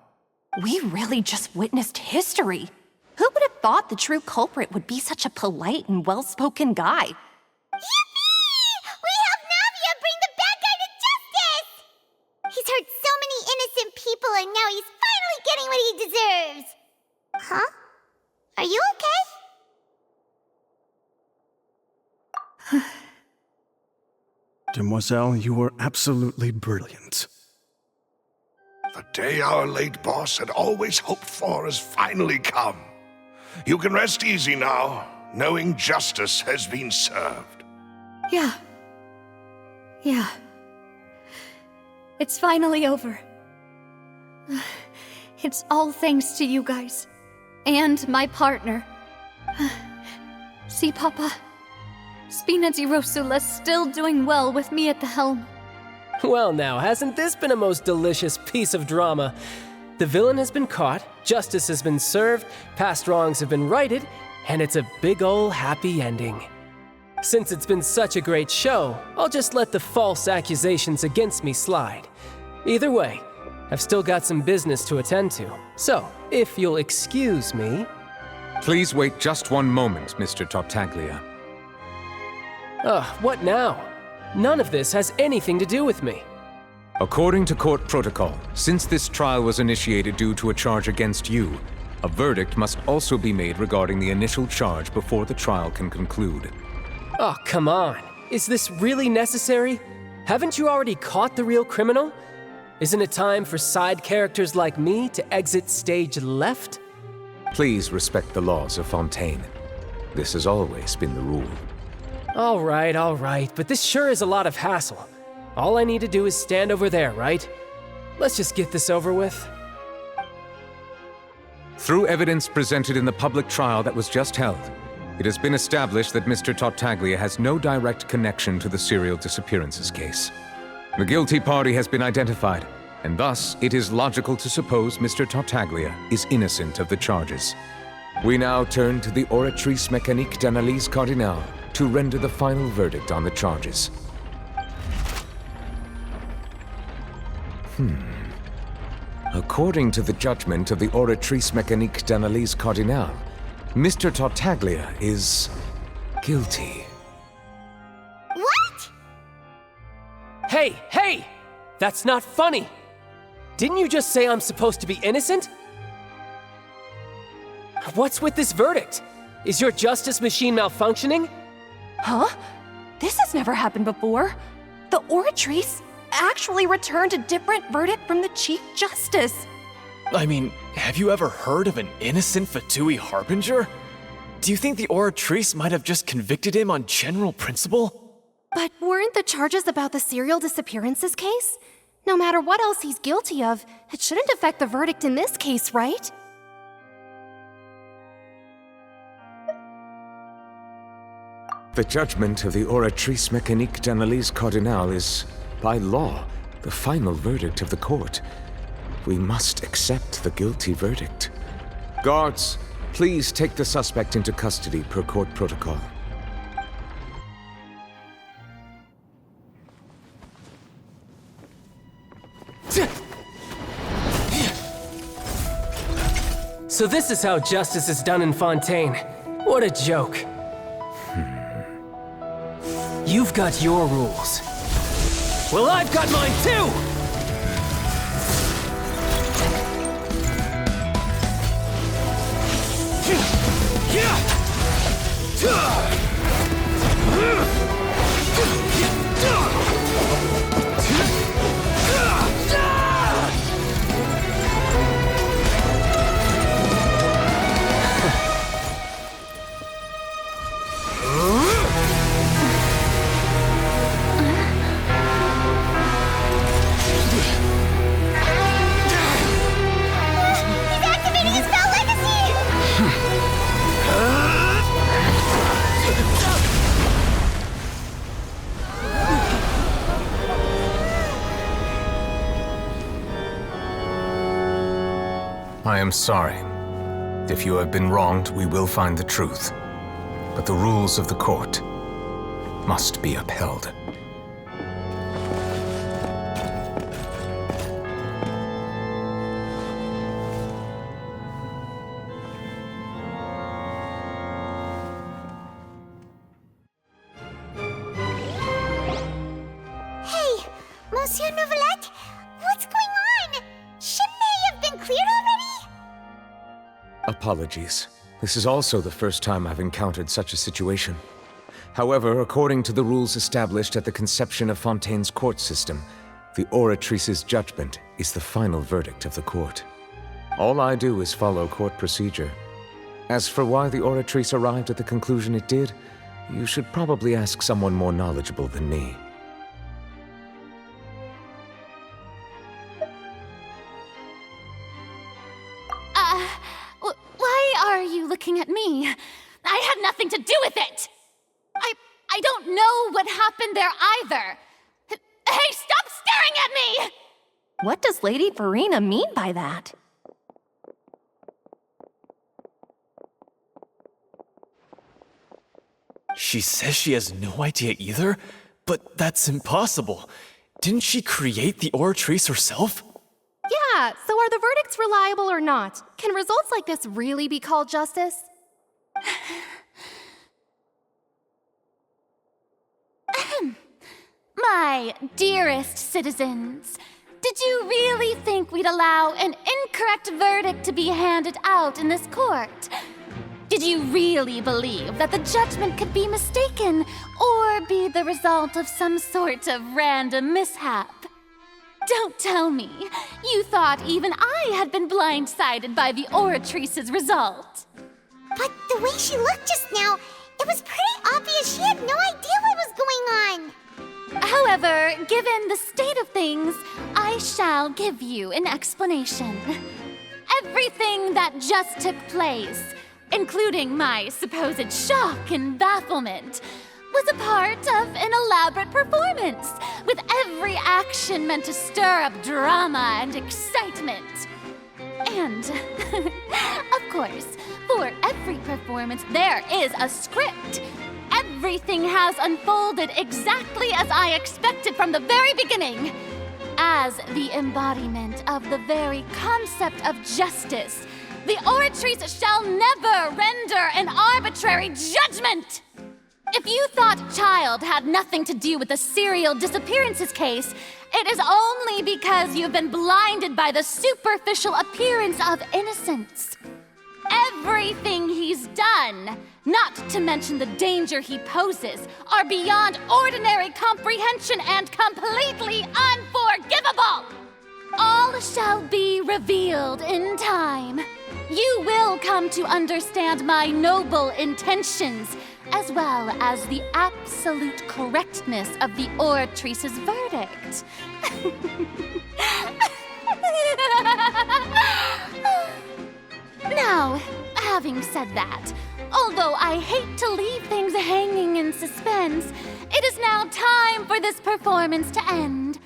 We really just witnessed history. Who would have thought the true culprit would be such a polite and well-spoken guy? Yippee! We helped Navia bring the bad guy to justice! He's hurt so many innocent people and now he's finally getting what he deserves! Huh? Are you okay? Demoiselle, you were absolutely brilliant. The day our late boss had always hoped for has finally come. You can rest easy now, knowing justice has been served. Yeah. It's finally over. It's all thanks to you guys. And my partner. See, Papa? Spina di Rosula's still doing well with me at the helm. Well now, hasn't this been a most delicious piece of drama? The villain has been caught, justice has been served, past wrongs have been righted, and it's a big ol' happy ending. Since it's been such a great show, I'll just let the false accusations against me slide. Either way, I've still got some business to attend to. So, if you'll excuse me... Please wait just one moment, Mr. Tartaglia. What now? None of this has anything to do with me. According to court protocol, since this trial was initiated due to a charge against you, a verdict must also be made regarding the initial charge before the trial can conclude. Oh, come on. Is this really necessary? Haven't you already caught the real criminal? Isn't it time for side characters like me to exit stage left? Please respect the laws of Fontaine. This has always been the rule. All right, but this sure is a lot of hassle. All I need to do is stand over there, right? Let's just get this over with. Through evidence presented in the public trial that was just held, it has been established that Mr. Tartaglia has no direct connection to the serial disappearances case. The guilty party has been identified, and thus it is logical to suppose Mr. Tartaglia is innocent of the charges. We now turn to the Oratrice Mécanique d'Analyse Cardinale to render the final verdict on the charges. According to the judgment of the Oratrice Mécanique d'Analyse Cardinale, Mr. Tartaglia is guilty. What? Hey! That's not funny! Didn't you just say I'm supposed to be innocent? What's with this verdict? Is your justice machine malfunctioning? Huh? This has never happened before. The Oratrice actually returned a different verdict from the Chief Justice. I mean, have you ever heard of an innocent Fatui Harbinger? Do you think the Oratrice might have just convicted him on general principle? But weren't the charges about the serial disappearances case? No matter what else he's guilty of, it shouldn't affect the verdict in this case, right? The judgment of the Oratrice Mécanique d'Analyse Cardinale is, by law, the final verdict of the court. We must accept the guilty verdict. Guards, please take the suspect into custody per court protocol. So this is how justice is done in Fontaine. What a joke. You've got your rules. Well, I've got mine too! I am sorry. If you have been wronged, we will find the truth. But the rules of the court must be upheld. Hey, Monsieur Novelette, what's going on? Shouldn't they have been cleared already? Apologies. This is also the first time I've encountered such a situation. However, according to the rules established at the conception of Fontaine's court system, the Oratrice's judgment is the final verdict of the court. All I do is follow court procedure. As for why the Oratrice arrived at the conclusion it did, you should probably ask someone more knowledgeable than me. Why are you looking at me? I had nothing to do with it! I don't know what happened there either! Hey, stop staring at me! What does Lady Verena mean by that? She says she has no idea either, but that's impossible. Didn't she create the Oratrice herself? Yeah, so are the verdicts reliable or not? Can results like this really be called justice? My dearest citizens, did you really think we'd allow an incorrect verdict to be handed out in this court? Did you really believe that the judgment could be mistaken or be the result of some sort of random mishap? Don't tell me you thought even I had been blindsided by the Oratrice's result. But the way she looked just now, it was pretty obvious she had no idea what was going on. However, given the state of things, I shall give you an explanation. Everything that just took place, including my supposed shock and bafflement, was a part of an elaborate performance, with every action meant to stir up drama and excitement. And, of course, for every performance, there is a script. Everything has unfolded exactly as I expected from the very beginning. As the embodiment of the very concept of justice, the Oratrice shall never render an arbitrary judgment! If you thought Child had nothing to do with the serial disappearances case, it is only because you've been blinded by the superficial appearance of innocence. Everything he's done, not to mention the danger he poses, are beyond ordinary comprehension and completely unforgivable! All shall be revealed in time. You will come to understand my noble intentions, as well as the absolute correctness of the Oratrice's verdict. Now, having said that, although I hate to leave things hanging in suspense, it is now time for this performance to end.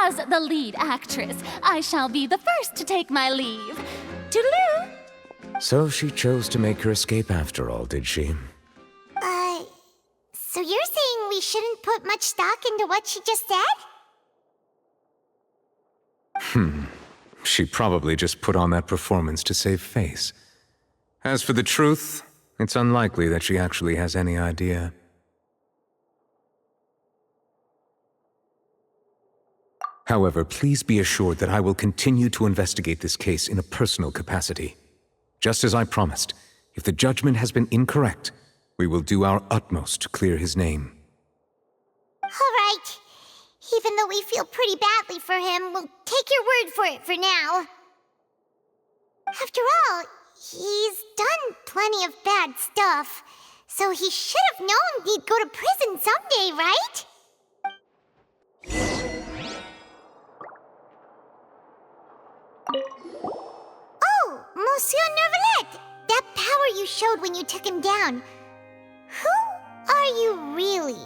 As the lead actress, I shall be the first to take my leave. Toodaloo! So she chose to make her escape after all, did she? So you're saying we shouldn't put much stock into what she just said? She probably just put on that performance to save face. As for the truth, it's unlikely that she actually has any idea. However, please be assured that I will continue to investigate this case in a personal capacity. Just as I promised, if the judgment has been incorrect, we will do our utmost to clear his name. All right. Even though we feel pretty badly for him, we'll take your word for it for now. After all, he's done plenty of bad stuff, so he should have known he'd go to prison someday, right? Oh, Monsieur Nervalet! That power you showed when you took him down. Who are you really?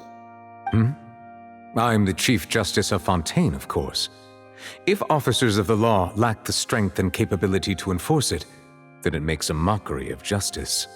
I'm the Chief Justice of Fontaine, of course. If officers of the law lack the strength and capability to enforce it, then it makes a mockery of justice.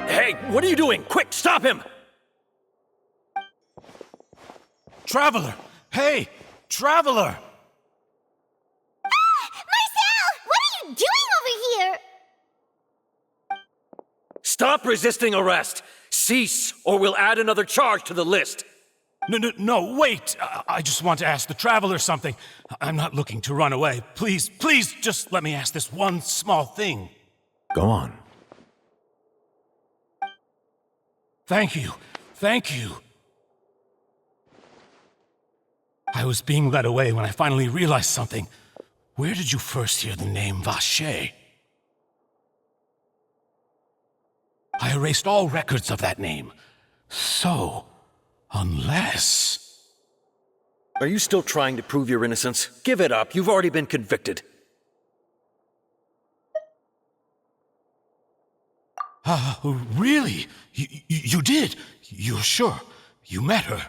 Hey, what are you doing? Quick, stop him! Traveler! Hey, Traveler! Marcel! What are you doing over here? Stop resisting arrest! Cease, or we'll add another charge to the list! No, wait! I just want to ask the Traveler something. I'm not looking to run away. Please, just let me ask this one small thing. Go on. Thank you. I was being led away when I finally realized something. where did you first hear the name Vache? I erased all records of that name. So, unless... Are you still trying to prove your innocence? Give it up. You've already been convicted. Really? You did? You're sure? You met her?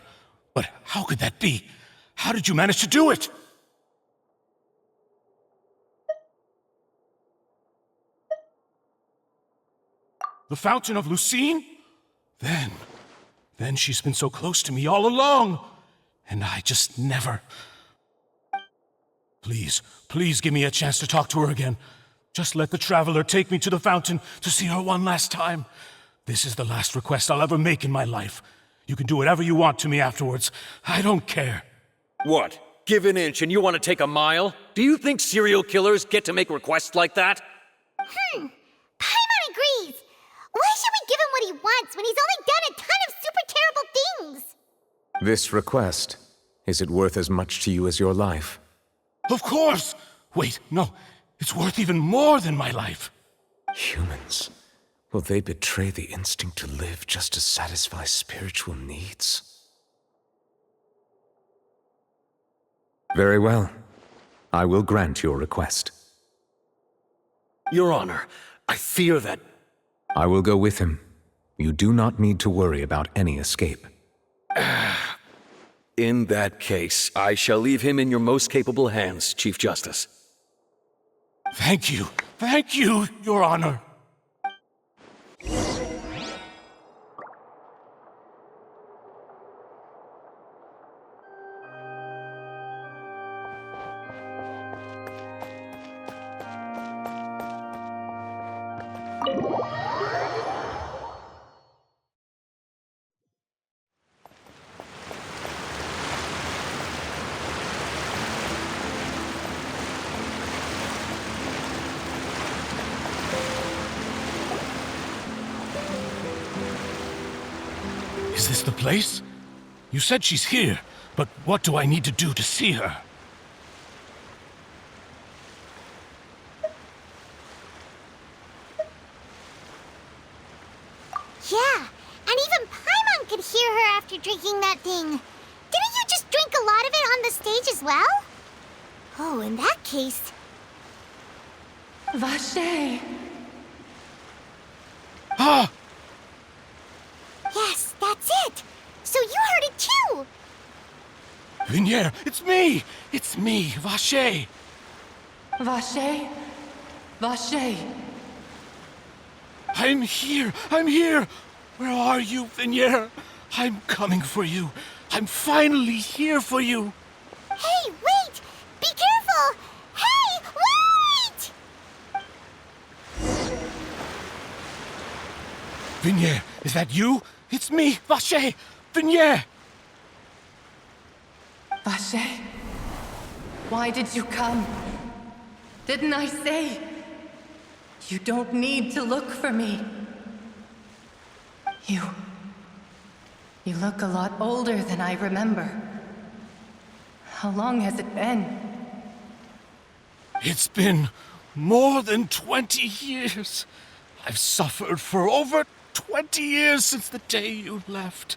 But how could that be? How did you manage to do it? The Fountain of Lucine? Then she's been so close to me all along. And I just never... Please give me a chance to talk to her again. Just let the Traveler take me to the fountain to see her one last time. This is the last request I'll ever make in my life. You can do whatever you want to me afterwards. I don't care. What? Give an inch and you want to take a mile? Do you think serial killers get to make requests like that? Paimon agrees. Why should we give him what he wants when he's only done a ton of super terrible things? This request, is it worth as much to you as your life? Of course! Wait, no. It's worth even more than my life. Humans. Will they betray the instinct to live just to satisfy spiritual needs? Very well. I will grant your request. Your Honor, I fear that... I will go with him. You do not need to worry about any escape. In that case, I shall leave him in your most capable hands, Chief Justice. Thank you, Your Honor. Is this the place? You said she's here, but what do I need to do to see her? Yeah, and even Paimon could hear her after drinking that thing. Didn't you just drink a lot of it on the stage as well? Oh, in that case... Vache! Ah! Yes, that's it! So you heard it too! Vignier, it's me! It's me, Vache! Vache? Vache! I'm here! Where are you, Vignier? I'm coming for you. I'm finally here for you. Hey, wait! Be careful! Hey, wait! Vignier, is that you? It's me, Vache! Vignier! Vache? Why did you come? Didn't I say? You don't need to look for me. You look a lot older than I remember. How long has it been? It's been more than 20 years. I've suffered for over 20 years since the day you left.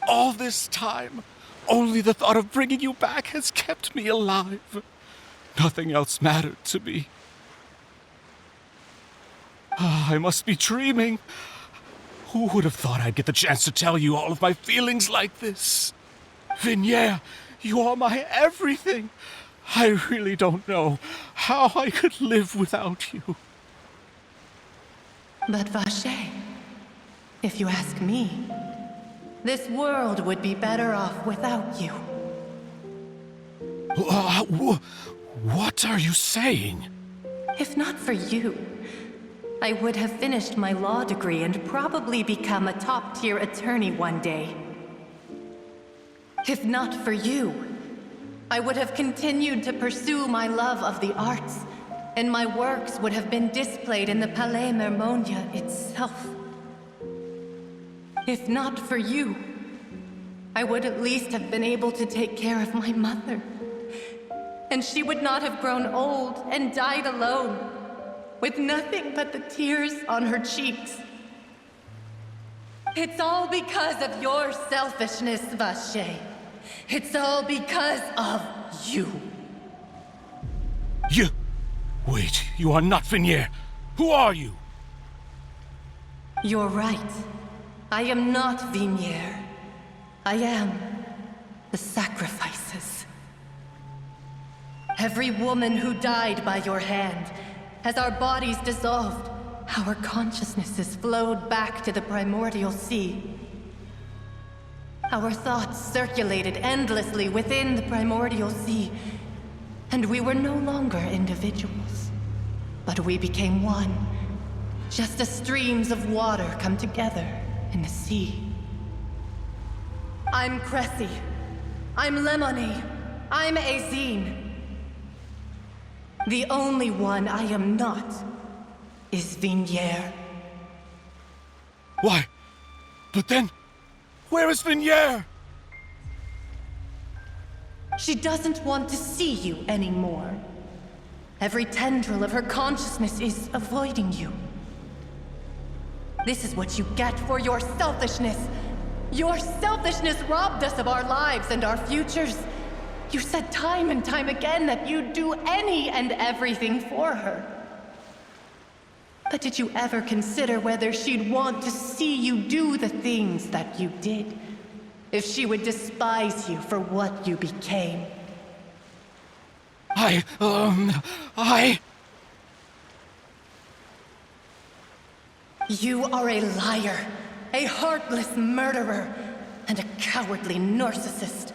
All this time, only the thought of bringing you back has kept me alive. Nothing else mattered to me. I must be dreaming. Who would have thought I'd get the chance to tell you all of my feelings like this? Vignier, you are my everything. I really don't know how I could live without you. But Vache, if you ask me, this world would be better off without you. What are you saying? If not for you, I would have finished my law degree and probably become a top-tier attorney one day. If not for you, I would have continued to pursue my love of the arts, and my works would have been displayed in the Palais Mermonia itself. If not for you, I would at least have been able to take care of my mother. and she would not have grown old and died alone, with nothing but the tears on her cheeks. It's all because of your selfishness, Vache. It's all because of you. You... Wait, you are not Venier. Who are you? You're right. I am not Venier. I am the sacrifices. Every woman who died by your hand, as our bodies dissolved, our consciousnesses flowed back to the primordial sea. Our thoughts circulated endlessly within the primordial sea, and we were no longer individuals, but we became one, just as streams of water come together in the sea. I'm Cressy. I'm Lemony. I'm Azine. The only one I am not is Venier. Why? But then, where is Venier? She doesn't want to see you anymore. Every tendril of her consciousness is avoiding you. This is what you get for your selfishness. Your selfishness robbed us of our lives and our futures. You said time and time again that you'd do any and everything for her. But did you ever consider whether she'd want to see you do the things that you did? If she would despise you for what you became? You are a liar, a heartless murderer, and a cowardly narcissist.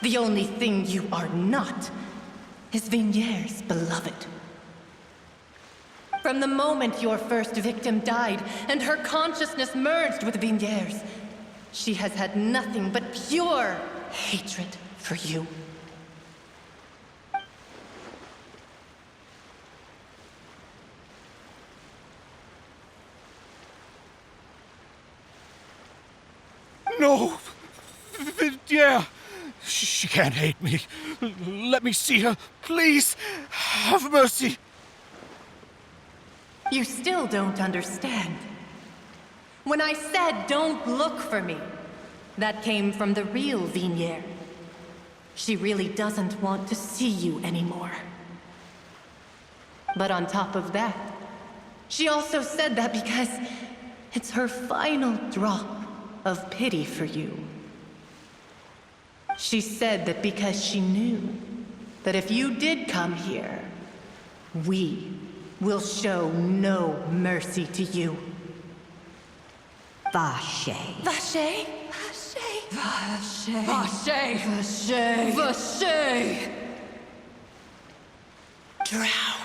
The only thing you are not is Venier's beloved. From the moment your first victim died and her consciousness merged with Venier's, she has had nothing but pure hatred for you. No! Venier! She can't hate me. Let me see her, please. Have mercy. You still don't understand. When I said don't look for me, that came from the real Venier. She really doesn't want to see you anymore. But on top of that, she also said that because it's her final drop of pity for you. She said that because she knew that if you did come here, we will show no mercy to you. Vache. Vache? Vache? Vache. Vache. Vache. Vache. Drown.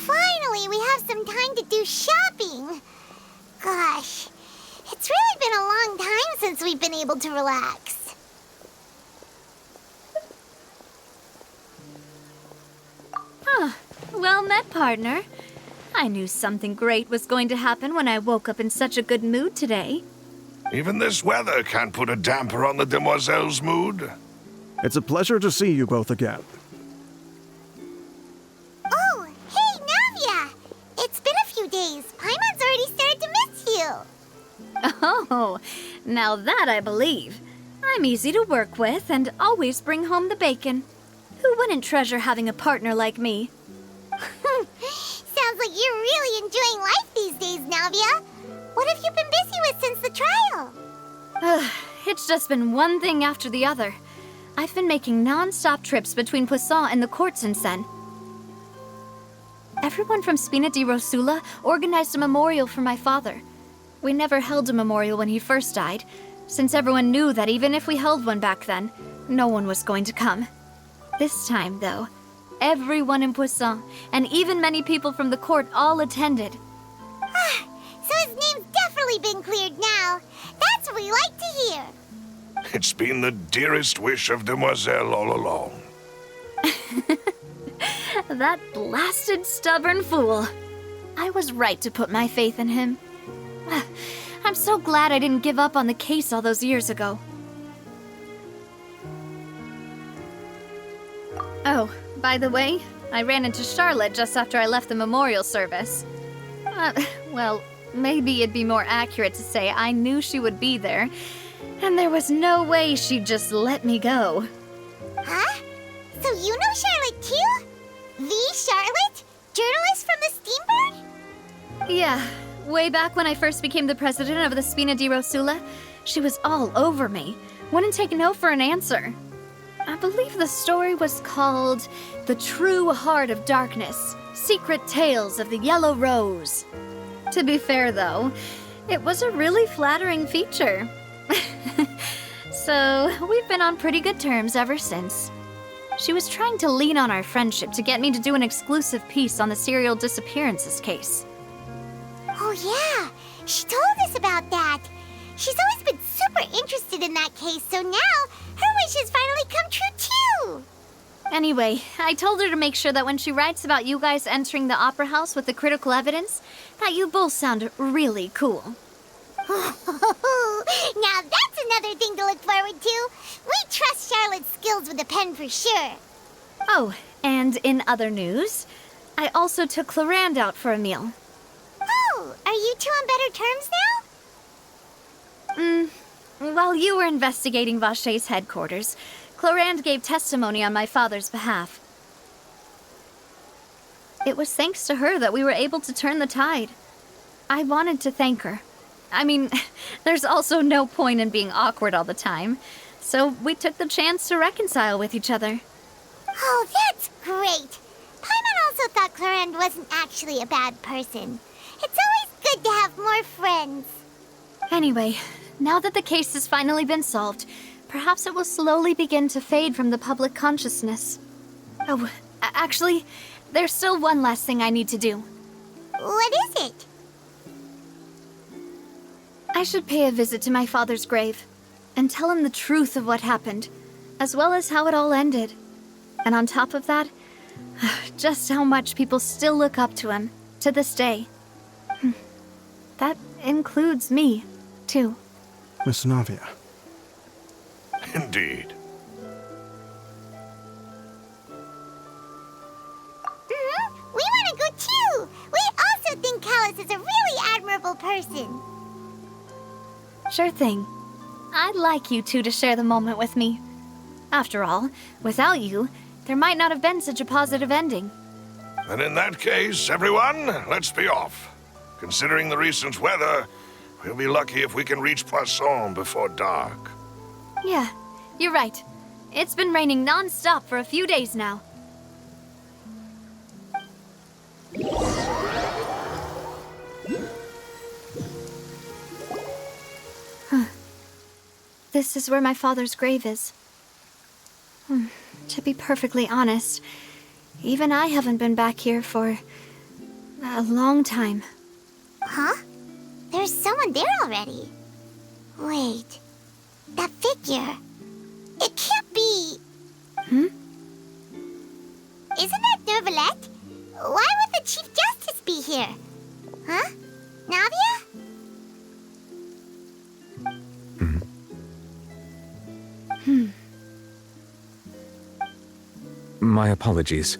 Finally, we have some time to do shopping. Gosh, it's really been a long time since we've been able to relax. Well met, partner. I knew something great was going to happen when I woke up in such a good mood today. Even this weather can't put a damper on the demoiselle's mood. It's a pleasure to see you both again. Oh, hey, Navia! It's been a few days. Paimon's already started to miss you. Oh, now that I believe. I'm easy to work with and always bring home the bacon. Who wouldn't treasure having a partner like me? Sounds like you're really enjoying life these days, Navia. What have you been busy with since the trial? It's just been one thing after the other. I've been making non-stop trips between Poisson and the courts in Sen. Everyone from Spina di Rosula organized a memorial for my father. We never held a memorial when he first died, since everyone knew that even if we held one back then, no one was going to come. This time, though, everyone in Poisson, and even many people from the court, all attended. So his name's definitely been cleared now. That's what we like to hear. It's been the dearest wish of Demoiselle all along. That blasted stubborn fool. I was right to put my faith in him. I'm so glad I didn't give up on the case all those years ago. Oh, by the way, I ran into Charlotte just after I left the memorial service. Well, maybe it'd be more accurate to say I knew she would be there, and there was no way she'd just let me go. Huh? So you know Charlotte too? The Charlotte? Journalist from the Steambird? Yeah, way back when I first became the president of the Spina di Rosula, she was all over me. Wouldn't take no for an answer. I believe the story was called The True Heart of Darkness, Secret Tales of the Yellow Rose. To be fair, though, it was a really flattering feature. So, we've been on pretty good terms ever since. She was trying to lean on our friendship to get me to do an exclusive piece on the serial disappearances case. Oh yeah, she told us about that. She's always been super interested in that case, so now her wish has finally come true too. Anyway, I told her to make sure that when she writes about you guys entering the opera house with the critical evidence, that you both sound really cool. Now that's another thing to look forward to. We trust Charlotte's skills with a pen for sure. Oh, and in other news, I also took Clarand out for a meal. Oh, are you two on better terms now? While you were investigating Vashey's headquarters, Clarand gave testimony on my father's behalf. It was thanks to her that we were able to turn the tide. I wanted to thank her. I mean, there's also no point in being awkward all the time, so we took the chance to reconcile with each other. Oh, that's great. Paimon also thought Clarand wasn't actually a bad person. It's always good to have more friends. Anyway, now that the case has finally been solved, perhaps it will slowly begin to fade from the public consciousness. Oh, actually, there's still one last thing I need to do. What is it? I should pay a visit to my father's grave and tell him the truth of what happened, as well as how it all ended. And on top of that, just how much people still look up to him to this day. That includes me, too. Miss Navia. Indeed. We want to go too. We also think Callus is a really admirable person. Sure thing. I'd like you two to share the moment with me. After all, without you, there might not have been such a positive ending. And in that case, everyone, let's be off. Considering the recent weather, we'll be lucky if we can reach Poisson before dark. Yeah, you're right. It's been raining non-stop for a few days now. This is where my father's grave is. To be perfectly honest, even I haven't been back here for a long time. Huh? There's someone there already. Wait, that figure. It can't be. Isn't that Neuvillette? Why would the Chief Justice be here? Huh? Navia? My apologies.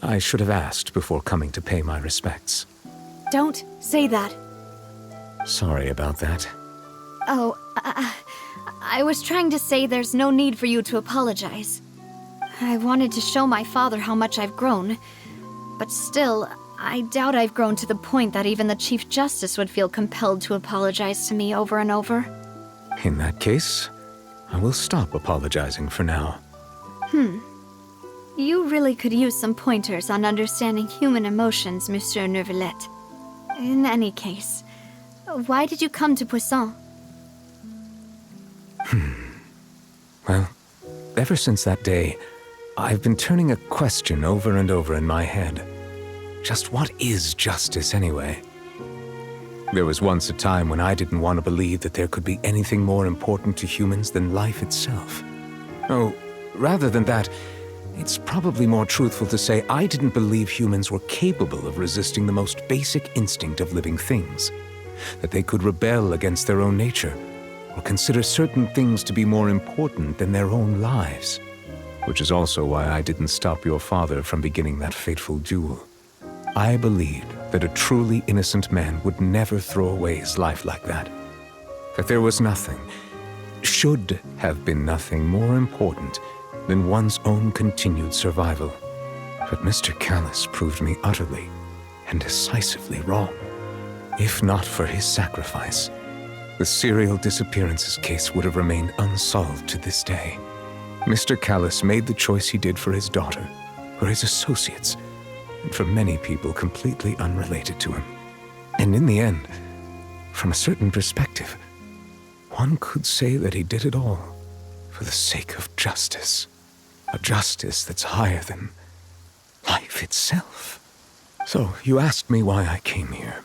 I should have asked before coming to pay my respects. Don't say that. Sorry about that. Oh, I was trying to say there's no need for you to apologize. I wanted to show my father how much I've grown, but still, I doubt I've grown to the point that even the Chief Justice would feel compelled to apologize to me over and over. In that case, I will stop apologizing for now. You really could use some pointers on understanding human emotions, Monsieur Neuvillette. In any case, why did you come to Poisson? Well, ever since that day, I've been turning a question over and over in my head. Just what is justice anyway? There was once a time when I didn't want to believe that there could be anything more important to humans than life itself. Oh, rather than that, it's probably more truthful to say I didn't believe humans were capable of resisting the most basic instinct of living things. That they could rebel against their own nature, or consider certain things to be more important than their own lives. Which is also why I didn't stop your father from beginning that fateful duel. I believed that a truly innocent man would never throw away his life like that. That there was nothing, should have been nothing more important than one's own continued survival. But Mr. Callus proved me utterly and decisively wrong. If not for his sacrifice, the serial disappearances case would have remained unsolved to this day. Mr. Callus made the choice he did for his daughter, for his associates, and for many people completely unrelated to him. And in the end, from a certain perspective, one could say that he did it all for the sake of justice. A justice that's higher than life itself. So, you asked me why I came here.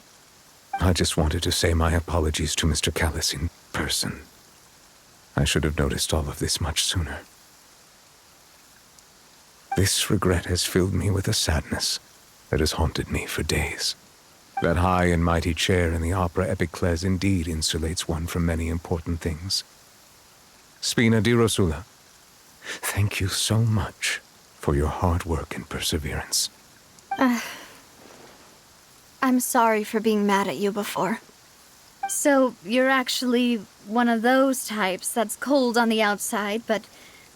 I just wanted to say my apologies to Mr. Callus in person. I should have noticed all of this much sooner. This regret has filled me with a sadness that has haunted me for days. That high and mighty chair in the opera Epiclese indeed insulates one from many important things. Spina di Rosula, thank you so much for your hard work and perseverance. I'm sorry for being mad at you before. So, you're actually one of those types that's cold on the outside, but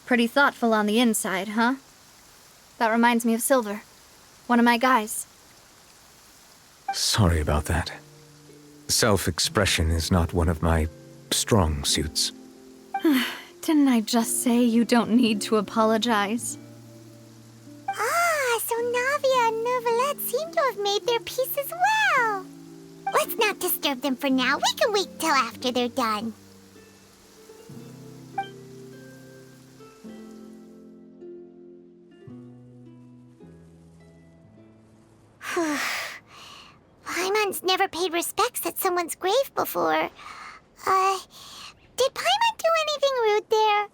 pretty thoughtful on the inside, huh? That reminds me of Silver, one of my guys. Sorry about that. Self-expression is not one of my strong suits. Didn't I just say you don't need to apologize? So Navia and Neuvillette seem to have made their peace as well. Let's not disturb them for now. We can wait till after they're done. Paimon's never paid respects at someone's grave before. Did Paimon do anything rude there?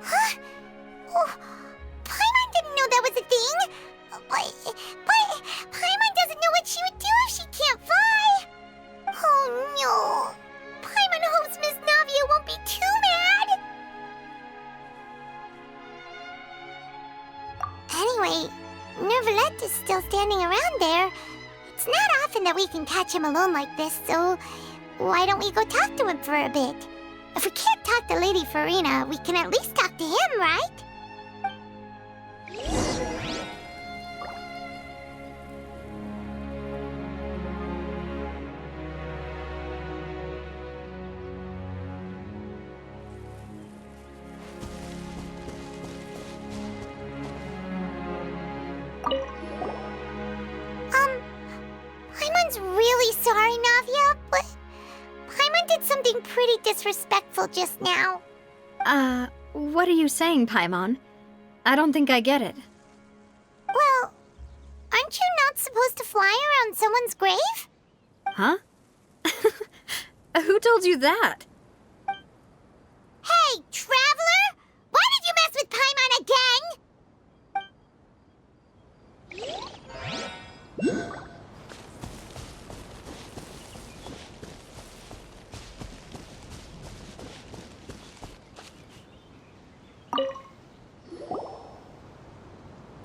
Huh? Oh, Paimon didn't know that was a thing. But Paimon doesn't know what she would do if she can't fly. Oh no. Paimon hopes Miss Navia won't be too mad. Anyway, Neuvillette is still standing around there. It's not often that we can catch him alone like this, so why don't we go talk to him for a bit? If we can't talk to Lady Farina, we can at least talk to him, right? Paimon's really sorry, Navia, but Paimon did something pretty disrespectful just now. What are you saying, Paimon? I don't think I get it. Well, aren't you not supposed to fly around someone's grave? Huh? Who told you that? Hey, Traveler! Why did you mess with Paimon again?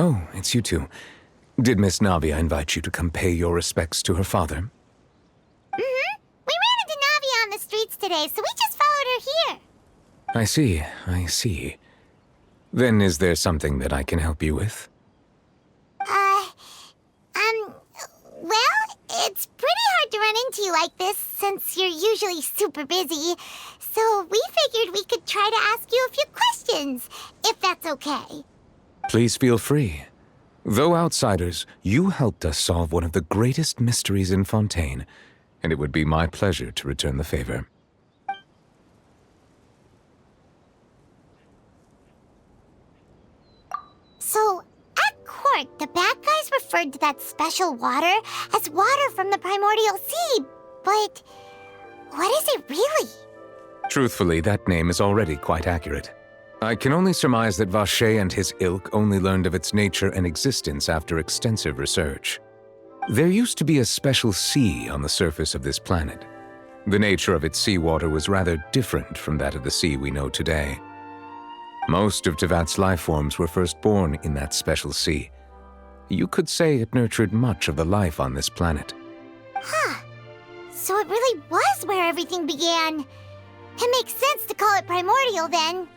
Oh, it's you two. Did Miss Navia invite you to come pay your respects to her father? Mm-hmm. We ran into Navia on the streets today, so we just followed her here. I see. Then is there something that I can help you with? Well, it's pretty hard to run into you like this, since you're usually super busy. So we figured we could try to ask you a few questions, if that's okay. Please feel free. Though outsiders, you helped us solve one of the greatest mysteries in Fontaine, and it would be my pleasure to return the favor. So, at court, the bad guys referred to that special water as water from the primordial sea, but what is it really? Truthfully, that name is already quite accurate. I can only surmise that Vache and his ilk only learned of its nature and existence after extensive research. There used to be a special sea on the surface of this planet. The nature of its seawater was rather different from that of the sea we know today. Most of Tevat's life forms were first born in that special sea. You could say it nurtured much of the life on this planet. Huh. So it really was where everything began. It makes sense to call it primordial then.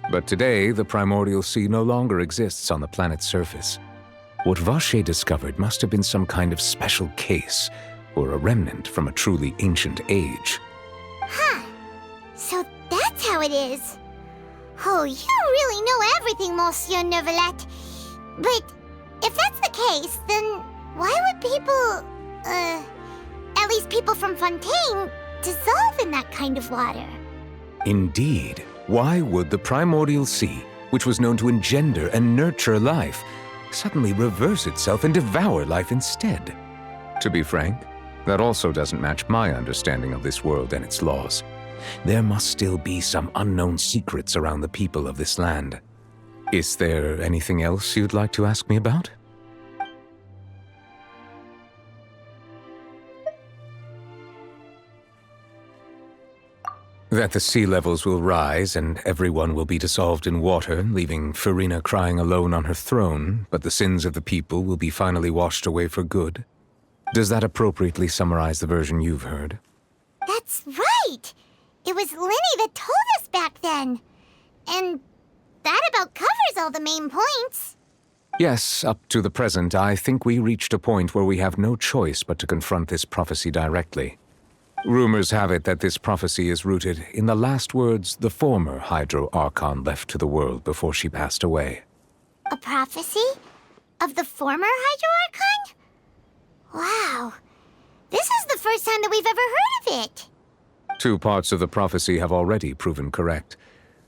But today, the primordial sea no longer exists on the planet's surface. What Vache discovered must have been some kind of special case, or a remnant from a truly ancient age. Huh. So that's how it is. Oh, you really know everything, Monsieur Neuvillette. But if that's the case, then why would people, at least people from Fontaine, dissolve in that kind of water? Indeed. Why would the primordial sea, which was known to engender and nurture life, suddenly reverse itself and devour life instead? To be frank, that also doesn't match my understanding of this world and its laws. There must still be some unknown secrets around the people of this land. Is there anything else you'd like to ask me about? That the sea levels will rise and everyone will be dissolved in water, leaving Farina crying alone on her throne, but the sins of the people will be finally washed away for good. Does that appropriately summarize the version you've heard? That's right! It was Linny that told us back then. And that about covers all the main points. Yes, up to the present, I think we reached a point where we have no choice but to confront this prophecy directly. Rumors have it that this prophecy is rooted in the last words the former Hydro Archon left to the world before she passed away. A prophecy? Of the former Hydro Archon? Wow. This is the first time that we've ever heard of it. Two parts of the prophecy have already proven correct.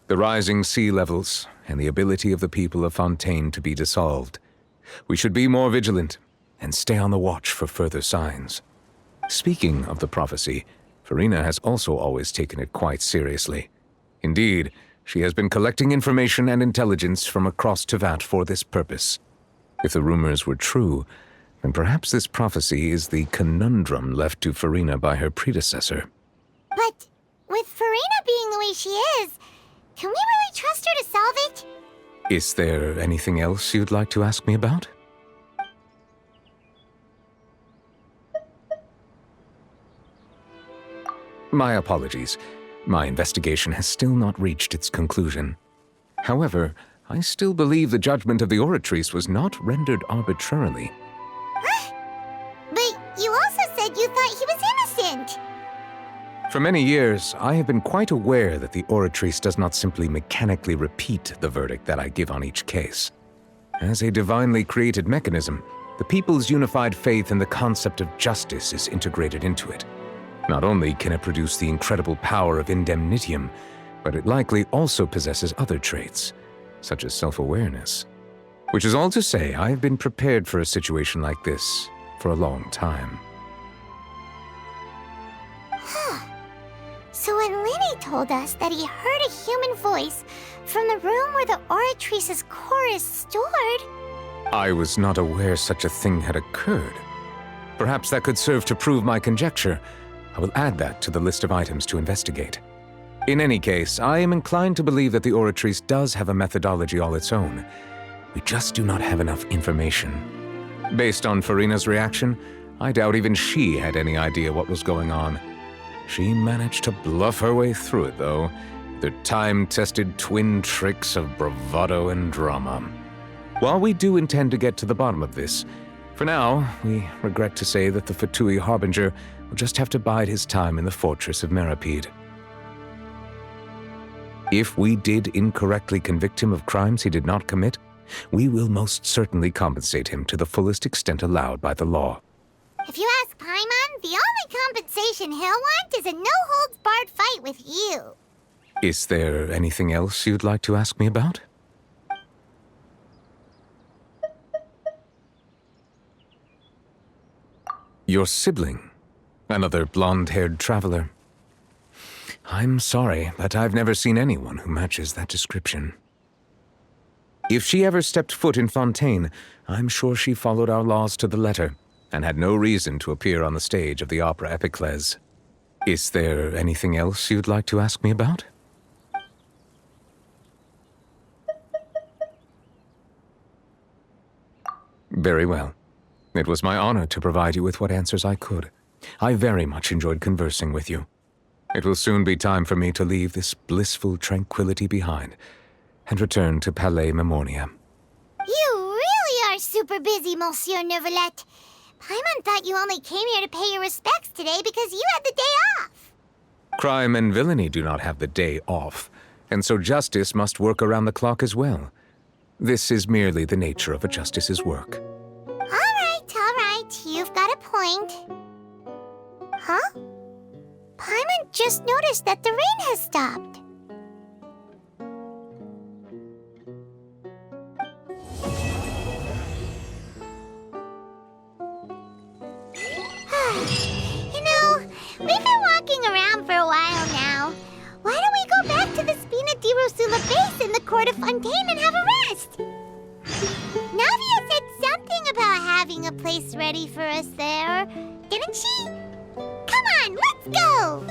The rising sea levels and the ability of the people of Fontaine to be dissolved. We should be more vigilant and stay on the watch for further signs. Speaking of the prophecy, Farina has also always taken it quite seriously. Indeed, she has been collecting information and intelligence from across Tevat for this purpose. If the rumors were true, then perhaps this prophecy is the conundrum left to Farina by her predecessor. But with Farina being the way she is, can we really trust her to solve it? Is there anything else you'd like to ask me about? My apologies. My investigation has still not reached its conclusion. However, I still believe the judgment of the Oratrice was not rendered arbitrarily. Huh? But you also said you thought he was innocent. For many years, I have been quite aware that the Oratrice does not simply mechanically repeat the verdict that I give on each case. As a divinely created mechanism, the people's unified faith in the concept of justice is integrated into it. Not only can it produce the incredible power of indemnitium, but it likely also possesses other traits, such as self-awareness. Which is all to say, I have been prepared for a situation like this for a long time. Huh. So when Linny told us that he heard a human voice from the room where the Oratrice's core is stored... I was not aware such a thing had occurred. Perhaps that could serve to prove my conjecture. I will add that to the list of items to investigate. In any case, I am inclined to believe that the Oratrice does have a methodology all its own. We just do not have enough information. Based on Farina's reaction, I doubt even she had any idea what was going on. She managed to bluff her way through it, though, with her time-tested twin tricks of bravado and drama. While we do intend to get to the bottom of this, for now, we regret to say that the Fatui Harbinger will just have to bide his time in the fortress of Meripede. If we did incorrectly convict him of crimes he did not commit, we will most certainly compensate him to the fullest extent allowed by the law. If you ask Paimon, the only compensation he'll want is a no-holds-barred fight with you. Is there anything else you'd like to ask me about? Your sibling? Another blonde-haired traveler? I'm sorry, but I've never seen anyone who matches that description. If she ever stepped foot in Fontaine, I'm sure she followed our laws to the letter, and had no reason to appear on the stage of the opera Epiclese. Is there anything else you'd like to ask me about? Very well. It was my honor to provide you with what answers I could. I very much enjoyed conversing with you. It will soon be time for me to leave this blissful tranquility behind and return to Palais Memornia. You really are super busy, Monsieur Neuvillette. Paimon thought you only came here to pay your respects today because you had the day off. Crime and villainy do not have the day off, and so justice must work around the clock as well. This is merely the nature of a justice's work. All right. You've got a point. Huh? Paimon just noticed that the rain has stopped. You know, we've been walking around for a while now. Why don't we go back to the Spina di Rosula base in the court of Fontaine and have a rest? Navia said something about having a place ready for us there, didn't she? Come on, let's go!